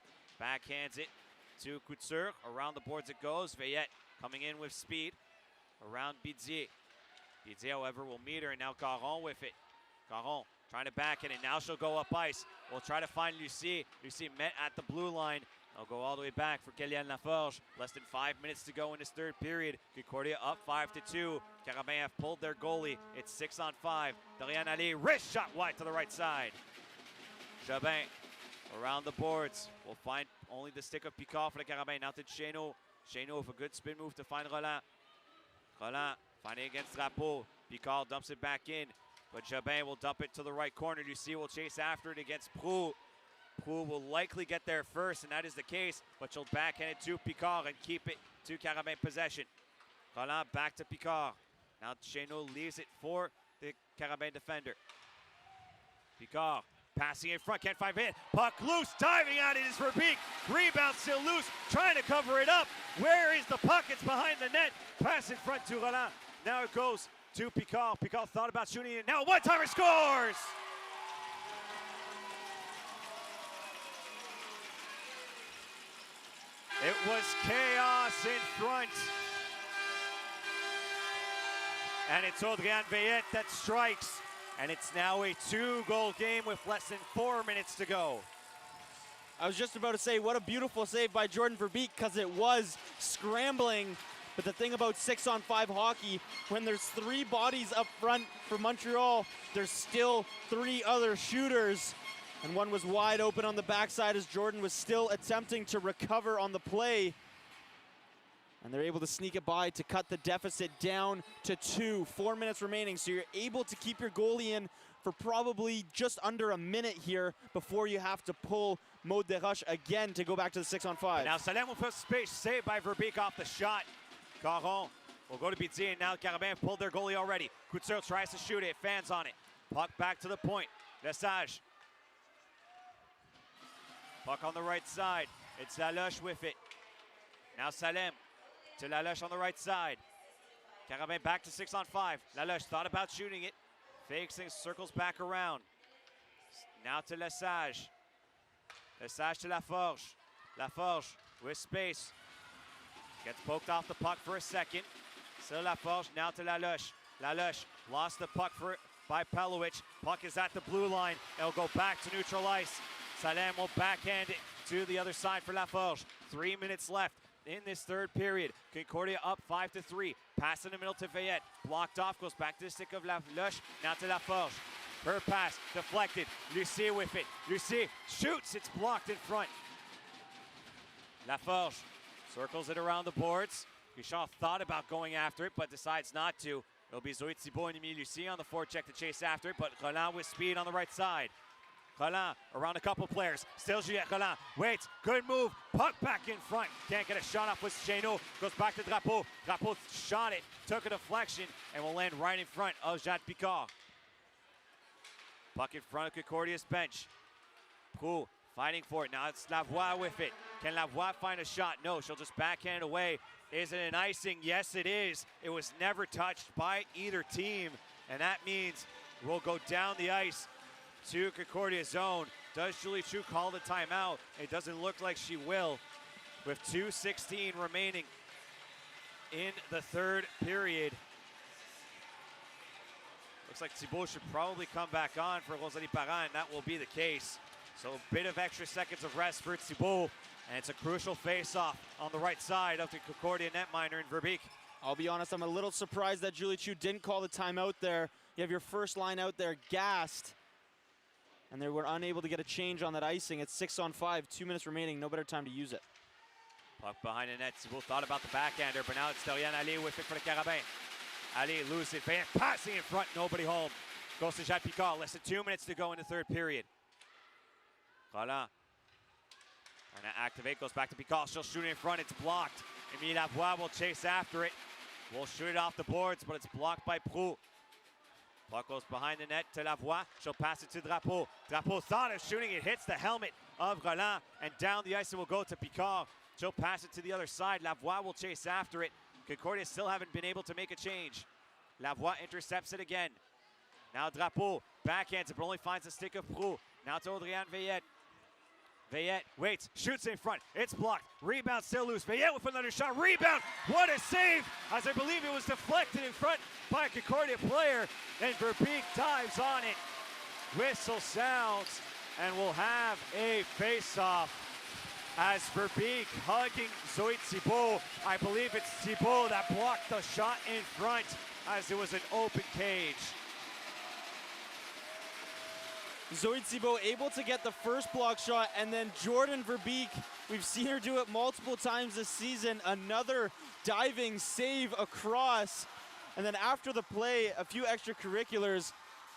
Backhands it to Couture. Around the boards it goes. Veillette coming in with speed. Around Bidier. Bidier, however, will meet her. And now Caron with it. Caron trying to backhand it. Now she'll go up ice. We'll try to find Lucie. Lucie met at the blue line. I'll go all the way back for Kylian Laforge. Less than 5 minutes to go in this third period. Concordia up 5-2. Carabins have pulled their goalie. It's 6-on-5. Dorian Ali, wrist shot wide to the right side. Jobin around the boards. We'll find only the stick of Picard for the Carabins. Now to Cheno. Cheno with a good spin move to find Roland. Roland finding against Drapeau. Picard dumps it back in. But Jobin will dump it to the right corner. Lucie will chase after it against Proulx. Proulx will likely get there first, and that is the case, but she'll backhand it to Picard and keep it to Carabin possession. Roland back to Picard. Now Cheno leaves it for the Carabin defender. Picard passing in front, can't find it. Puck loose, diving at it is Verbeek. Rebound still loose, trying to cover it up. Where is the puck? It's behind the net. Pass in front to Roland. Now it goes to Picard. Picard thought about shooting it. Now one-timer scores! It was chaos in front. And it's Audriane Veillette that strikes. And it's now a 2-goal game with less than 4 minutes to go. I was just about to say, what a beautiful save by Jordan Verbeek, because it was scrambling But the thing about 6-on-5 hockey, when there's 3 bodies up front for Montreal, there's still 3 other shooters. And one was wide open on the backside as Jordan was still attempting to recover on the play. And they're able to sneak it by to cut the deficit down to 2. 4 minutes remaining, so you're able to keep your goalie in for probably just under a minute here before you have to pull Maud Desroches again to go back to the 6-on-5. Now Salem will put space, saved by Verbeek off the shot. Caron will go to Bidier, and now Carabin pulled their goalie already. Couture tries to shoot it, fans on it. Puck back to the point. Lesage. Puck on the right side. It's Laloche with it. Now Salem to Laloche on the right side. Carabin back to 6-on-5. Laloche thought about shooting it. Fakes things, circles back around. Now to Lesage. Lesage to Laforge. Laforge with space. Gets poked off the puck for a second. Still Laforge, now to Laloche. Laloche lost the puck by Palowicz. Puck is at the blue line. It'll go back to neutral ice. Salem will backhand it to the other side for Laforge. 3 minutes left in this third period. Concordia up 5-3. Pass in the middle to Veillette. Blocked off, goes back to the stick of Laloche. Now to Laforge. Her pass deflected. Lucie with it. Lucie shoots. It's blocked in front. Laforge circles it around the boards. Guichard thought about going after it, but decides not to. It'll be Zoe Thibault and Emile Lucie on the forecheck to chase after it, but Roland with speed on the right side. Roland around a couple players. Still Juliette Roland. Waits. Good move. Puck back in front. Can't get a shot off with Cheno. Goes back to Drapeau. Drapeau shot it. Took a deflection and will land right in front of Jade Picard. Puck in front of Concordia's bench. Prou fighting for it. Now it's Lavoie with it. Can Lavoie find a shot? No, she'll just backhand away. Is it an icing? Yes, it is. It was never touched by either team. And that means we'll go down the ice to Concordia zone. Does Julie Chu call the timeout? It doesn't look like she will. With 2:16 remaining in the third period. Looks like Thibault should probably come back on for Rosalie Parent, and that will be the case. So a bit of extra seconds of rest for Thibault, and it's a crucial face-off on the right side of the Concordia netminder in Verbeek. I'll be honest, I'm a little surprised that Julie Chu didn't call the timeout there. You have your first line out there gassed, and they were unable to get a change on that icing. It's 6-on-5, 2 minutes remaining, no better time to use it. Puck behind the net, Thibault thought about the backhander, but now it's Dorian Allais with it for the Carabin. Allais loses it, passing in front, nobody home. Goes to Jade Picard, less than 2 minutes to go in the third period. Roland, trying to activate, goes back to Picard, she'll shoot it in front, it's blocked. Emile Lavoie will chase after it. Will shoot it off the boards, but it's blocked by Prou. Puck goes behind the net to Lavoie, she'll pass it to Drapeau. Drapeau thought of shooting, it hits the helmet of Roland, and down the ice it will go to Picard. She'll pass it to the other side, Lavoie will chase after it. Concordia still haven't been able to make a change. Lavoie intercepts it again. Now Drapeau backhands it, but only finds the stick of Prou. Now to Audriane Veillette. Veillette waits, shoots in front. It's blocked. Rebound still loose. Veillette with another shot. Rebound. What a save! As I believe it was deflected in front by a Concordia player. And Verbeek dives on it. Whistle sounds, and we'll have a face-off. As Verbeek hugging Zoe Thibault. I believe it's Thibault that blocked the shot in front as it was an open cage. Zoe Thibault able to get the first block shot, and then Jordan Verbeek, we've seen her do it multiple times this season, another diving save across. And then after the play, a few extracurriculars.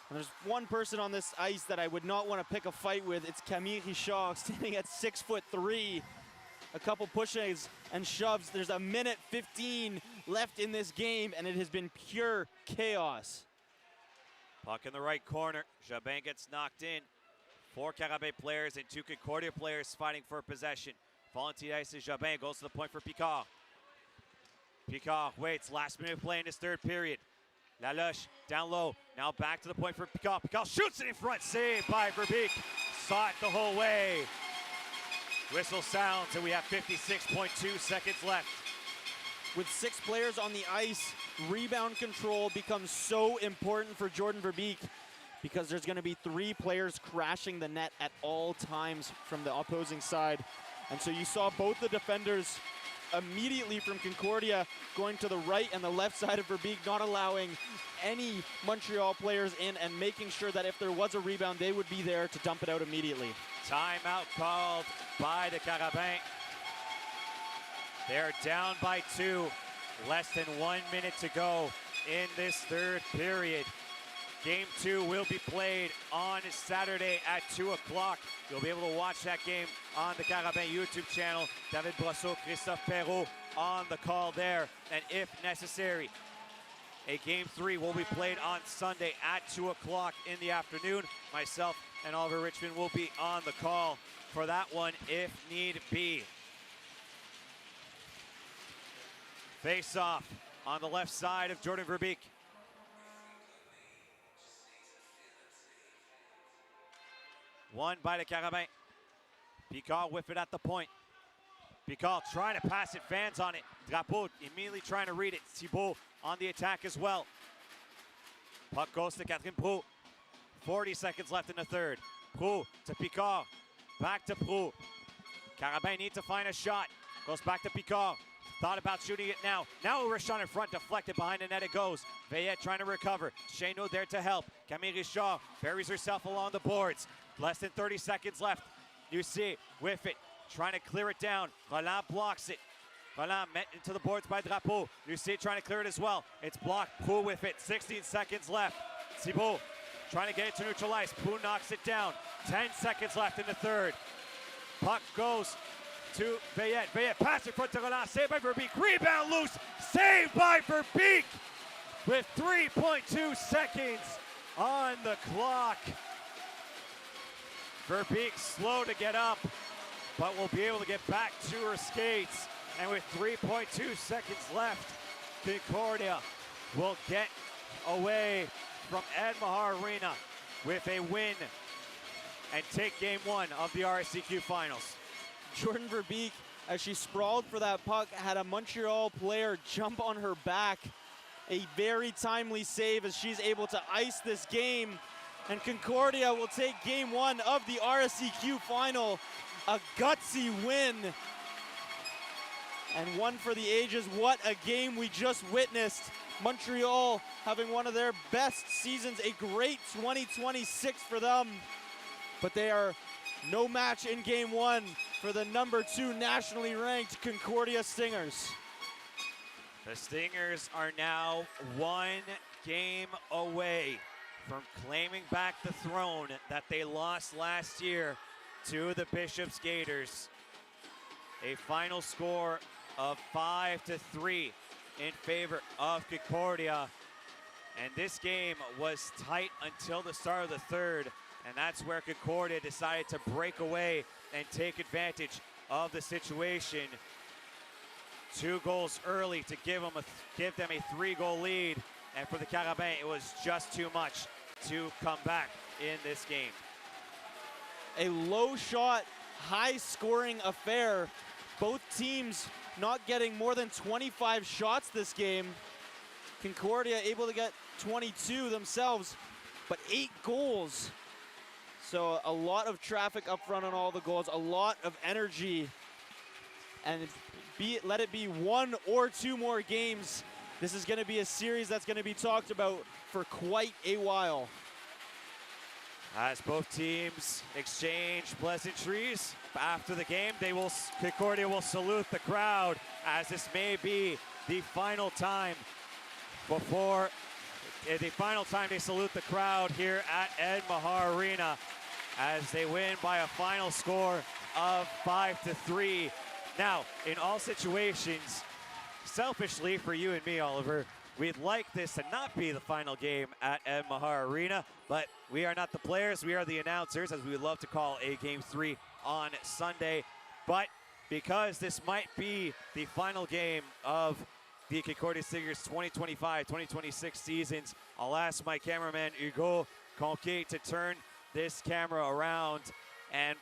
And there's one person on this ice that I would not want to pick a fight with. It's Camille Richard, standing at 6'3". A couple pushes and shoves. There's a minute 15 left in this game, and it has been pure chaos. Puck in the right corner. Jabin gets knocked in. 4 Carabin players and 2 Concordia players fighting for possession. Falling to the ice is Jabin. Goes to the point for Picard. Picard waits. Last minute play in this third period. Laloche down low. Now back to the point for Picard. Picard shoots it in front. Saved by Verbeek. Saw it the whole way. Whistle sounds, and we have 56.2 seconds left. With 6 players on the ice, rebound control becomes so important for Jordan Verbeek because there's going to be 3 players crashing the net at all times from the opposing side. And so you saw both the defenders immediately from Concordia, going to the right and the left side of Verbeek, not allowing any Montreal players in and making sure that if there was a rebound, they would be there to dump it out immediately. Timeout called by the Carabins. They're down by 2. Less than 1 minute to go in this third period. Game 2 will be played on Saturday at 2 o'clock. You'll be able to watch that game on the Carabin YouTube channel. David Brosseau, Christophe Perrault on the call there. And if necessary, a Game 3 will be played on Sunday at 2 o'clock in the afternoon. Myself and Oliver Richmond will be on the call for that one if need be. Face off on the left side of Jordan Verbeek. Won by the Carabins. Picard whip it at the point. Picard trying to pass it, fans on it. Drapeau immediately trying to read it. Thibault on the attack as well. Puck goes to Catherine Proulx. 40 seconds left in the third. Proulx to Picard. Back to Proulx. Carabins need to find a shot. Goes back to Picard. Thought about shooting it now. Now Richard in front, deflected behind the net it goes. Veillette trying to recover. Cheno there to help. Camille Richard buries herself along the boards. Less than 30 seconds left. You see, whiff it, trying to clear it down. Roland blocks it. Roland met into the boards by Drapeau. You see, trying to clear it as well. It's blocked. Proulx with it. 16 seconds left. Thibault trying to get it to neutralize. Proulx knocks it down. 10 seconds left in the third. Puck goes to Veillette. Veillette pass in front to Roland. Saved by Verbeek. Rebound loose. Saved by Verbeek with 3.2 seconds on the clock. Verbeek slow to get up, but will be able to get back to her skates. And with 3.2 seconds left, Concordia will get away from Ed Mahar Arena with a win and take Game 1 of the RSEQ Finals. Jordan Verbeek, as she sprawled for that puck, had a Montreal player jump on her back. A very timely save as she's able to ice this game. And Concordia will take Game 1 of the RSEQ Final. A gutsy win. And one for the ages. What a game we just witnessed. Montreal having one of their best seasons. A great 2026 for them. But they are no match in Game 1 for the #2 nationally ranked Concordia Stingers. The Stingers are now 1 game away from claiming back the throne that they lost last year to the Bishop's Gators. A final score of 5-3 in favor of Concordia. And this game was tight until the start of the third. And that's where Concordia decided to break away and take advantage of the situation. 2 goals early to give them a 3-goal lead. And for the Carabins, it was just too much to come back in this game. A low shot, high scoring affair. Both teams not getting more than 25 shots this game. Concordia able to get 22 themselves, but 8 goals. So a lot of traffic up front on all the goals, a lot of energy. And let it be 1 or 2 more games. This is going to be a series that's going to be talked about for quite a while. As both teams exchange pleasantries after the game, Concordia will salute the crowd, as this may be the final time they salute the crowd here at Ed Mahar Arena, as they win by a final score of 5-3. Now, in all situations, selfishly for you and me, Oliver, we'd like this to not be the final game at Ed Mahar Arena, but we are not the players, we are the announcers, as we would love to call a Game 3 on Sunday. But because this might be the final game of the Concordia Stingers 2025-2026 seasons, I'll ask my cameraman, Hugo Conquet, to turn this camera around. And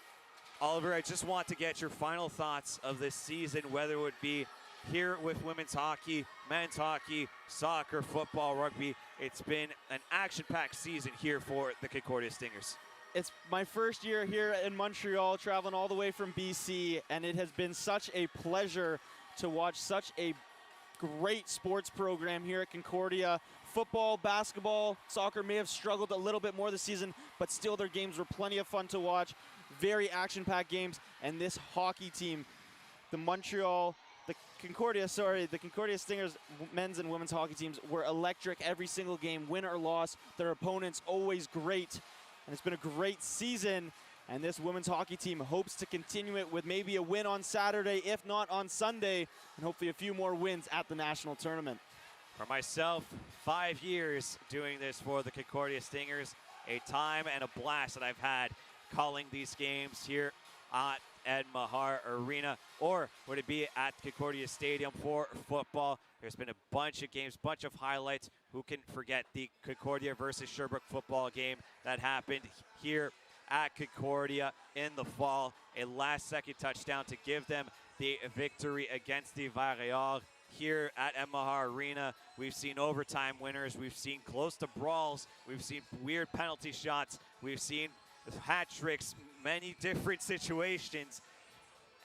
Oliver, I just want to get your final thoughts of this season, whether it would be here with women's hockey, men's hockey, soccer, football, rugby. It's been an action-packed season here for the Concordia Stingers. It's my first year here in Montreal, traveling all the way from BC, and it has been such a pleasure to watch such a great sports program here at Concordia. Football, basketball, soccer may have struggled a little bit more this season, but still their games were plenty of fun to watch. Very action-packed games, and this hockey team, the Concordia Stingers men's and women's hockey teams were electric every single game, win or loss. Their opponents always great, and it's been a great season. And this women's hockey team hopes to continue it with maybe a win on Saturday, if not on Sunday, and hopefully a few more wins at the national tournament. For myself, 5 years doing this for the Concordia Stingers, a time and a blast that I've had calling these games here at Ed Mahar Arena, or would it be at Concordia Stadium for football. There's been a bunch of games, bunch of highlights. Who can forget the Concordia versus Sherbrooke football game that happened here at Concordia in the fall? A last-second touchdown to give them the victory against the Varéor here at Ed Mahar Arena. We've seen overtime winners. We've seen close to brawls. We've seen weird penalty shots. We've seen hat tricks, many different situations,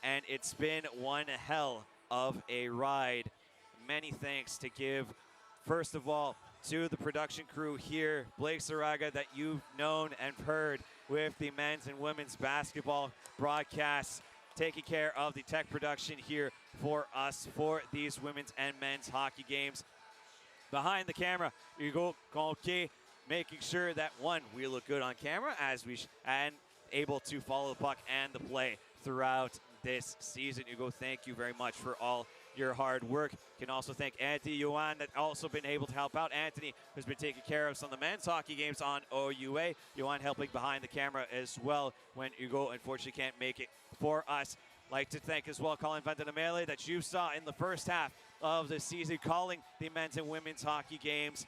and it's been one hell of a ride. Many thanks to give, first of all, to the production crew here, Blake Saraga, that you've known and heard with the men's and women's basketball broadcasts, taking care of the tech production here for us for these women's and men's hockey games. Behind the camera, Hugo Conquet, making sure that, one, we look good on camera and able to follow the puck and the play throughout this season. Hugo, thank you very much for all your hard work. Can also thank Anthony Yuan, that also been able to help out. Anthony has been taking care of some of the men's hockey games on OUA. Yuan helping behind the camera as well when Hugo unfortunately can't make it for us. Like to thank as well Colin Vandenamele, that you saw in the first half of the season calling the men's and women's hockey games.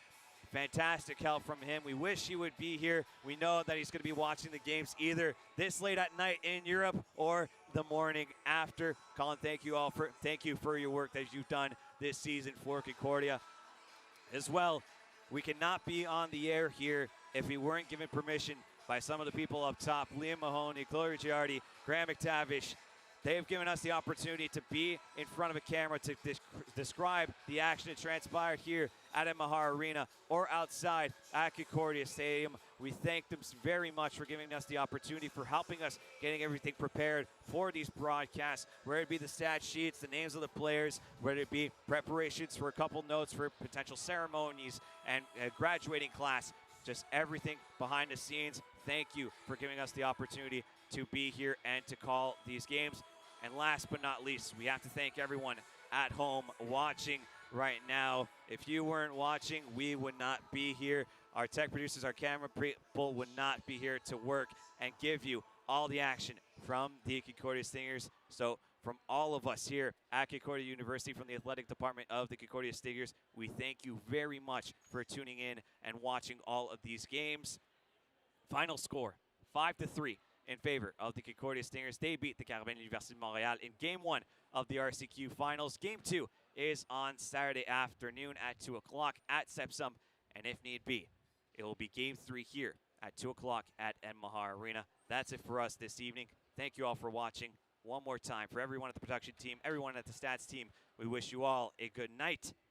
Fantastic help from him. We wish he would be here. We know that he's going to be watching the games either this late at night in Europe or the morning after. Colin, thank you for your work that you've done this season for Concordia. As well, we cannot be on the air here if we weren't given permission by some of the people up top. Liam Mahoney, Chloe Giardi, Graham McTavish. They've given us the opportunity to be in front of a camera to describe the action that transpired here at Ed Mahar Arena or outside at Concordia Stadium. We thank them very much for giving us the opportunity, for helping us getting everything prepared for these broadcasts, whether it be the stat sheets, the names of the players, whether it be preparations for a couple notes for potential ceremonies and graduating class, just everything behind the scenes. Thank you for giving us the opportunity to be here and to call these games. And last but not least, we have to thank everyone at home watching right now. If you weren't watching, we would not be here. Our tech producers, our camera people would not be here to work and give you all the action from the Concordia Stingers. So from all of us here at Concordia University, from the athletic department of the Concordia Stingers, we thank you very much for tuning in and watching all of these games. Final score, 5-3. In favor of the Concordia Stingers. They beat the Carab University de Montreal in Game 1 of the RSEQ Finals. Game 2 is on Saturday afternoon at 2 o'clock at Sepsum, and if need be, it will be Game 3 here at 2 o'clock at Ed Mahar Arena. That's it for us this evening. Thank you all for watching. One more time, for everyone at the production team, everyone at the stats team, we wish you all a good night